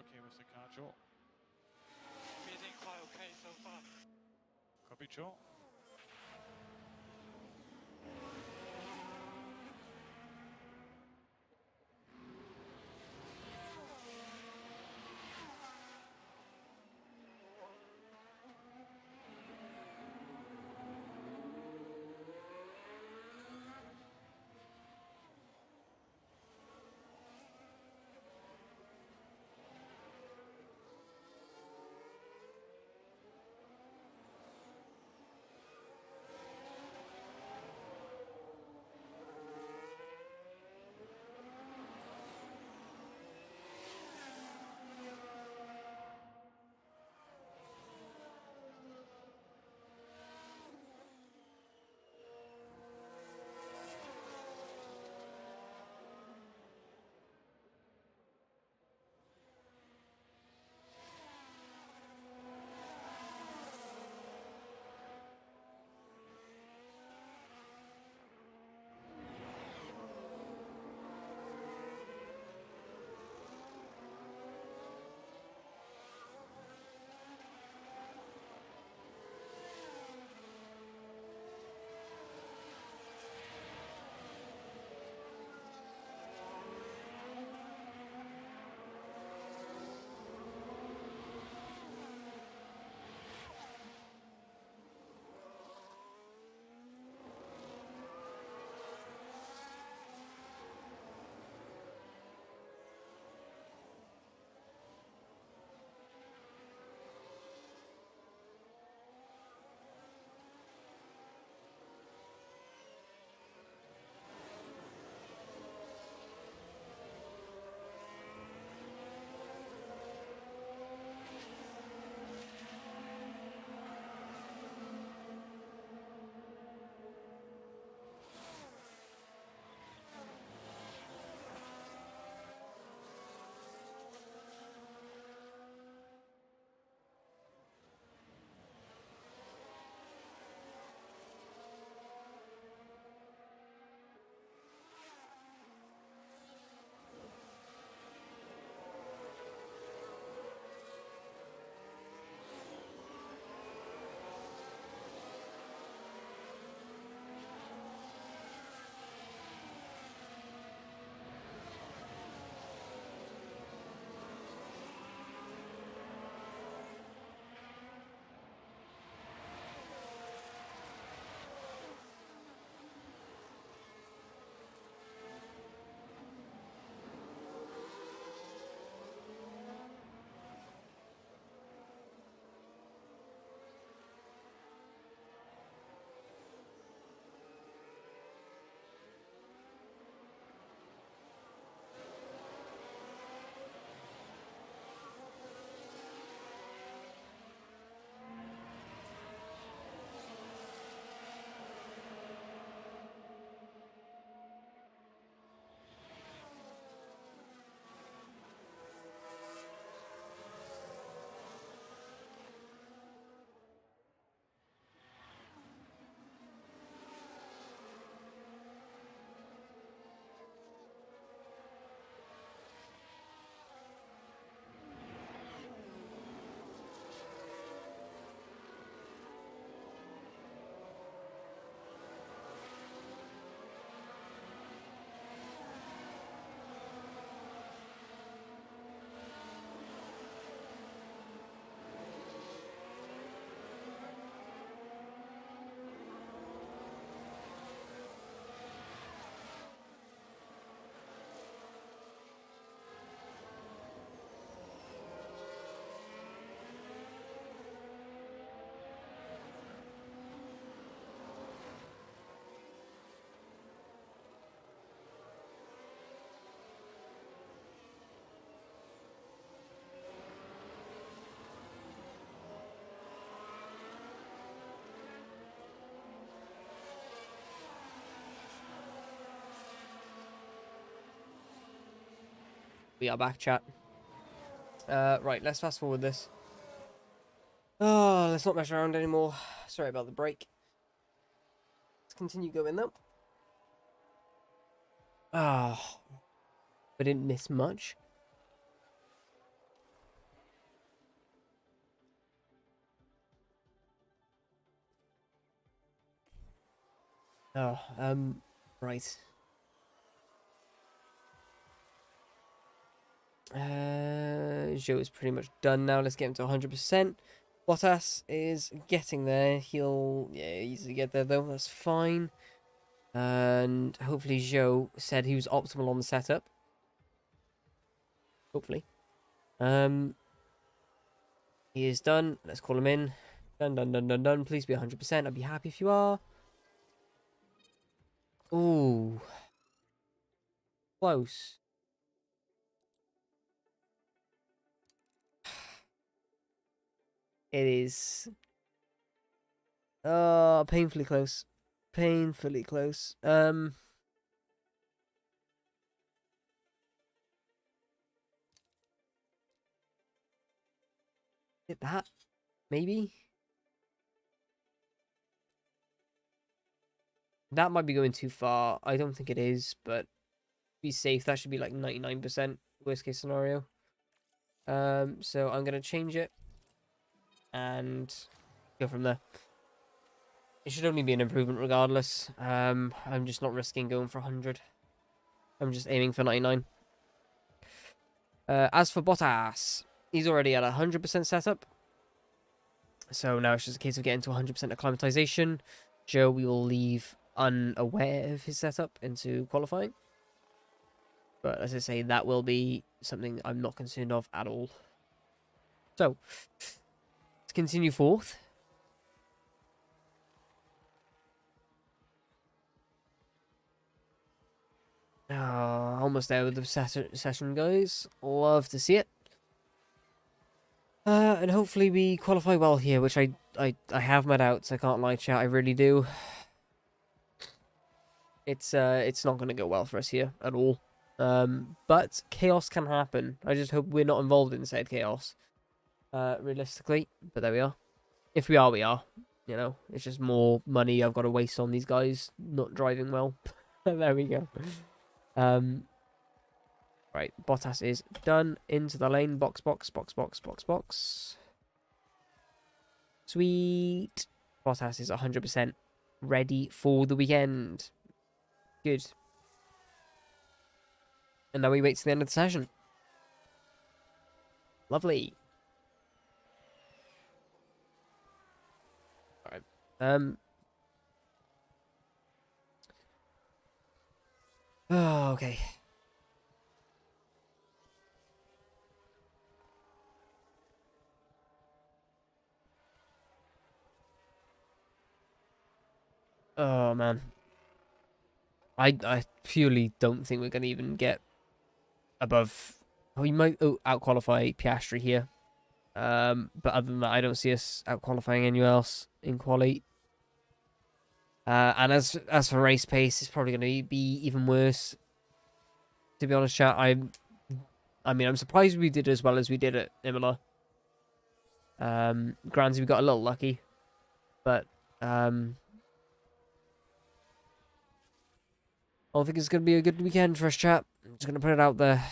okay, Mr. Car, Joe. Feeling quite okay so far. Copy, Joe. We are back, chat. Right, let's fast forward this. Oh, let's not mess around anymore. Sorry about the break. Let's continue going though. Ah, we didn't miss much. Oh, right. Joe is pretty much done now. Let's get him to 100%. Bottas is getting there. He'll, yeah, easily get there though. That's fine. And hopefully Joe said he was optimal on the setup. Hopefully. He is done. Let's call him in. Done, done, done, done, done. Please be 100%. I'd be happy if you are. Ooh. Close. It is. Oh, painfully close. Painfully close. Hit that? Maybe? That might be going too far. I don't think it is, but be safe. That should be like 99% worst case scenario. So I'm gonna change it and go from there. It should only be an improvement regardless. I'm just not risking going for 100. I'm just aiming for 99. As for Bottas, he's already at 100% setup. So now it's just a case of getting to 100% acclimatization. Joe, we will leave unaware of his setup into qualifying. But as I say, that will be something I'm not concerned of at all. So, let's continue forth. Almost there with the session, guys. Love to see it. And hopefully we qualify well here, which I have my doubts. I can't lie, chat. I really do. It's not going to go well for us here at all. But chaos can happen. I just hope we're not involved in said chaos. Realistically, but there we are. If we are, we are. You know, it's just more money I've got to waste on these guys not driving well. There we go. Right, Bottas is done. Into the lane. Box, box, box, box, box, box. Sweet. Bottas is 100% ready for the weekend. Good. And now we wait to the end of the session. Lovely. Alright. Oh, okay. Oh, man. I purely don't think we're going to even get above... We might out-qualify Piastri here. But other than that, I don't see us out-qualifying anyone else in quali. And as for race pace, it's probably going to be even worse. To be honest, chat, I'm surprised we did as well as we did at Imola. Granted, we got a little lucky, but I don't think it's going to be a good weekend for us, chat. I'm just going to put it out there.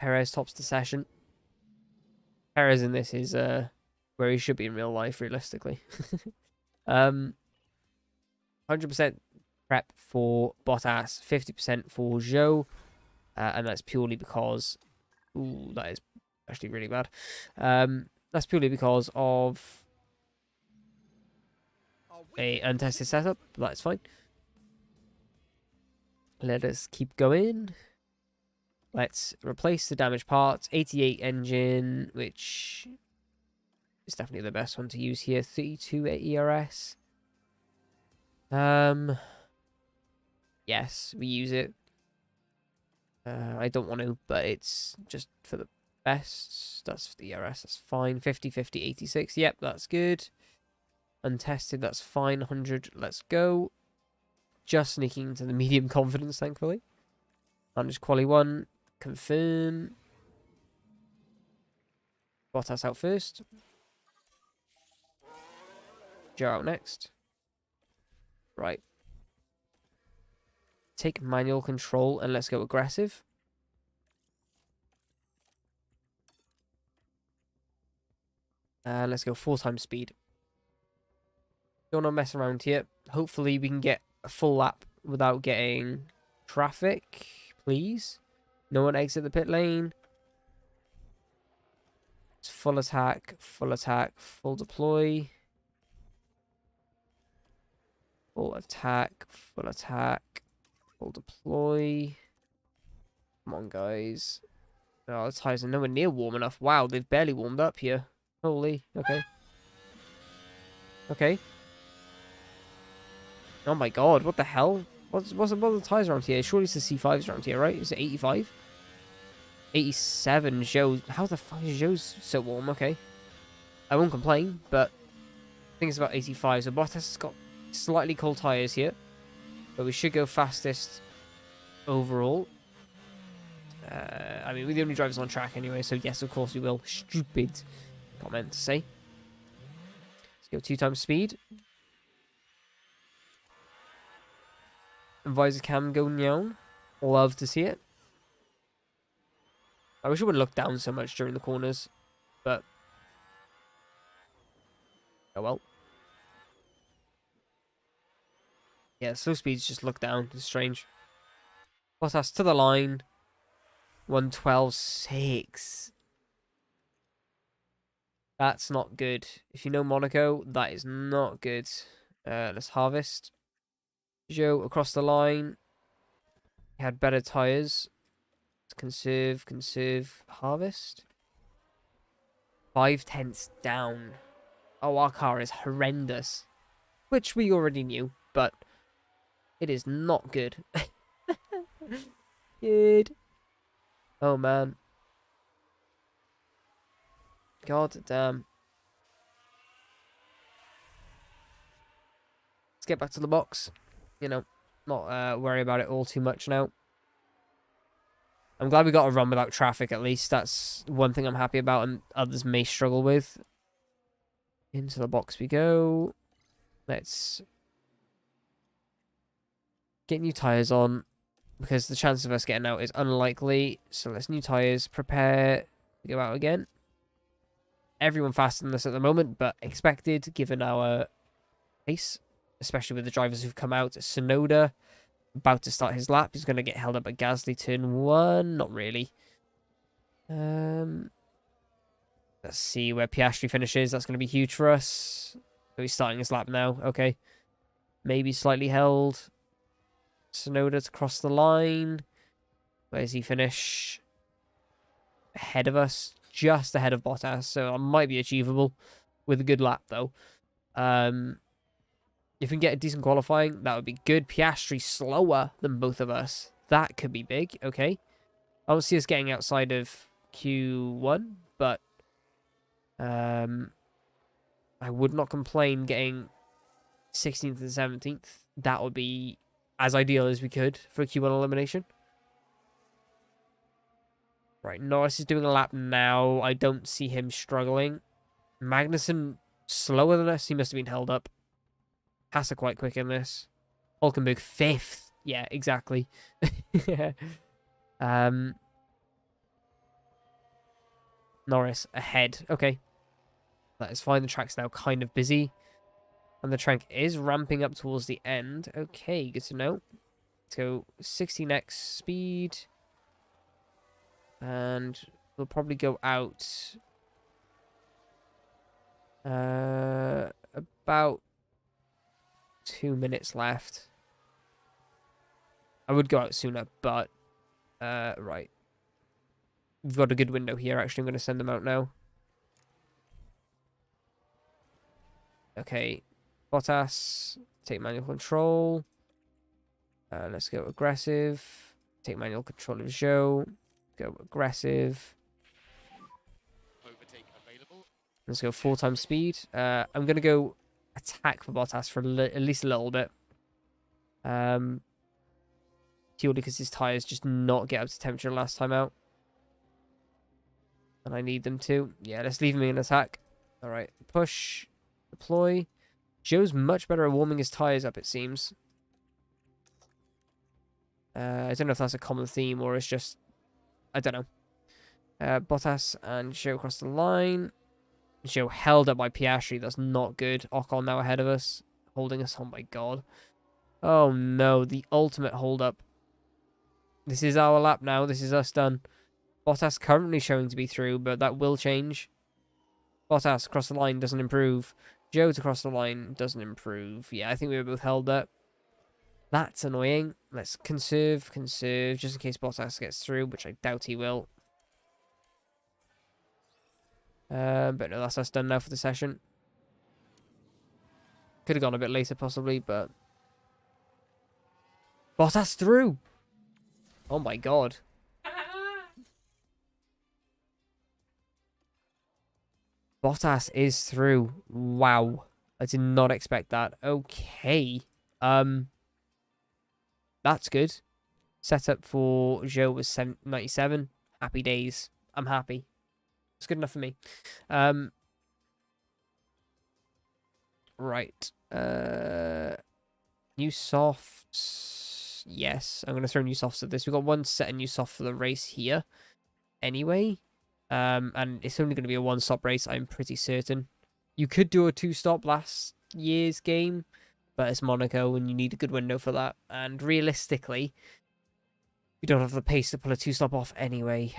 Perez tops the session. Perez in this is where he should be in real life, realistically. 100% prep for Bottas, 50% for Joe, and that's purely because... Ooh, that is actually really bad. That's purely because of a untested setup. That's fine. Let us keep going. Let's replace the damaged parts. 88 engine, which is definitely the best one to use here. 32 at ERS. Yes, we use it. I don't want to, but it's just for the best. That's for the ERS. That's fine. 50, 50, 86. Yep, that's good. Untested. That's fine. 100. Let's go. Just sneaking into the medium confidence, thankfully. Managed quali 1. Confirm. Bottas out first. Joe out next. Right. Take manual control and let's go aggressive. Let's go 4 times speed. Don't want to mess around here. Hopefully we can get a full lap without getting traffic, please. No one exit the pit lane. It's full attack, full deploy. Full attack, full deploy. Come on, guys. Oh, the tires are nowhere near warm enough. Wow, they've barely warmed up here. Holy, okay. Okay. Oh my god, what the hell? What's the tires around here? Surely it's the C5s around here, right? Is it 85? 87 Joe's. How the fuck is Joe's so warm? Okay. I won't complain, but I think it's about 85. So Bottas has got slightly cold tires here. But we should go fastest overall. I mean, we're the only drivers on track anyway, so yes, of course we will. Stupid comment to say. Let's go 2 times speed. Visor cam go down. Love to see it. I wish I wouldn't look down so much during the corners, but oh well. Yeah, slow speeds just look down. It's strange. Bottas to the line. 112.6. That's not good. If you know Monaco, that is not good. Let's harvest. Joe across the line. He had better tires. Let's conserve, harvest. 5/10 down. Oh, our car is horrendous. Which we already knew, but it is not good. Good. Oh, man. God damn. Let's get back to the box. You know, not worry about it all too much now. I'm glad we got a run without traffic, at least. That's one thing I'm happy about, and others may struggle with. Into the box we go. Let's get new tyres on, because the chance of us getting out is unlikely. So let's new tyres. Prepare to go out again. Everyone faster than us at the moment, but expected given our pace, especially with the drivers who've come out. Sonoda about to start his lap. He's going to get held up at Gasly turn 1. Not really. Let's see where Piastri finishes. That's going to be huge for us. So he's starting his lap now. Okay. Maybe slightly held. Sonoda to cross the line. Where does he finish? Ahead of us. Just ahead of Bottas. So it might be achievable with a good lap, though. If we can get a decent qualifying, that would be good. Piastri slower than both of us. That could be big. Okay. I don't see us getting outside of Q1, but I would not complain getting 16th and 17th. That would be as ideal as we could for a Q1 elimination. Right, Norris is doing a lap now. I don't see him struggling. Magnussen slower than us. He must have been held up. Hasser quite quick in this. Hulkenberg 5th. Yeah, exactly. Norris ahead. Okay. That is fine. The track's now kind of busy. And the track is ramping up towards the end. Okay, good to know. Let's go 16x speed. And we'll probably go out about 2 minutes left. I would go out sooner, but right. We've got a good window here. Actually, I'm going to send them out now. Okay. Bottas, take manual control. Let's go aggressive. Take manual control of Zhou. Go aggressive. Overtake available. Let's go 4 times speed. I'm going to go attack for Bottas for at least a little bit. Purely because his tyres just not get up to temperature last time out. And I need them to. Yeah, let's leave him in attack. Alright, push. Deploy. Joe's much better at warming his tyres up, it seems. I don't know if that's a common theme or it's just... I don't know. Bottas and Joe across the line. Joe held up by Piastri. That's not good. Ocon now ahead of us. holding us. Oh my god. Oh no, the ultimate hold up. This is our lap now. This is us done. Bottas currently showing to be through, but that will change. Bottas across the line doesn't improve. Joe to cross the line doesn't improve. Yeah, I think we were both held up. That's annoying. Let's conserve, just in case Bottas gets through, which I doubt he will. But no, that's us done now for the session. Could have gone a bit later, possibly, but... Bottas through! Oh my god. Bottas is through. Wow. I did not expect that. Okay. That's good. Setup for Joe was 97. Happy days. I'm happy. It's good enough for me. Right. New softs. Yes, I'm going to throw new softs at this. We've got one set of new soft for the race here. Anyway. And it's only going to be a one-stop race, I'm pretty certain. You could do a two-stop last year's game, but it's Monaco and you need a good window for that. And realistically, you don't have the pace to pull a two-stop off anyway.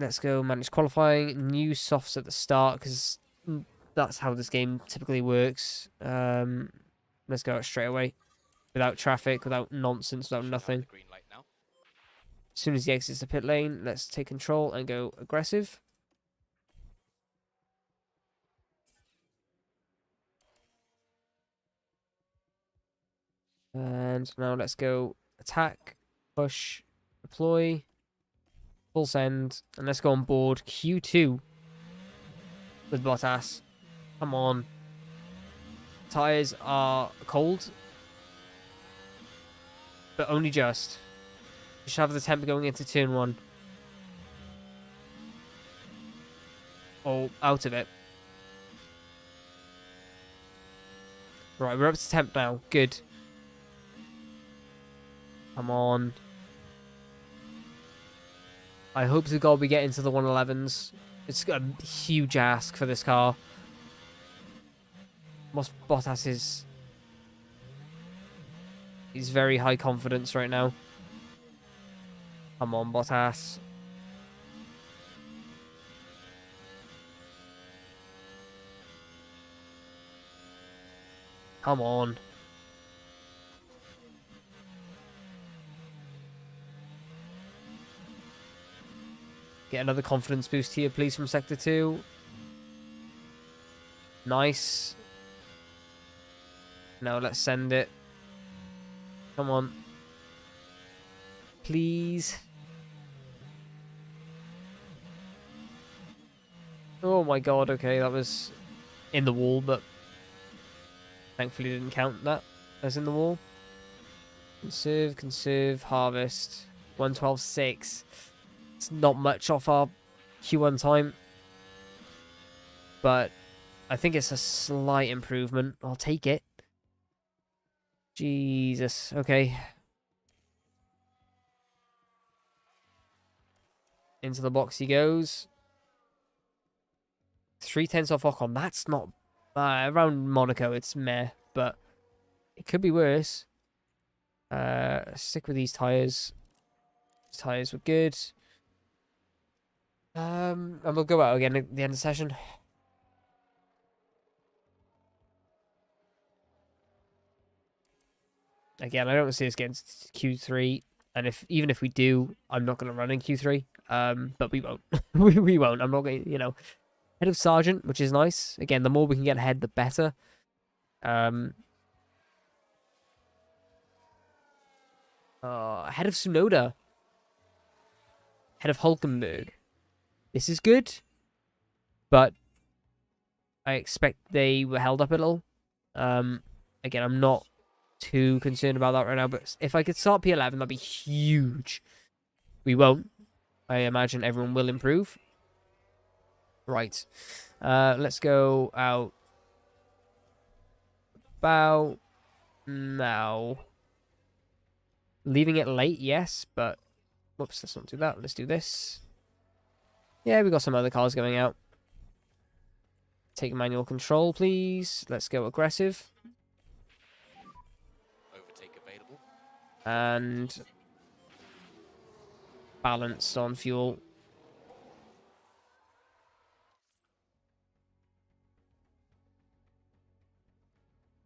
Let's go manage qualifying. New softs at the start, because that's how this game typically works. Let's go out straight away. Without traffic, without nonsense, without nothing. Green light now. As soon as he exits the pit lane, let's take control and go aggressive. And now let's go attack, push, deploy, full send, and let's go on board Q2 with Bottas. Come on. Tyres are cold, but only just. We should have the temp going into turn 1. Oh, out of it. Right, we're up to temp now. Good. Come on. I hope to God we get into the 111s. It's a huge ask for this car. Bottas is... He's very high confidence right now. Come on, Bottas. Come on. Get another confidence boost here, please, from Sector 2. Nice. Now let's send it. Come on. Please. Oh my god, okay, that was in the wall, but thankfully didn't count that as in the wall. Conserve, harvest. 112.6. It's not much off our Q1 time, but I think it's a slight improvement. I'll take it. Jesus, okay. Into the box he goes. 3/10 off Ocon. That's not... around Monaco, it's meh, but it could be worse. Stick with these tyres. These tyres were good. And we'll go out again at the end of the session. Again, I don't see us getting to Q3, and even if we do, I'm not going to run in Q3. But we won't. we won't. I'm not going to, ahead of Sergeant, which is nice. Again, the more we can get ahead, the better. Ahead of Tsunoda. Ahead of Hulkenberg. This is good, but I expect they were held up a little. Again, I'm not too concerned about that right now, but if I could start P11, that'd be huge. We won't. I imagine everyone will improve. Right. Let's go out about now. Leaving it late, yes, but whoops, let's not do that. Let's do this. Yeah, we got some other cars going out. Take manual control, please. Let's go aggressive. Overtake available. And balanced on fuel.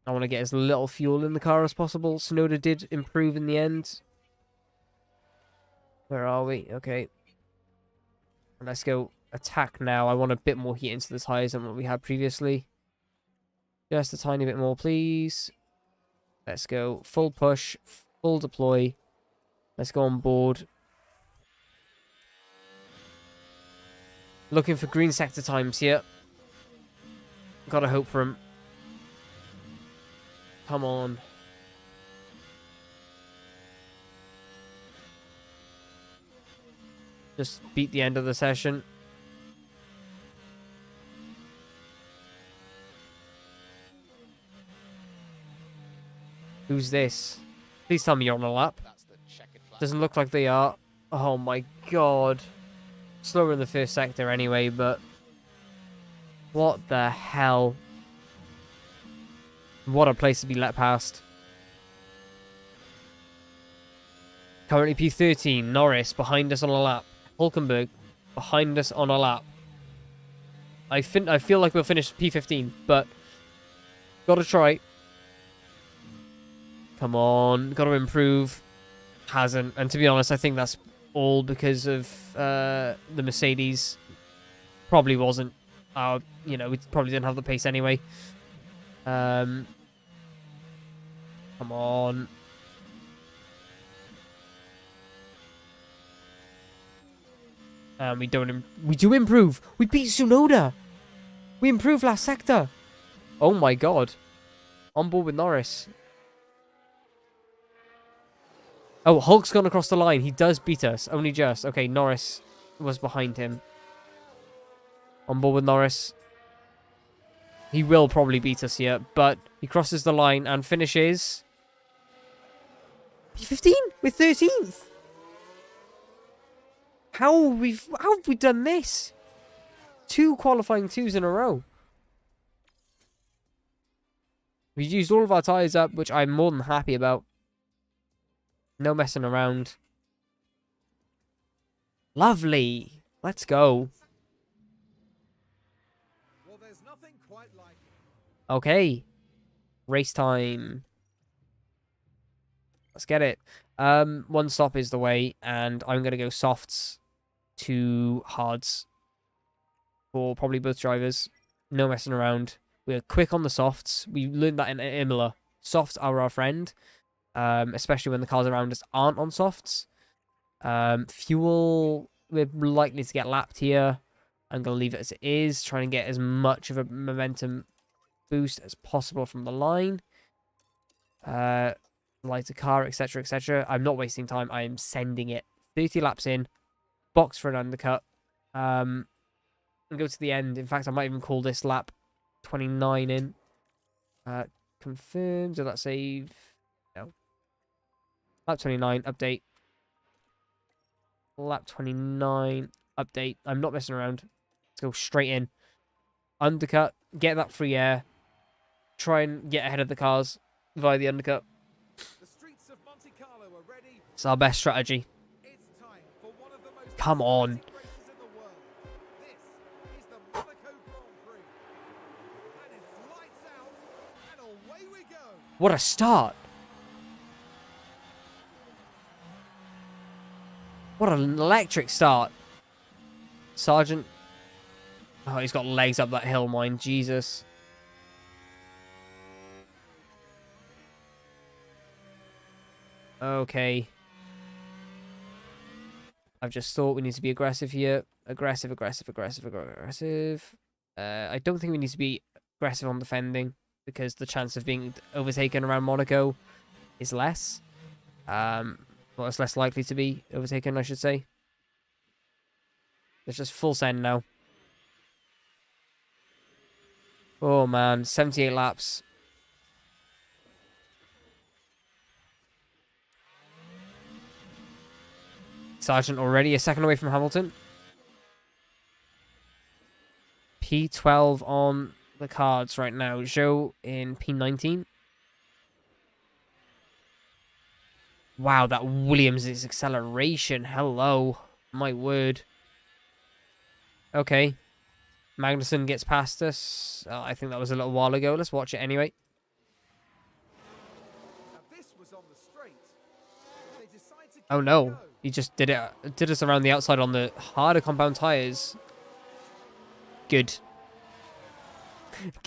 I want to get as little fuel in the car as possible. Sonoda did improve in the end. Where are we? Okay. Let's go attack now. I want a bit more heat into the tyres than what we had previously. Just a tiny bit more, please. Let's go full push, full deploy. Let's go on board. Looking for green sector times here. Gotta hope for him. Come on. Just beat the end of the session. Who's this? Please tell me you're on a lap. That's the checkered flag. Doesn't look like they are. Oh my god. Slower in the first sector anyway, but... What the hell? What a place to be let past. Currently P13, Norris behind us on a lap. Hulkenberg behind us on a lap. I feel like we'll finish P15, but gotta try. Come on, gotta improve. Hasn't, and to be honest, I think that's all because of the Mercedes. Probably wasn't. You know, we probably didn't have the pace anyway. Come on. We do improve. We beat Tsunoda. We improved last sector. Oh my god. On board with Norris. Oh, Hulk's gone across the line. He does beat us. Only just. Okay, Norris was behind him. On board with Norris. He will probably beat us here, but he crosses the line and finishes... P15? We're 13th! How have we done this? 2 qualifying 2s in a row. We've used all of our tyres up, which I'm more than happy about. No messing around. Lovely. Let's go. Well, there's nothing quite like it. Okay. Race time. Let's get it. One stop is the way, and I'm going to go softs to hards for probably both drivers. No messing around. We're quick on the softs. We learned that in Imola. Softs are our friend, especially when the cars around us aren't on softs. Fuel, we're likely to get lapped here. I'm going to leave it as it is, trying to get as much of a momentum boost as possible from the line. Lighter car, etc., etc. I'm not wasting time. I am sending it 30 laps in, box for an undercut, and go to the end. In fact, I might even call this lap 29 in. Confirmed. Did that save? No. Lap 29, update. Lap 29, update. I'm not messing around. Let's go straight in. Undercut, get that free air. Try and get ahead of the cars via the undercut. The streets of Monte Carlo are ready. It's our best strategy. It's time for one of the most Come on. exciting races in the world. This is the Monaco Grand Prix. And it's lights out and away we go. What a start. What an electric start. Sergeant. Oh, he's got legs up that hill, mine. Jesus. Okay. I've just thought we need to be aggressive here. Aggressive, aggressive, aggressive, aggressive. I don't think we need to be aggressive on defending because the chance of being overtaken around Monaco is less. Well, it's less likely to be overtaken, I should say. It's just full send now. Oh, man. 78 laps. Sargent already a second away from Hamilton. P12 on the cards right now. Joe in P19. Wow, that Williams' acceleration. Hello. My word. Okay. Magnussen gets past us. I think that was a little while ago. Let's watch it anyway. Now this was on the straight. They decide to Oh give it a no. go. He just did us around the outside on the harder compound tires. Good.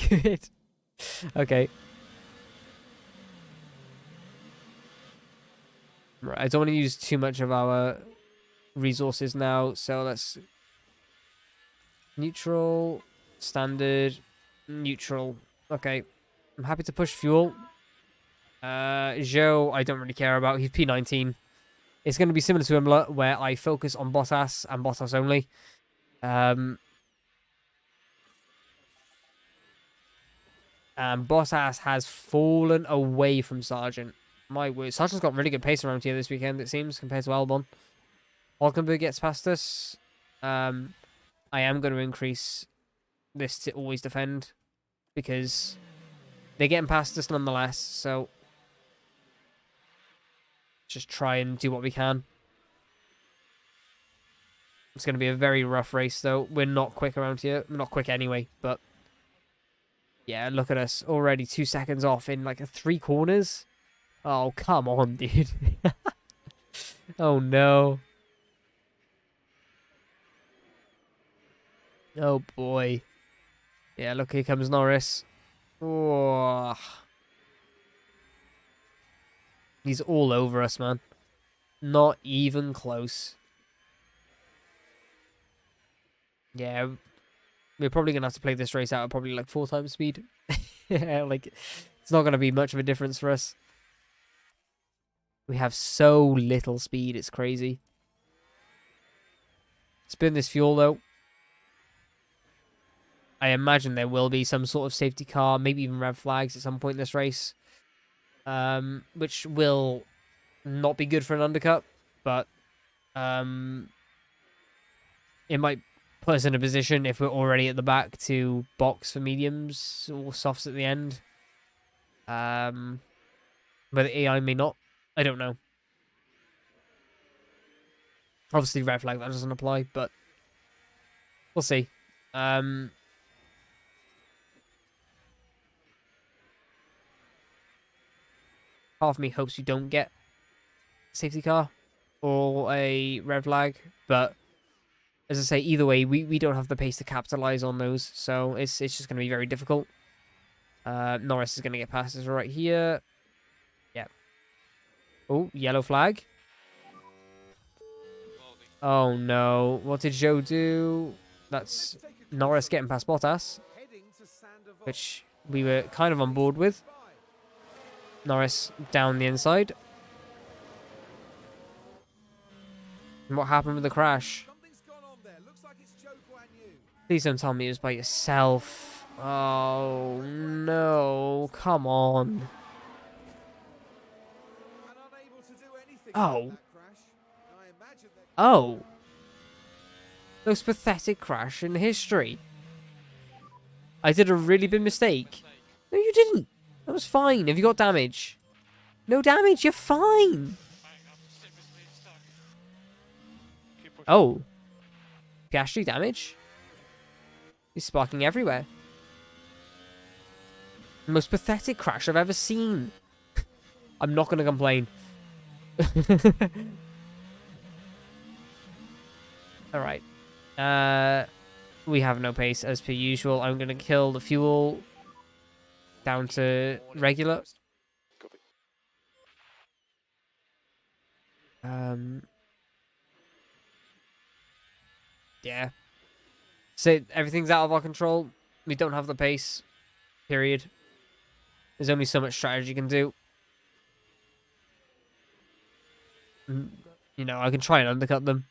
Good. Okay. Right, I don't want to use too much of our resources now, so let's neutral, standard, neutral. Okay. I'm happy to push fuel. Joe, I don't really care about. He's P19. It's going to be similar to Imola, where I focus on Bottas and Bottas only. And Bottas has fallen away from Sargent. My word. Sargent's got really good pace around here this weekend, it seems, compared to Albon. Hulkenberg gets past us. I am going to increase this to always defend, because they're getting past us nonetheless, so just try and do what we can. It's going to be a very rough race, though. We're not quick around here. We're not quick anyway, but yeah, look at us. Already 2 seconds off in like 3 corners. Oh, come on, dude. Oh, no. Oh, boy. Yeah, look, here comes Norris. Oh. He's all over us, man. Not even close. Yeah, we're probably going to have to play this race out at probably like 4 times speed. Yeah, like, it's not going to be much of a difference for us. We have so little speed, it's crazy. Spin this fuel, though. I imagine there will be some sort of safety car, maybe even red flags at some point in this race. Which will not be good for an undercut, but it might put us in a position, if we're already at the back, to box for mediums or softs at the end. But the AI may not. I don't know. Obviously, red flag, that doesn't apply, but we'll see. Half of me hopes we don't get a safety car or a red flag, but as I say, either way, we don't have the pace to capitalize on those, so it's just going to be very difficult. Norris is going to get past us right here. Yeah. Oh, yellow flag. Oh no, what did Joe do? That's Norris getting past Bottas, which we were kind of on board with. Norris down the inside. And what happened with the crash? Please don't tell me it was by yourself. Oh no, come on. Oh. Oh. Most pathetic crash in history. I did a really big mistake. No, you didn't. That was fine. Have you got damage? No damage, you're fine. Oh. Piastri damage? He's sparking everywhere. The most pathetic crash I've ever seen. I'm not going to complain. Alright. We have no pace as per usual. I'm going to kill the fuel down to regular. Yeah. So everything's out of our control. We don't have the pace. Period. There's only so much strategy you can do. You know, I can try and undercut them.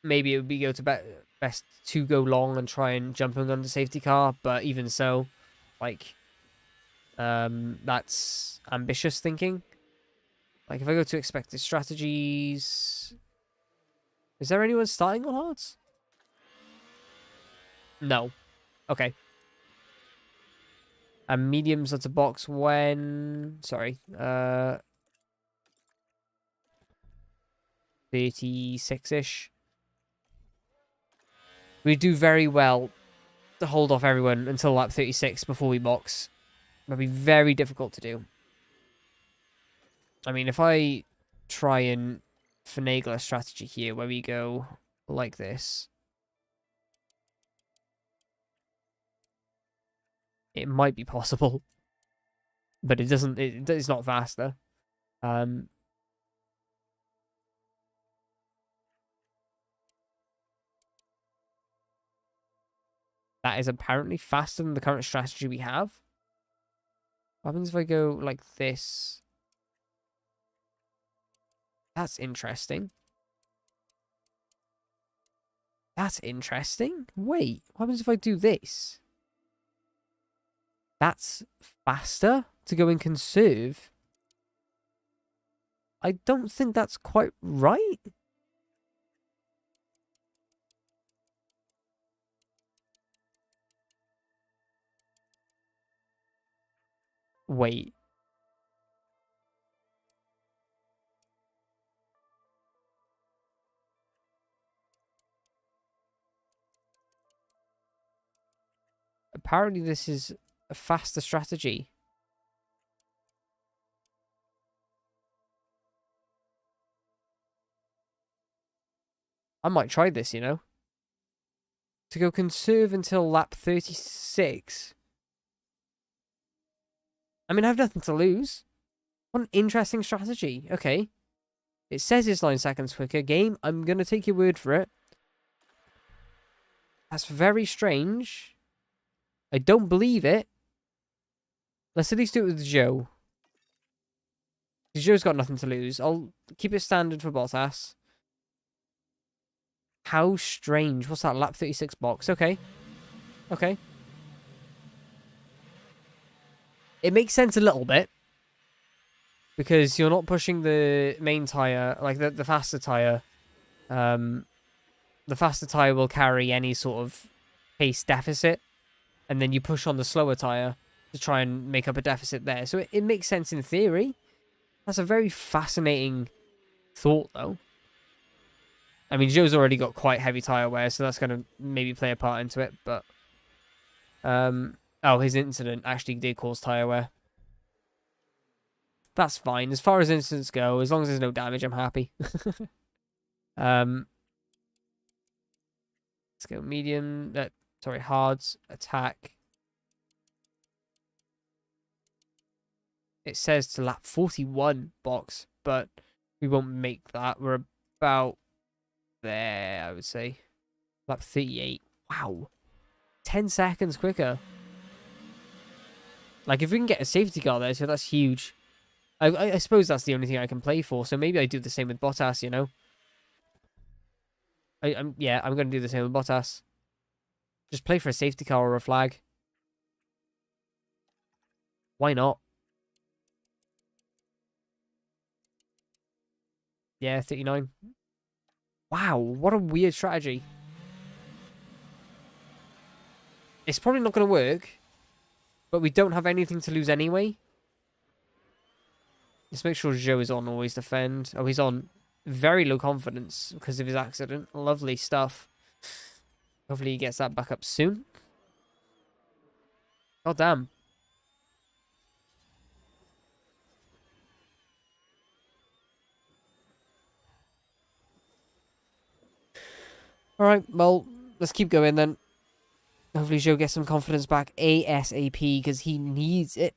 Maybe it would be best to go long and try and jump in under safety car, but even so, like, that's ambitious thinking. Like, if I go to expected strategies, is there anyone starting on hards? No. Okay. And mediums are to box when... Sorry. 36-ish. We do very well to hold off everyone until lap 36 before we box. That'd be very difficult to do. I mean, if I try and finagle a strategy here where we go like this, it might be possible, but it doesn't. It's not faster. That is apparently faster than the current strategy we have. What happens if I go like this? That's interesting. That's interesting. Wait, what happens if I do this? That's faster to go and conserve. I don't think that's quite right. Wait. Apparently this is a faster strategy. I might try this, you know? To go conserve until lap 36. I mean, I have nothing to lose. What an interesting strategy. Okay. It says it's 9 seconds quicker. Game, I'm going to take your word for it. That's very strange. I don't believe it. Let's at least do it with Joe. Because Joe's got nothing to lose. I'll keep it standard for Bottas. How strange. What's that? Lap 36 box. Okay. Okay. It makes sense a little bit. Because you're not pushing the main tyre, like the faster tyre. The faster tyre will carry any sort of pace deficit. And then you push on the slower tyre to try and make up a deficit there. So it makes sense in theory. That's a very fascinating thought, though. I mean, Joe's already got quite heavy tyre wear, so that's going to maybe play a part into it. But, oh, his incident actually did cause tyre wear. That's fine. As far as incidents go, as long as there's no damage, I'm happy. Let's go medium. Sorry, hards, attack. It says to lap 41 box, but we won't make that. We're about there, I would say. Lap 38. Wow. 10 seconds quicker. Like, if we can get a safety car there, so that's huge. I suppose that's the only thing I can play for, so maybe I do the same with Bottas, you know? I'm going to do the same with Bottas. Just play for a safety car or a flag. Why not? Yeah, 39. Wow, what a weird strategy. It's probably not going to work, but we don't have anything to lose anyway. Let's make sure Joe is on always defend. Oh, he's on very low confidence because of his accident. Lovely stuff. Hopefully he gets that back up soon. God damn. Alright, well, let's keep going then. Hopefully Joe gets some confidence back ASAP because he needs it.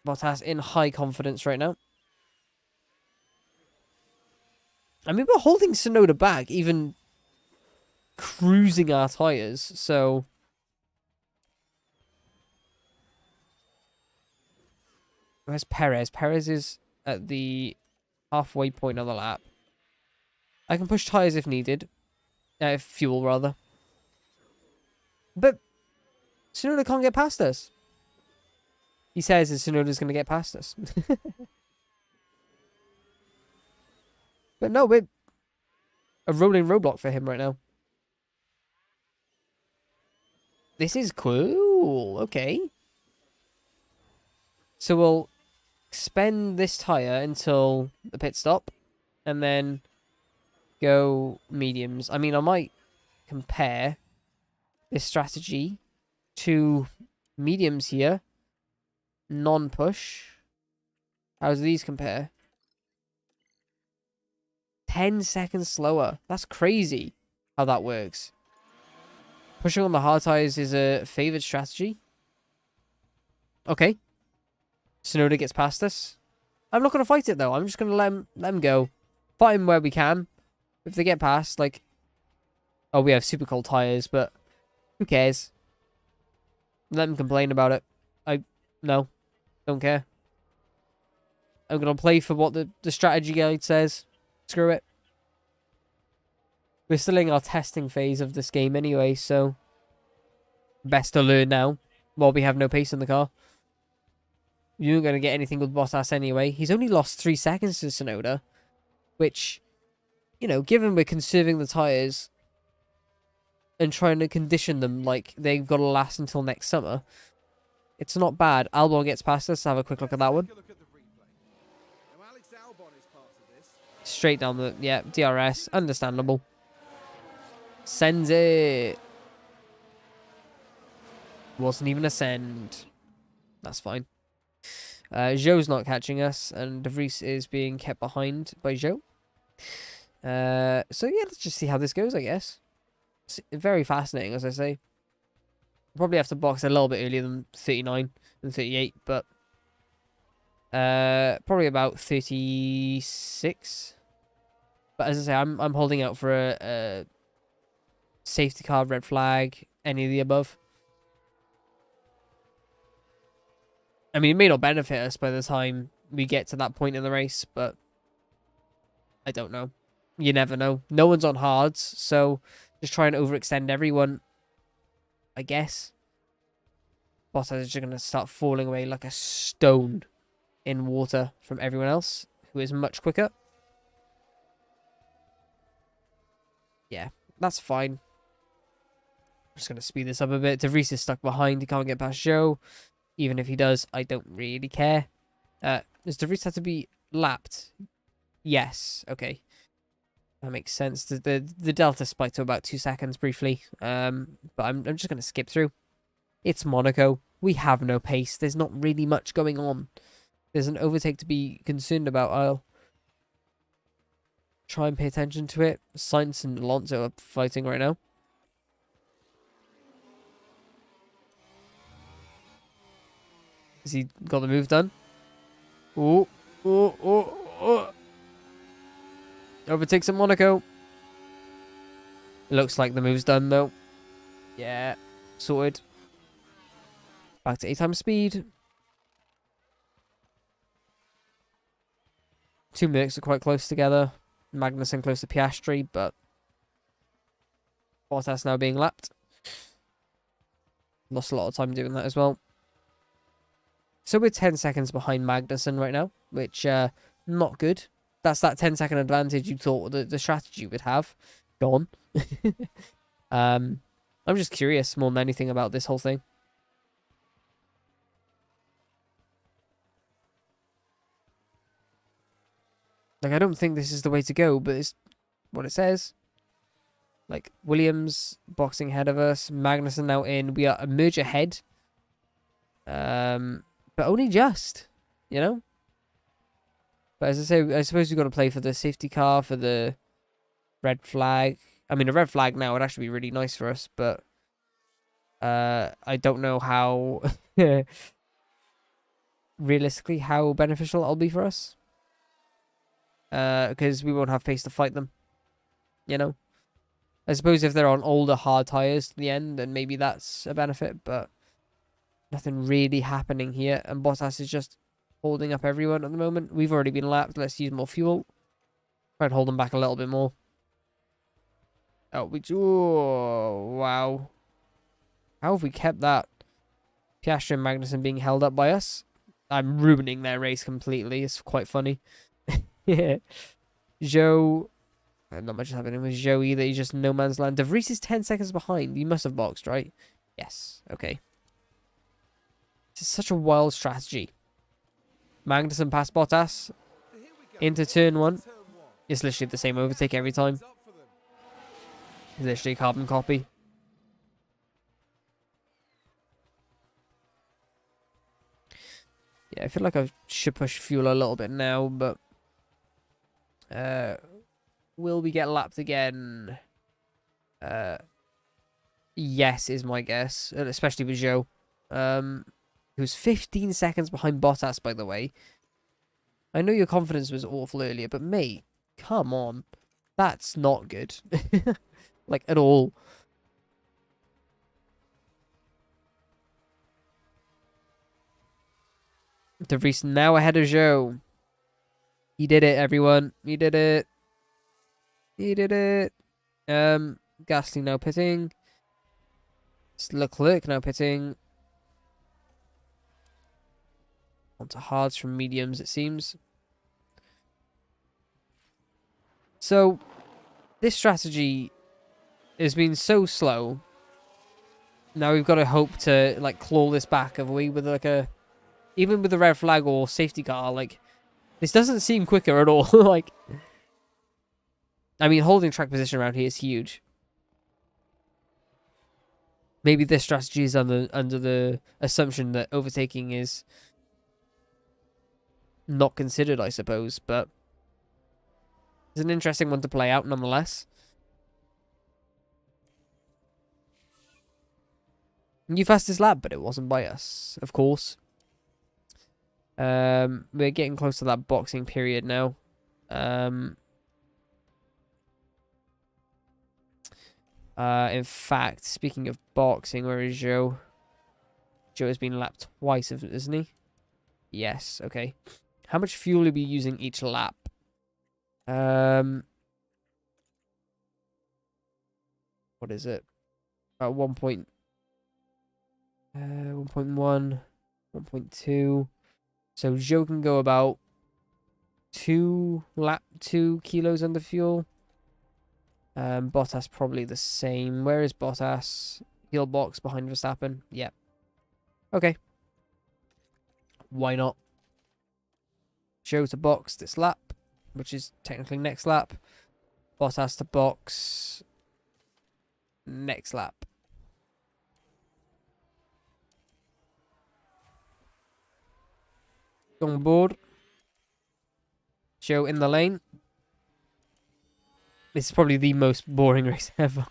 Bottas in high confidence right now. I mean, we're holding Tsunoda back, even cruising our tyres, so... Where's Perez? Perez is at the halfway point on the lap. I can push tyres if needed. Fuel, rather. But Tsunoda can't get past us. He says that Tsunoda's going to get past us. But no, we're a rolling roadblock for him right now. This is cool. Okay. So we'll spend this tyre until the pit stop, and then go mediums. I mean, I might compare this strategy to mediums here. Non-push. How do these compare? 10 seconds slower. That's crazy how that works. Pushing on the hard tires is a favored strategy. Okay. Sonoda gets past us. I'm not going to fight it, though. I'm just going to let them go. Fight them where we can. If they get past, like... Oh, we have super cold tires, but... Who cares? Let them complain about it. No. Don't care. I'm going to play for what the strategy guide says. Screw it. We're still in our testing phase of this game anyway, so... Best to learn now, while we have no pace in the car. You aren't going to get anything with Bottas anyway. He's only lost 3 seconds to Sonoda, which, you know, given we're conserving the tyres and trying to condition them like they've got to last until next summer, it's not bad. Albon gets past us. Have a quick look at that one. Take a look at the replay. Now, Alex Albon is part of this. Straight down the, yeah, DRS. Understandable. Sends it. Wasn't even a send. That's fine. Zhou's not catching us, and De Vries is being kept behind by Zhou. So yeah, let's just see how this goes, I guess. It's very fascinating, as I say. Probably have to box a little bit earlier than 39 and 38, but probably about 36. But as I say, I'm holding out for a safety car, red flag, any of the above. I mean, it may not benefit us by the time we get to that point in the race, but I don't know. You never know. No one's on hards, so just try and overextend everyone, I guess. Bottas is just going to start falling away like a stone in water from everyone else, who is much quicker. Yeah, that's fine. I'm just going to speed this up a bit. De Vries is stuck behind. He can't get past Zhou. Even if he does, I don't really care. Does De Vries have to be lapped? Yes. Okay. That makes sense. The delta spiked to about 2 seconds briefly. But I'm just going to skip through. It's Monaco. We have no pace. There's not really much going on. There's an overtake to be concerned about. I'll try and pay attention to it. Sainz and Alonso are fighting right now. Has he got the move done? Oh. Overtakes at Monaco. Looks like the move's done, though. Yeah. Sorted. Back to 8 times speed. 2 minutes are quite close together. Magnussen close to Piastri, but Bottas now being lapped. Lost a lot of time doing that as well. So we're 10 seconds behind Magnussen right now, which not good. That's that 10-second advantage you thought the strategy would have. Gone. I'm just curious more than anything about this whole thing. Like, I don't think this is the way to go, but it's what it says. Like, Williams boxing ahead of us. Magnussen now in. We are a merge ahead. But only just, you know? But as I say, I suppose we've got to play for the safety car, for the red flag. I mean, a red flag now would actually be really nice for us, but I don't know how, realistically, how beneficial it'll be for us. Because we won't have pace to fight them, you know? I suppose if they're on older hard tyres to the end, then maybe that's a benefit, but nothing really happening here, and Bottas is just holding up everyone at the moment. We've already been lapped. Let's use more fuel. Try and hold them back a little bit more. Oh, wow. How have we kept that? Piastri and Magnussen being held up by us. I'm ruining their race completely. It's quite funny. Yeah. Zhou. Not much is happening with Zhou either. He's just no man's land. De Vries is 10 seconds behind. He must have boxed, right? Yes, okay. It's such a wild strategy. Magnussen past Bottas So here we go. into turn 1. Turn one. It's literally the same overtake every time. It's up for them. It's literally a carbon copy. Yeah, I feel like I should push fuel a little bit now, but... will we get lapped again? Yes, is my guess. Especially with Joe. Who's 15 seconds behind Bottas, by the way. I know your confidence was awful earlier, but mate, come on. That's not good. Like, at all. De Vries now ahead of Joe. He did it, everyone. He did it. He did it. Gasly now pitting. Leclerc now pitting. Onto hards from mediums, it seems. So, this strategy has been so slow. Now we've got to hope to, like, claw this back, have we? With, like, a... Even with the red flag or safety car, like... This doesn't seem quicker at all. Like... I mean, holding track position around here is huge. Maybe this strategy is under the assumption that overtaking is not considered, I suppose, but it's an interesting one to play out nonetheless. New fastest lap, but it wasn't by us, of course. We're getting close to that boxing period now. In fact, speaking of boxing, where is Joe? Joe has been lapped twice, isn't he? Yes, okay. How much fuel will be using each lap? What is it? About 1.1, 1.2. So Joe can go about 2 kilos under fuel. Bottas probably the same. Where is Bottas? Heel box behind Verstappen. Yep. Okay. Why not? Joe to box this lap, which is technically next lap. Bottas to box next lap. On board. Joe in the lane. This is probably the most boring race ever.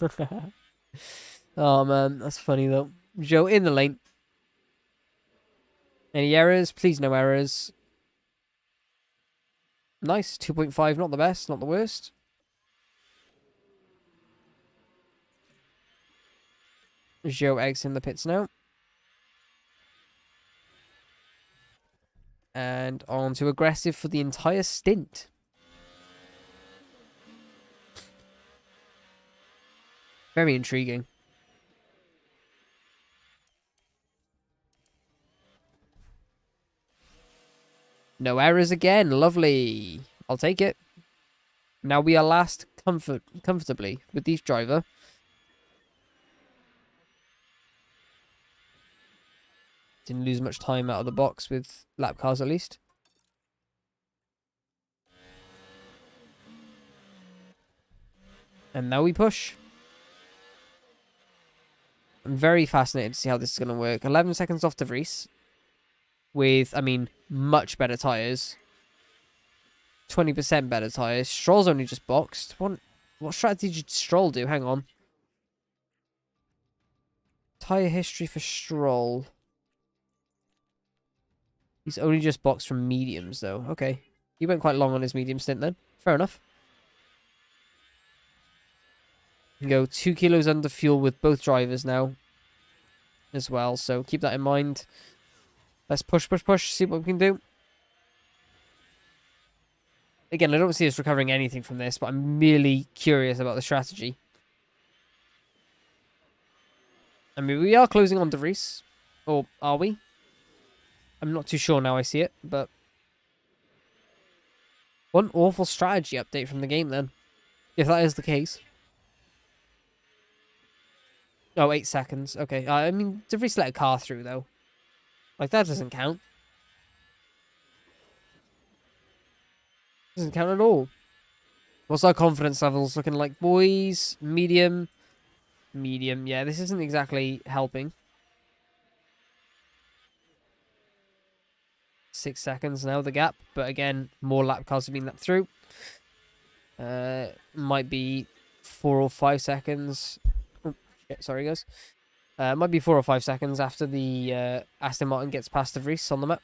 Oh man, that's funny though. Joe in the lane. Any errors? Please no errors. Nice. 2.5, not the best, not the worst. Joe eggs in the pits now. And on to aggressive for the entire stint. Very intriguing. No errors again. Lovely. I'll take it. Now we are last comfortably with each driver. Didn't lose much time out of the box with lap cars at least. And now we push. I'm very fascinated to see how this is going to work. 11 seconds off De Vries. With, I mean, much better tyres. 20% better tyres. Stroll's only just boxed. What strategy did Stroll do? Hang on. Tyre history for Stroll. He's only just boxed from mediums, though. Okay. He went quite long on his medium stint then. Fair enough. You can go 2 kilos under fuel with both drivers now. As well, so keep that in mind. Let's push, see what we can do. Again, I don't see us recovering anything from this, but I'm merely curious about the strategy. I mean, we are closing on De Vries. Or are we? I'm not too sure now I see it, but... One awful strategy update from the game then. If that is the case. Oh, 8 seconds. Okay. I mean, De Vries let a car through, though. Like, that doesn't count. Doesn't count at all. What's our confidence levels looking like, boys? Medium. Medium. Yeah, this isn't exactly helping. 6 seconds now, the gap. But again, more lap cars have been let through. Might be 4 or 5 seconds. Oh, shit, sorry, guys. Might be 4 or 5 seconds after the Aston Martin gets past De Vries on the map.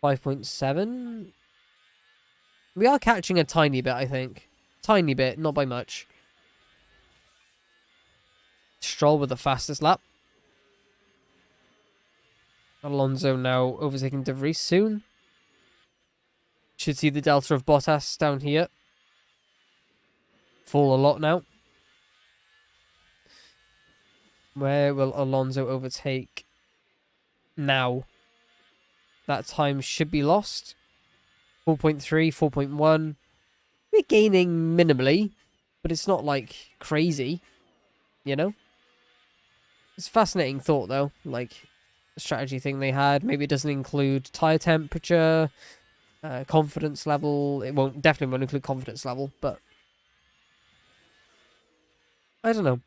.7. We are catching a tiny bit, I think. Tiny bit, not by much. Stroll with the fastest lap. Alonso now overtaking De Vries soon. Should see the delta of Bottas down here. Fall a lot now. Where will Alonso overtake now? That time should be lost. 4.3, 4.1. We're gaining minimally, but it's not like crazy, you know? It's a fascinating thought though, like the strategy thing they had. Maybe it doesn't include tire temperature, confidence level. It definitely won't include confidence level, but I don't know.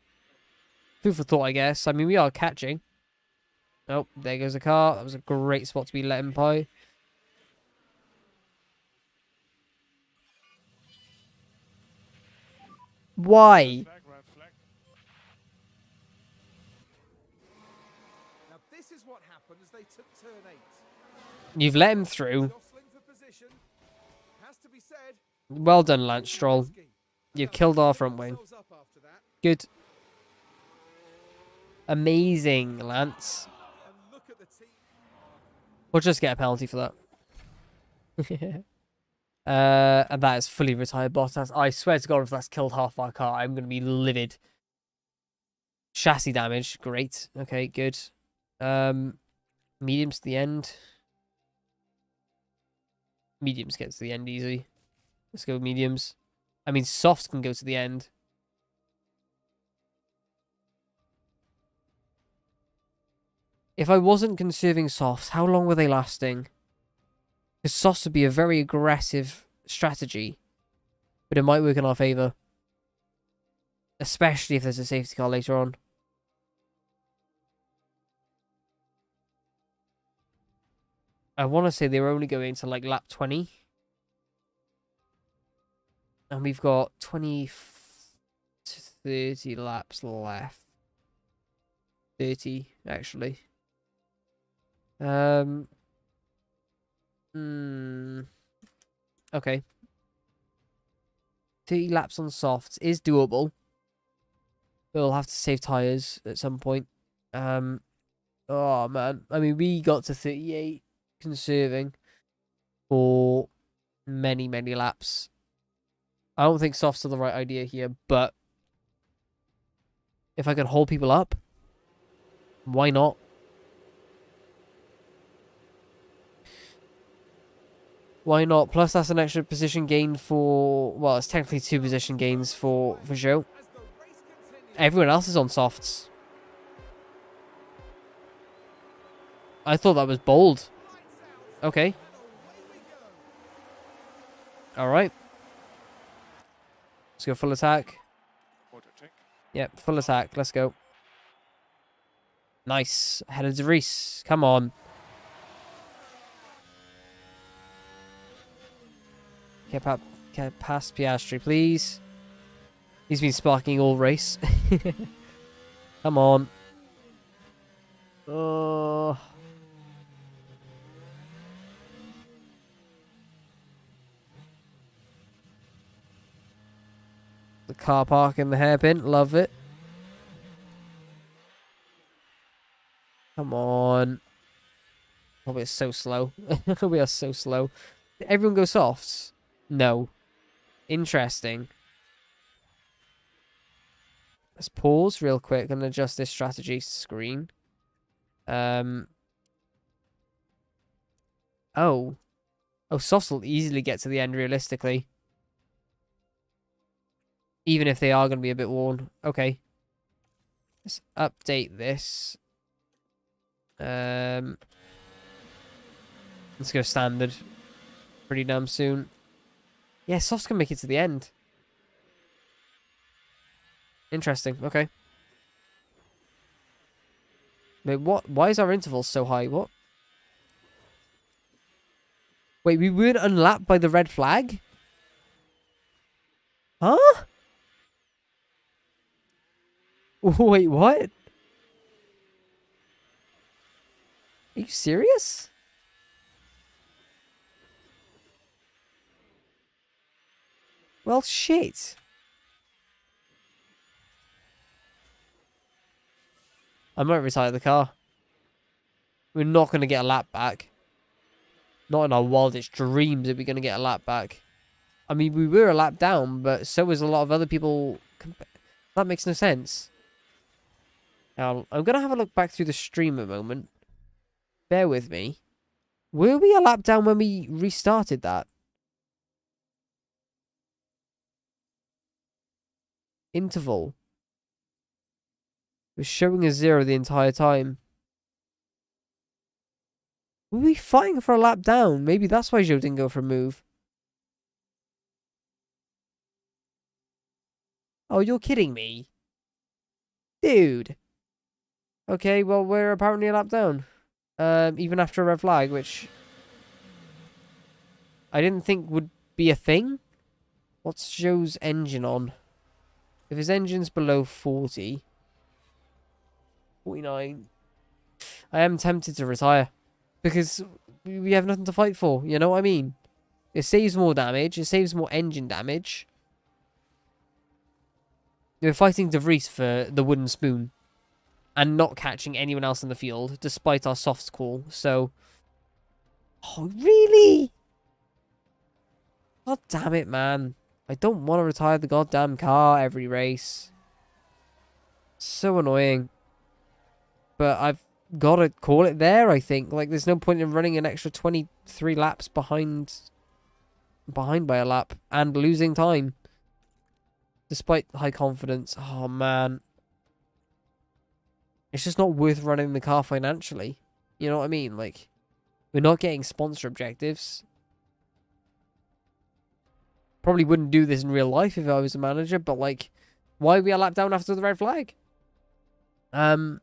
Food for thought, I guess. I mean, we are catching. Oh, there goes a car. That was a great spot to be letting by. Why? Red flag. Now this is what happened as they took turn 8. You've let him through. Jostling for position. Has to be said. Well done, Lance Stroll. You've killed our front wing. Themselves up after that. Good. Amazing, Lance. And look at the team. We'll just get a penalty for that. And that is fully retired Bottas. I swear to God, if that's killed half our car, I'm going to be livid. Chassis damage. Great. Okay, good. Mediums to the end. Mediums gets to the end easy. Let's go with mediums. I mean, softs can go to the end. If I wasn't conserving softs, how long were they lasting? Because softs would be a very aggressive strategy. But it might work in our favour. Especially if there's a safety car later on. I want to say they were only going to like lap 20. And we've got 20 to 30 laps left. 30, actually. Okay. 30 laps on softs is doable. We'll have to save tyres at some point. Oh, man. I mean, we got to 38 conserving for many, many laps. I don't think softs are the right idea here, but if I can hold people up, why not? Why not? Plus, that's an extra position gain for... Well, it's technically 2 position gains for Joe. Everyone else is on softs. I thought that was bold. Okay. Alright. Let's go full attack. Auto check. Yep, full attack. Let's go. Nice. Ahead of De Vries. Come on. Get past Piastri, please. He's been sparking all race. Come on. Oh. The car park in the hairpin. Love it. Come on. Oh, we're so slow. We are so slow. Did everyone go softs? No. Interesting. Let's pause real quick and adjust this strategy screen. Oh. Oh, softs will easily get to the end realistically. Even if they are going to be a bit worn. Okay. Let's update this. Let's go standard. Pretty damn soon. Yeah, softs can make it to the end. Interesting. Okay. Wait, what? Why is our interval so high? What? Wait, we weren't unlapped by the red flag? Huh? Wait, what? Are you serious? Well, shit. I might retire the car. We're not going to get a lap back. Not in our wildest dreams are we going to get a lap back. I mean, we were a lap down, but so was a lot of other people. That makes no sense. Now, I'm going to have a look back through the stream a moment. Bear with me. Were we a lap down when we restarted that? Interval. It was showing a 0 the entire time. Were we fighting for a lap down? Maybe that's why Joe didn't go for a move. Oh, you're kidding me. Dude. Okay, well, we're apparently a lap down. Even after a red flag, which I didn't think would be a thing. What's Joe's engine on? If his engine's below 40... 49... I am tempted to retire. Because we have nothing to fight for, you know what I mean? It saves more damage, it saves more engine damage. We're fighting De Vries for the wooden spoon. And not catching anyone else in the field, despite our softs call, so... Oh, really? God damn it, man. I don't want to retire the goddamn car every race. So annoying. But I've got to call it there, I think. Like, there's no point in running an extra 23 laps behind by a lap and losing time. Despite high confidence. Oh, man. It's just not worth running the car financially. You know what I mean? Like, we're not getting sponsor objectives. Probably wouldn't do this in real life if I was a manager, but, like, why are we a lap down after the red flag? God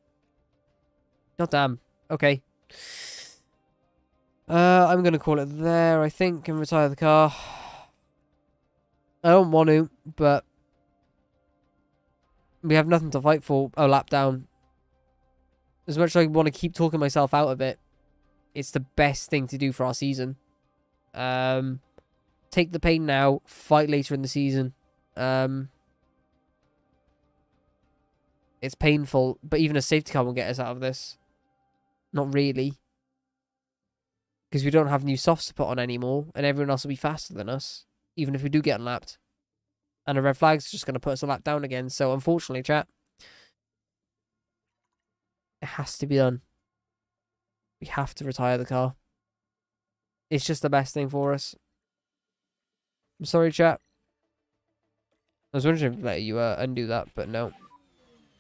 damn. Okay. I'm going to call it there, I think, and retire the car. I don't want to, but we have nothing to fight for. Oh, lap down. As much as I want to keep talking myself out of it, it's the best thing to do for our season. Take the pain now, fight later in the season. It's painful, but even a safety car will get us out of this. Not really. Because we don't have new softs to put on anymore, and everyone else will be faster than us, even if we do get unlapped. And a red flag's just going to put us a lap down again, so unfortunately, chat, it has to be done. We have to retire the car. It's just the best thing for us. I'm sorry, chat. I was wondering if let you undo that, but no.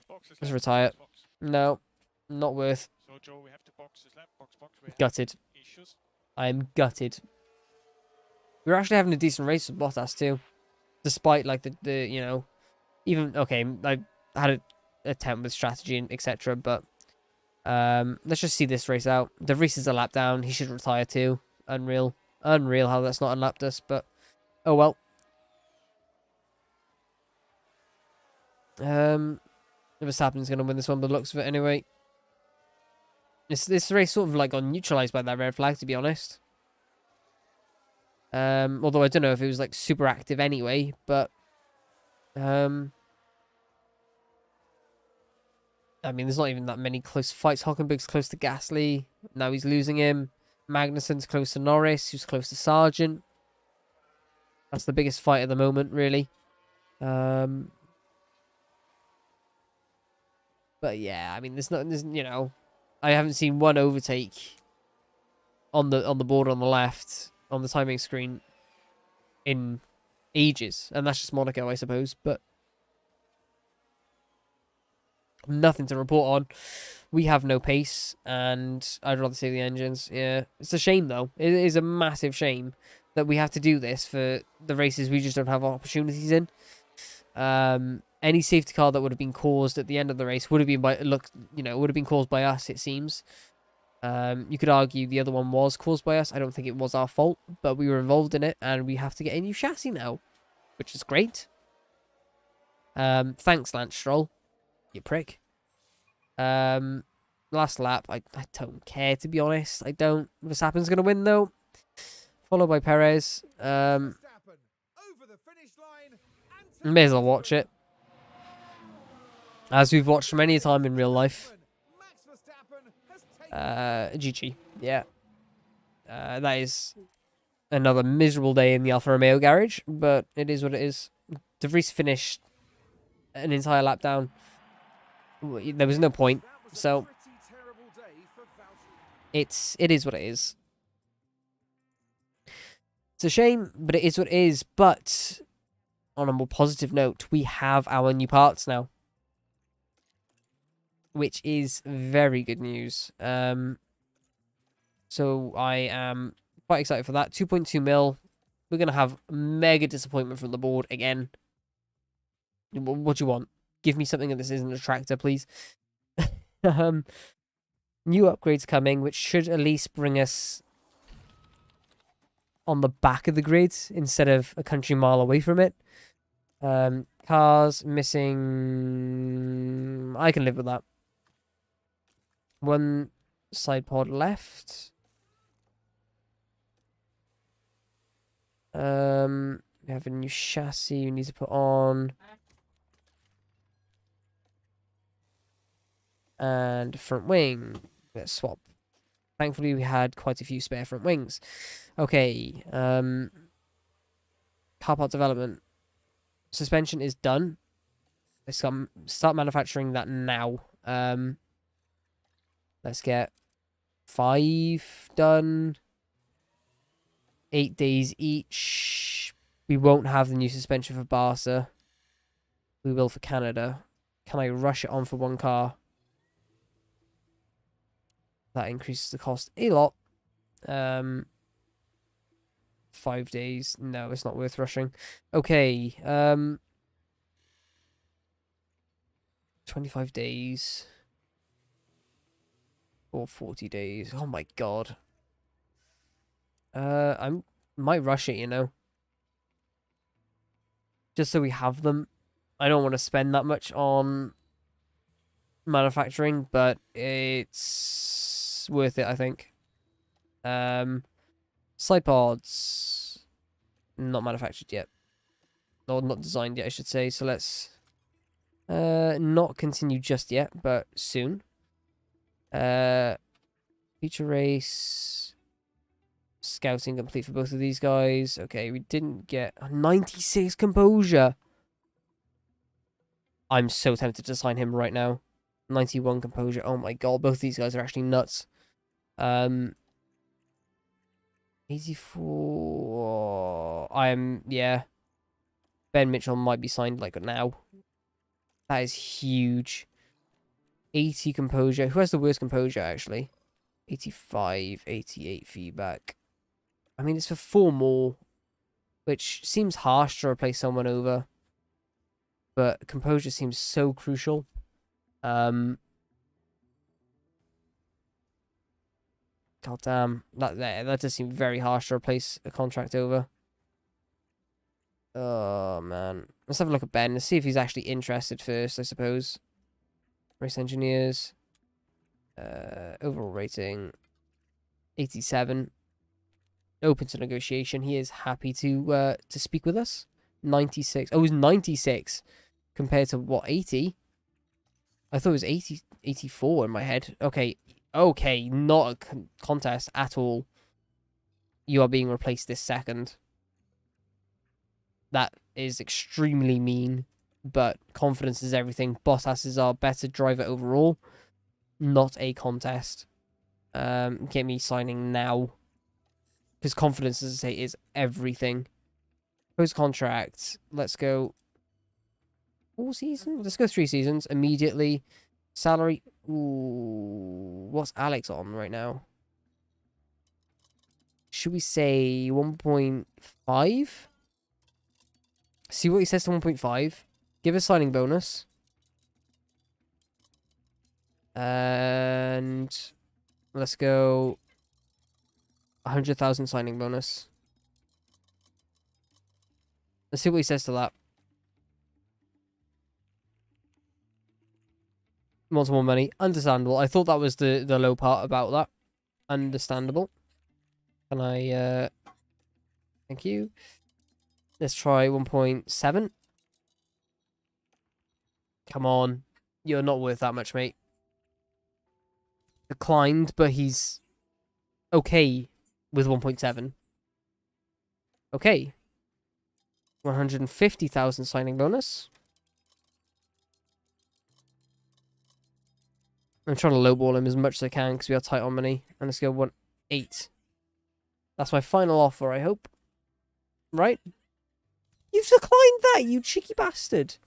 Box is Let's left, retire. box, box. No, not worth. So, Joe, we have the boxes left, box. We have Gutted. issues. I'm gutted. We're actually having a decent race with Bottas too. Despite, like, the you know... Even, okay, I had an attempt with strategy and etc., but... let's just see this race out. De Vries is a lap down. He should retire too. Unreal. Unreal how that's not unlapped us, but... Oh, well. Verstappen's going to win this one by the looks of it anyway. This race sort of like got neutralized by that red flag, to be honest. Although I don't know if it was like super active anyway, but I mean, there's not even that many close fights. Hockenberg's close to Gasly. Now he's losing him. Magnussen's close to Norris, who's close to Sargent. That's the biggest fight at the moment, really. But yeah, I mean, there's you know, I haven't seen one overtake on the board on the left on the timing screen in ages, and that's just Monaco, I suppose. But nothing to report on. We have no pace, and I'd rather say the engines. Yeah, it's a shame though. It is a massive shame that we have to do this for the races we just don't have opportunities in. Any safety car that would have been caused at the end of the race would have been would have been caused by us. It seems. You could argue the other one was caused by us. I don't think it was our fault, but we were involved in it, and we have to get a new chassis now, which is great. Thanks, Lance Stroll, you prick. Last lap, I don't care, to be honest. I don't. Verstappen's going to win, though. Followed by Perez. Verstappen over the finish line and May as well watch it. As we've watched many a time in real life. Max Verstappen has taken GG. Yeah. That is another miserable day in the Alfa Romeo garage, but it is what it is. De Vries finished an entire lap down. There was no point. That was a So pretty terrible day for Valtteri. it is what it is. It's a shame, but it is what it is. But on a more positive note, we have our new parts now, which is very good news. So I am quite excited for that. 2.2 mil. We're gonna have mega disappointment from the board again. What do you want? Give me something that this isn't a tractor, please. New upgrades coming, which should at least bring us on the back of the grid instead of a country mile away from it. Cars missing. I can live with that. One side pod left. We have a new chassis we need to put on. And front wing. Let's swap. Thankfully, we had quite a few spare front wings. Okay. Car part development. Suspension is done. Let's start manufacturing that now. Let's get 5 done. 8 days each. We won't have the new suspension for Barca. We will for Canada. Can I rush it on for 1 car? That increases the cost a lot. 5 days. No, it's not worth rushing. Okay. 25 days. Or 40 days. Oh my god. I might rush it, you know. Just so we have them. I don't want to spend that much on manufacturing, but it's worth it, I think. Side pods. Not manufactured yet. Or not designed yet, I should say. So let's not continue just yet, but soon. Feature race. Scouting complete for both of these guys. Okay, we didn't get 96 composure. I'm so tempted to sign him right now. 91 composure. Oh my god, both these guys are actually nuts. 84. Yeah. Ben Mitchell might be signed like now. That is huge. 80 composure. Who has the worst composure, actually? 85, 88 feedback. I mean, it's for 4 more, which seems harsh to replace someone over. But composure seems so crucial. God damn. That does seem very harsh to replace a contract over. Oh, man. Let's have a look at Ben. Let's see if he's actually interested first, I suppose. Race engineers. Overall rating. 87. Open to negotiation. He is happy to speak with us. 96. Oh, it was 96 compared to what, 80? I thought it was 80, 84 in my head. Okay, not a contest at all. You are being replaced this second. That is extremely mean, but confidence is everything. Bottas is our better driver overall. Not a contest. Get me signing now. Because confidence, as I say, is everything. Post-contract. Let's go 4 seasons? Let's go 3 seasons. Immediately. Salary. Ooh, what's Alex on right now? Should we say 1.5? See what he says to 1.5. Give a signing bonus. And let's go 100,000 signing bonus. Let's see what he says to that. Wants more money. Understandable. I thought that was the low part about that. Understandable. Can I, thank you. Let's try 1.7. Come on. You're not worth that much, mate. Declined, but he's okay with 1.7. Okay. 150,000 signing bonus. I'm trying to lowball him as much as I can because we are tight on money. And let's go 1.8. That's my final offer, I hope. Right? You've declined that, you cheeky bastard.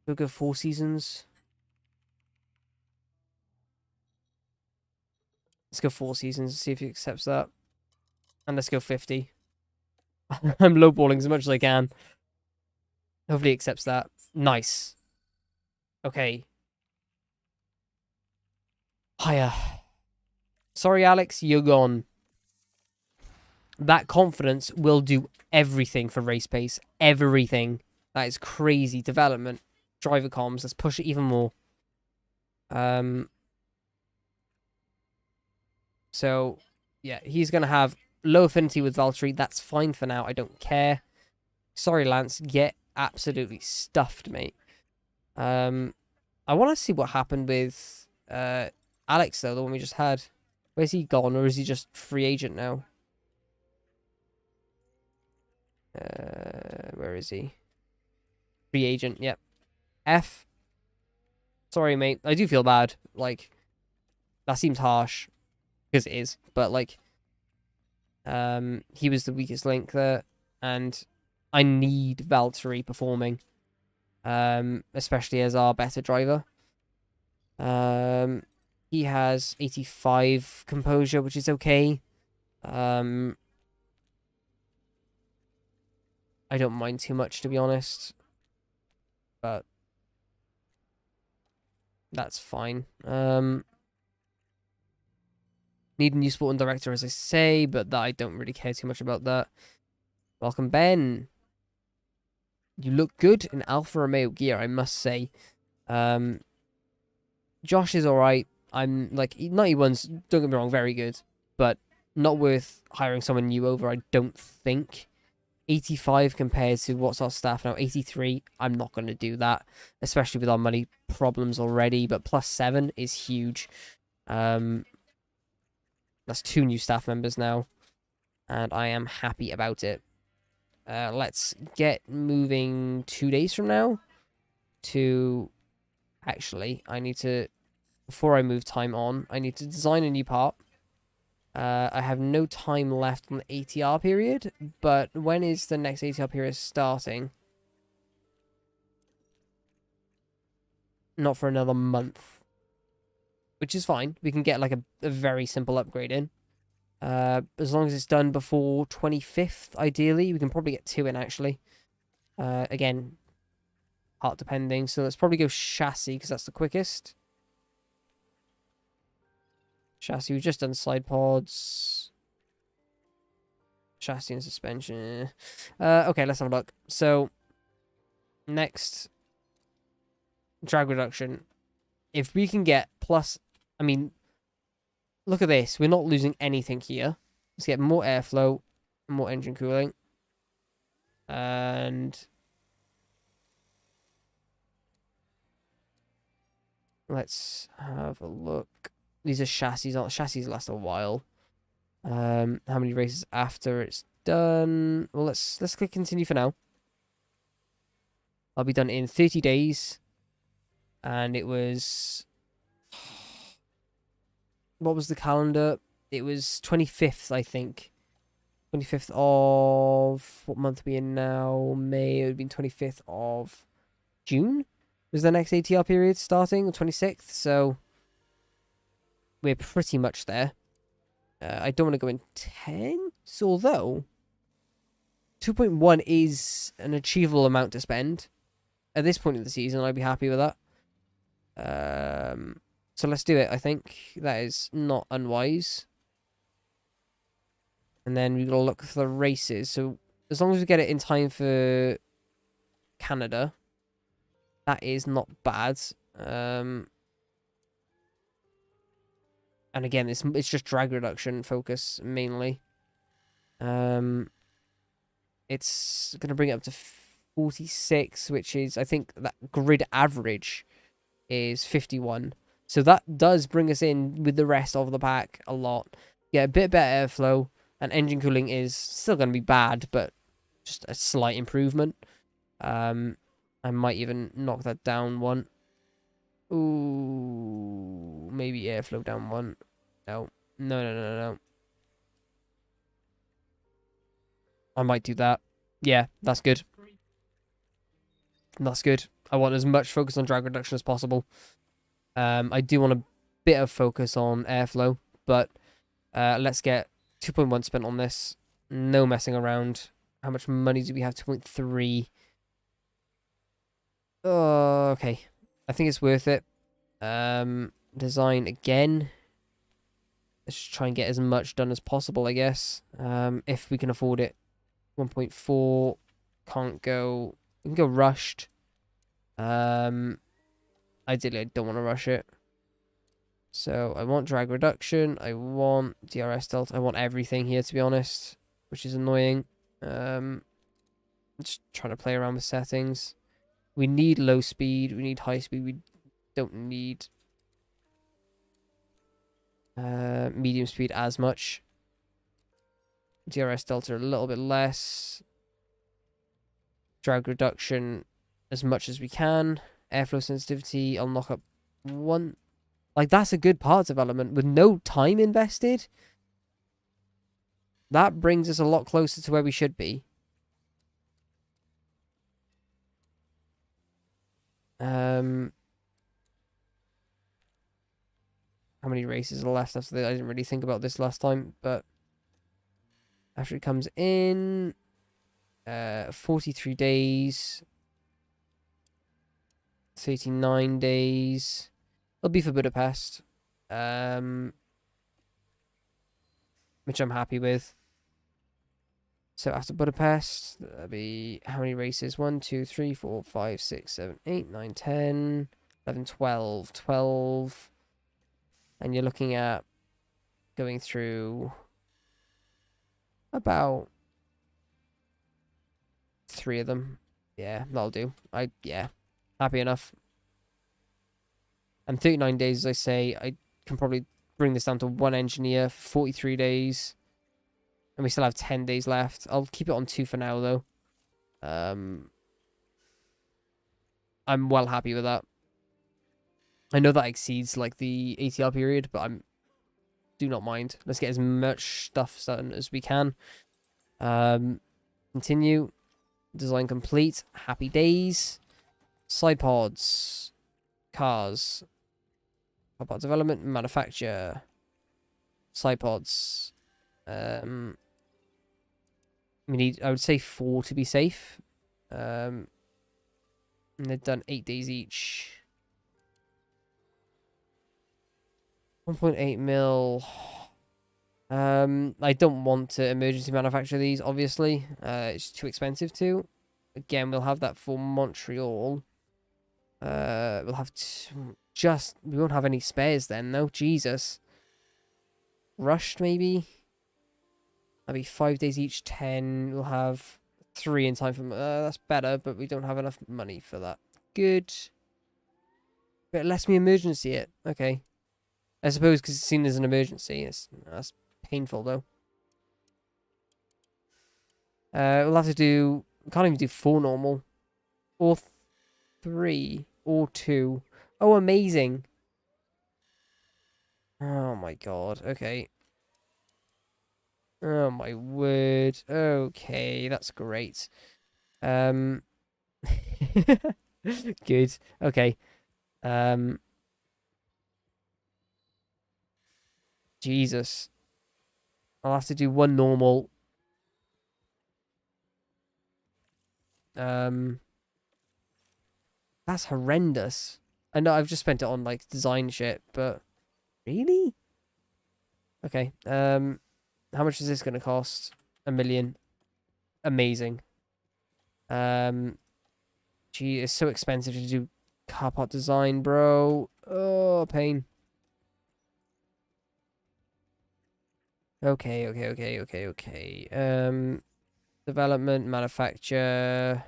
We'll go 4 seasons. Let's go 4 seasons and see if he accepts that. And let's go 50. I'm lowballing as much as I can. Hopefully he accepts that. Nice. Okay. Higher. Sorry, Alex, you're gone. That confidence will do everything for race pace. Everything. That is crazy. Development. Driver comms. Let's push it even more. So, yeah, he's going to have low affinity with Valtteri. That's fine for now. I don't care. Sorry, Lance. Get absolutely stuffed, mate. I want to see what happened with Alex, though, the one we just had. Where's he gone, or is he just free agent now? Where is he? Free agent, yep. F. Sorry, mate. I do feel bad. Like, that seems harsh. Because it is. But, like, he was the weakest link there. And I need Valtteri performing. Especially as our better driver. He has 85 composure, which is okay. I don't mind too much, to be honest. But that's fine. Need a new sporting director, as I say, but that I don't really care too much about that. Welcome, Ben. You look good in Alfa Romeo gear, I must say. Josh is alright. I'm like 91's, don't get me wrong, very good, but not worth hiring someone new over, I don't think. 85 compared to what's our staff now, 83. I'm not going to do that, especially with our money problems already, but +7 is huge. That's 2 new staff members now, and I am happy about it. Let's get moving 2 days from now to... Actually, I need to... Before I move time on, I need to design a new part. I have no time left on the ATR period, but when is the next ATR period starting? Not for another month. Which is fine. We can get like a very simple upgrade in. As long as it's done before 25th, ideally. We can probably get 2 in, actually. Again, part depending. So let's probably go chassis, because that's the quickest. Chassis, we've just done side pods. Chassis and suspension. Okay, let's have a look. So, next, drag reduction. If we can get plus... I mean, look at this. We're not losing anything here. Let's get more airflow, more engine cooling. And... let's have a look. These are chassis. Chassis last a while. How many races after it's done? Well, let's click continue for now. I'll be done in 30 days. And it was... what was the calendar? It was 25th, I think. 25th of... what month are we in now? May. It would have been 25th of June. is the next ATR period starting, the 26th, so we're pretty much there. I don't want to go intense, although 2.1 is an achievable amount to spend. At this point in the season, I'd be happy with that. So let's do it, I think. That is not unwise. And then we've got to look for the races. So as long as we get it in time for Canada, that is not bad. And again, it's just drag reduction focus mainly. It's going to bring it up to 46, which is, I think, that grid average is 51. So that does bring us in with the rest of the pack a lot. Yeah, a bit better airflow, and engine cooling is still going to be bad, but just a slight improvement. I might even knock that down one. Ooh, maybe airflow down one. No. No. I might do that. Yeah, that's good. That's good. I want as much focus on drag reduction as possible. I do want a bit of focus on airflow, but let's get 2.1 spent on this. No messing around. How much money do we have? 2.3. Oh, okay. I think it's worth it. Design again. Let's just try and get as much done as possible, I guess. If we can afford it. 1.4. Can't go. We can go rushed. Ideally, I don't want to rush it. So I want drag reduction. I want DRS delta. I want everything here, to be honest, which is annoying. Just trying to play around with settings. We need low speed. We need high speed. We don't need medium speed as much. DRS delta a little bit less. Drag reduction as much as we can. Airflow sensitivity, I'll knock up 1. Like, that's a good part development with no time invested. That brings us a lot closer to where we should be. How many races are left after that? I didn't really think about this last time, but after it comes in, 43 days, 39 days. It'll be for Budapest, which I'm happy with. So after Budapest, that'll be how many races? 1, 2, 3, 4, 5, 6, 7, 8, 9, 10, 11, 12. 12. And you're looking at going through about 3 of them. Yeah, that'll do. Yeah, happy enough. And 39 days, as I say, I can probably bring this down to 1 engineer, 43 days. And we still have 10 days left. I'll keep it on 2 for now, though. I'm well happy with that. I know that exceeds, like, the ATR period, but do not mind. Let's get as much stuff done as we can. Continue. Design complete. Happy days. Side pods. Cars. Car part development. Manufacture. Side pods. We need, I would say, 4 to be safe. And they've done 8 days each. 1.8 mil. I don't want to emergency manufacture these, obviously. It's too expensive to. Again, we'll have that for Montreal. We'll have we won't have any spares then, though. Jesus. Rushed, maybe? That'll be 5 days each, 10. We'll have 3 in time for... that's better, but we don't have enough money for that. Good. But it lets me emergency it. Okay. I suppose because it's seen as an emergency. That's painful, though. We'll have to do... Can't even do 4 normal. Or 3. Or 2. Oh, amazing. Oh, my God. Okay. Oh, my word. Okay, that's great. Good. Okay. Jesus. I'll have to do one normal. That's horrendous. I know I've just spent it on like design shit, but really? Okay. How much is this gonna cost? 1 million. Amazing. Gee, it's so expensive to do car part design, bro. Oh, pain. Okay. Development, manufacture.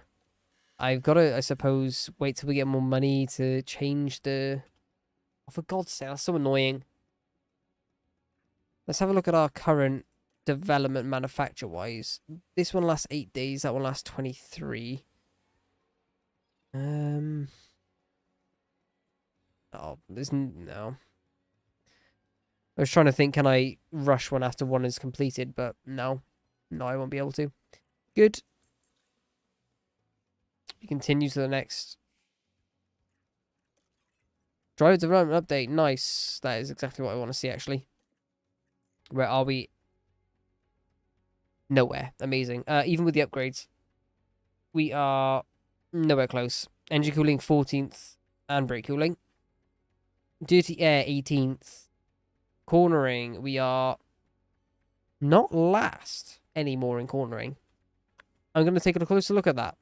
I've got to, I suppose, wait till we get more money to change the... Oh, for God's sake, that's so annoying. Let's have a look at our current development manufacture-wise. This one lasts 8 days. That one lasts 23. Oh, there's no. I was trying to think, can I rush one after one is completed, but no. No, I won't be able to. Good. We continue to the next. Driver development update. Nice. That is exactly what I want to see, actually. Where are we? Nowhere. Amazing. Even with the upgrades, we are nowhere close. Engine cooling 14th and brake cooling. Dirty air 18th. Cornering, we are not last anymore in cornering. I'm going to take a closer look at that.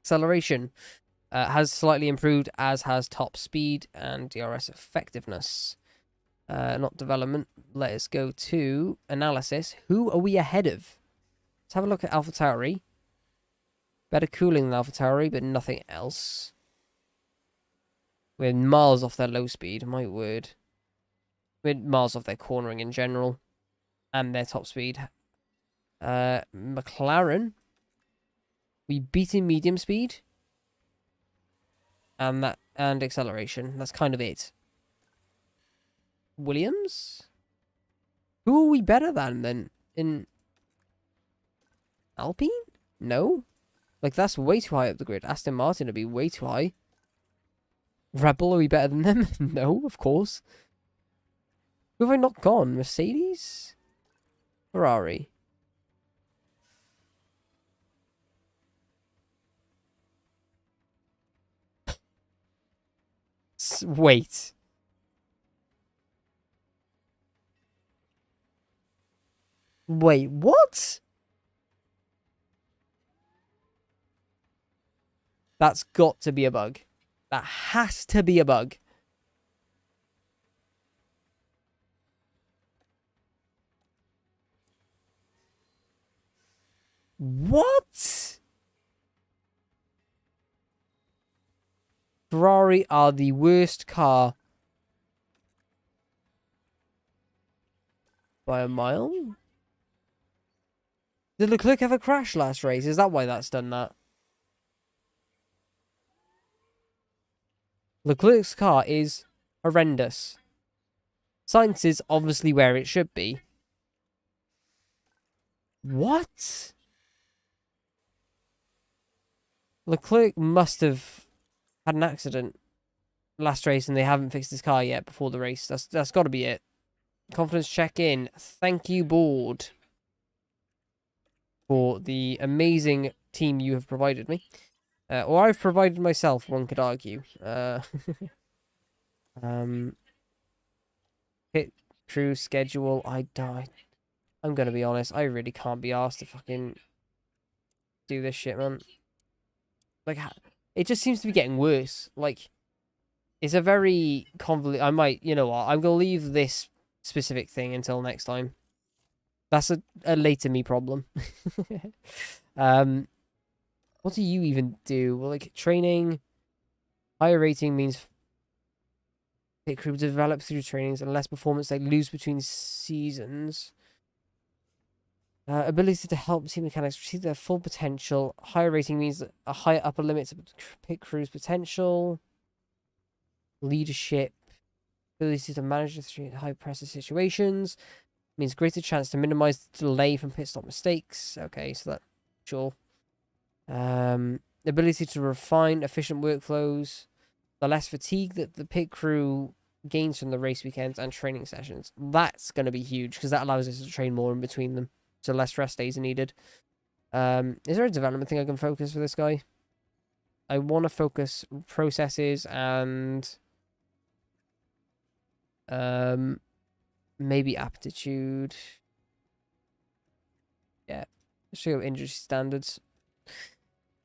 Acceleration has slightly improved, as has top speed and DRS effectiveness. Not development. Let us go to analysis. Who are we ahead of? Let's have a look at AlphaTauri. Better cooling than AlphaTauri, but nothing else. We're miles off their low speed, my word. We're miles off their cornering in general. And their top speed. McLaren. We beat in medium speed. And acceleration. That's kind of it. Williams? Who are we better than then? In Alpine? No. Like, that's way too high up the grid. Aston Martin would be way too high. Red Bull, are we better than them? No, of course. Who have I not gone? Mercedes? Ferrari? Wait. Wait, what? That's got to be a bug. That has to be a bug. What? Ferrari are the worst car by a mile? Did Leclerc have a crash last race? Is that why that's done that? Leclerc's car is horrendous. Science is obviously where it should be. What? Leclerc must have had an accident last race and they haven't fixed his car yet before the race. That's got to be it. Confidence check in. Thank you, board, for the amazing team you have provided me. Or I've provided myself, one could argue. Pit crew schedule. I died. I'm going to be honest. I really can't be asked to fucking do this shit, man. Like, it just seems to be getting worse. Like, it's a very convoluted... I might... You know what? I'm going to leave this specific thing until next time. That's a later me problem. What do you even do? Well, like, training... Higher rating means pit crew develop through trainings, and less performance they lose between seasons. Ability to help team mechanics achieve their full potential. Higher rating means a higher upper limit to pit crew's potential. Leadership. Ability to manage through high pressure situations. Means greater chance to minimize the delay from pit stop mistakes. Okay, so that... Sure. The ability to refine efficient workflows, the less fatigue that the pit crew gains from the race weekends and training sessions. That's going to be huge because that allows us to train more in between them, so less rest days are needed. Is there a development thing I can focus for this guy? I want to focus processes and maybe aptitude. Yeah, show injury standards.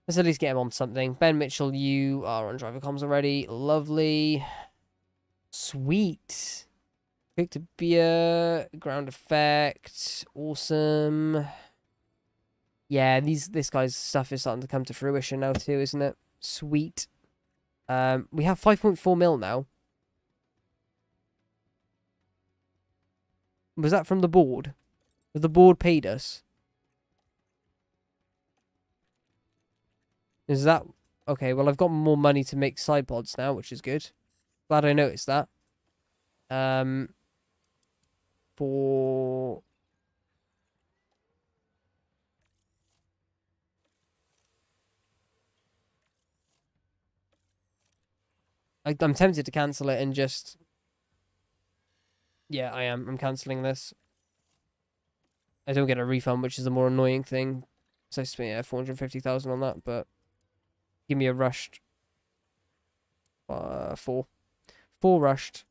Let's at least get him on something. Ben Mitchell, you are on driver comms already. Lovely. Sweet. Victor Beer, ground effect. Awesome. Yeah, this guy's stuff is starting to come to fruition now too, isn't it? Sweet. We have 5.4 mil now. Was that from the board? The board paid us. Is that... Okay, well, I've got more money to make side pods now, which is good. Glad I noticed that. For... I'm tempted to cancel it and just... Yeah, I am. I'm cancelling this. I don't get a refund, which is the more annoying thing. So I spent 450,000 on that, but... Give me a rushed... 4 rushed.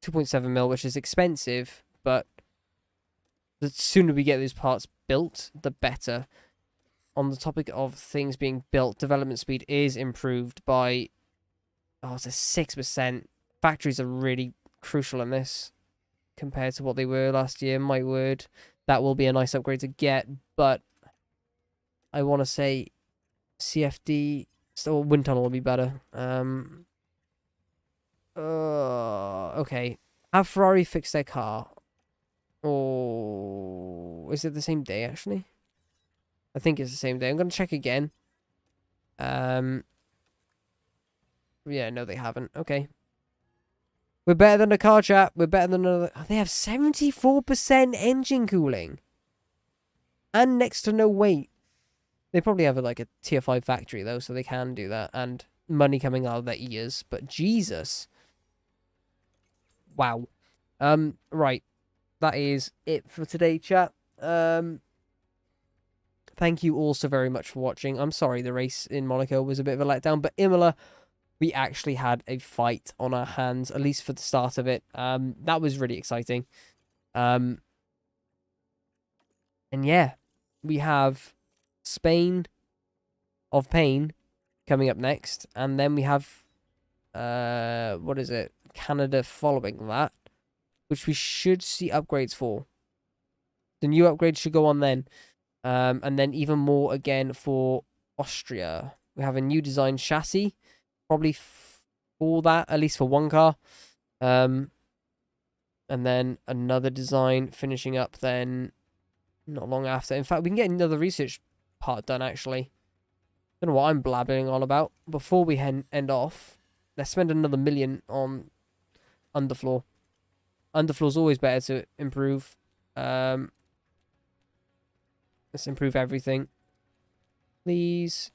2.7 mil, which is expensive, but the sooner we get those parts built, the better. On the topic of things being built, development speed is improved by, it's a 6%. Factories are really crucial in this compared to what they were last year. My word, that will be a nice upgrade to get, but I want to say CFD, still wind tunnel will be better. Okay. Have Ferrari fixed their car? Or is it the same day, actually? I think it's the same day. I'm going to check again. Yeah, no, they haven't. Okay. We're better than a car, chat. We're better than another... Oh, they have 74% engine cooling. And next to no weight. They probably have like a tier 5 factory, though, so they can do that. And money coming out of their ears. But Jesus... Wow. Right. That is it for today, chat. Thank you all so very much for watching. I'm sorry the race in Monaco was a bit of a letdown, but Imola, we actually had a fight on our hands, at least for the start of it. That was really exciting. And yeah, we have Spain of Pain coming up next, and then we have what is it? Canada following that, which we should see upgrades for. The new upgrades should go on then. And then even more again for Austria. We have a new design chassis, probably for that, at least for one car. And then another design finishing up then not long after. In fact, we can get another research part done, actually. Don't know what I'm blabbering on about. Before we end off, let's spend another 1 million on underfloor. Underfloor's always better to improve. Let's improve everything, please.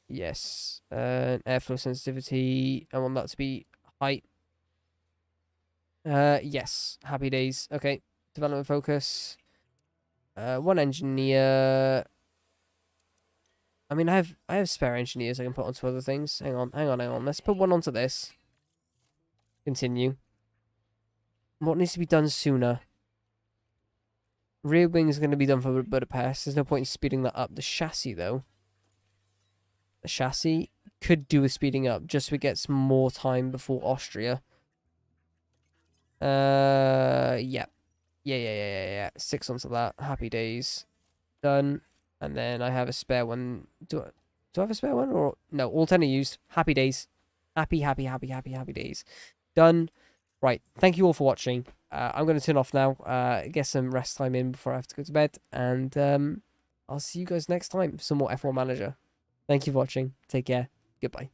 Yes. Airflow sensitivity. I want that to be height. Yes. Happy days. Okay. Development focus. One engineer. I mean, I have spare engineers I can put onto other things. Hang on. Let's put one onto this. Continue. What needs to be done sooner? Rear wing is going to be done for Budapest. There's no point in speeding that up. The chassis, though. The chassis could do with speeding up just so it gets more time before Austria. Yeah. 6 onto that. Happy days. Done. And then I have a spare one. Do I have a spare one? Or no, all 10 are used. Happy days. Happy days. Done. Right. Thank you all for watching. I'm going to turn off now. Get some rest time in before I have to go to bed. And I'll see you guys next time for some more F1 Manager. Thank you for watching. Take care. Goodbye.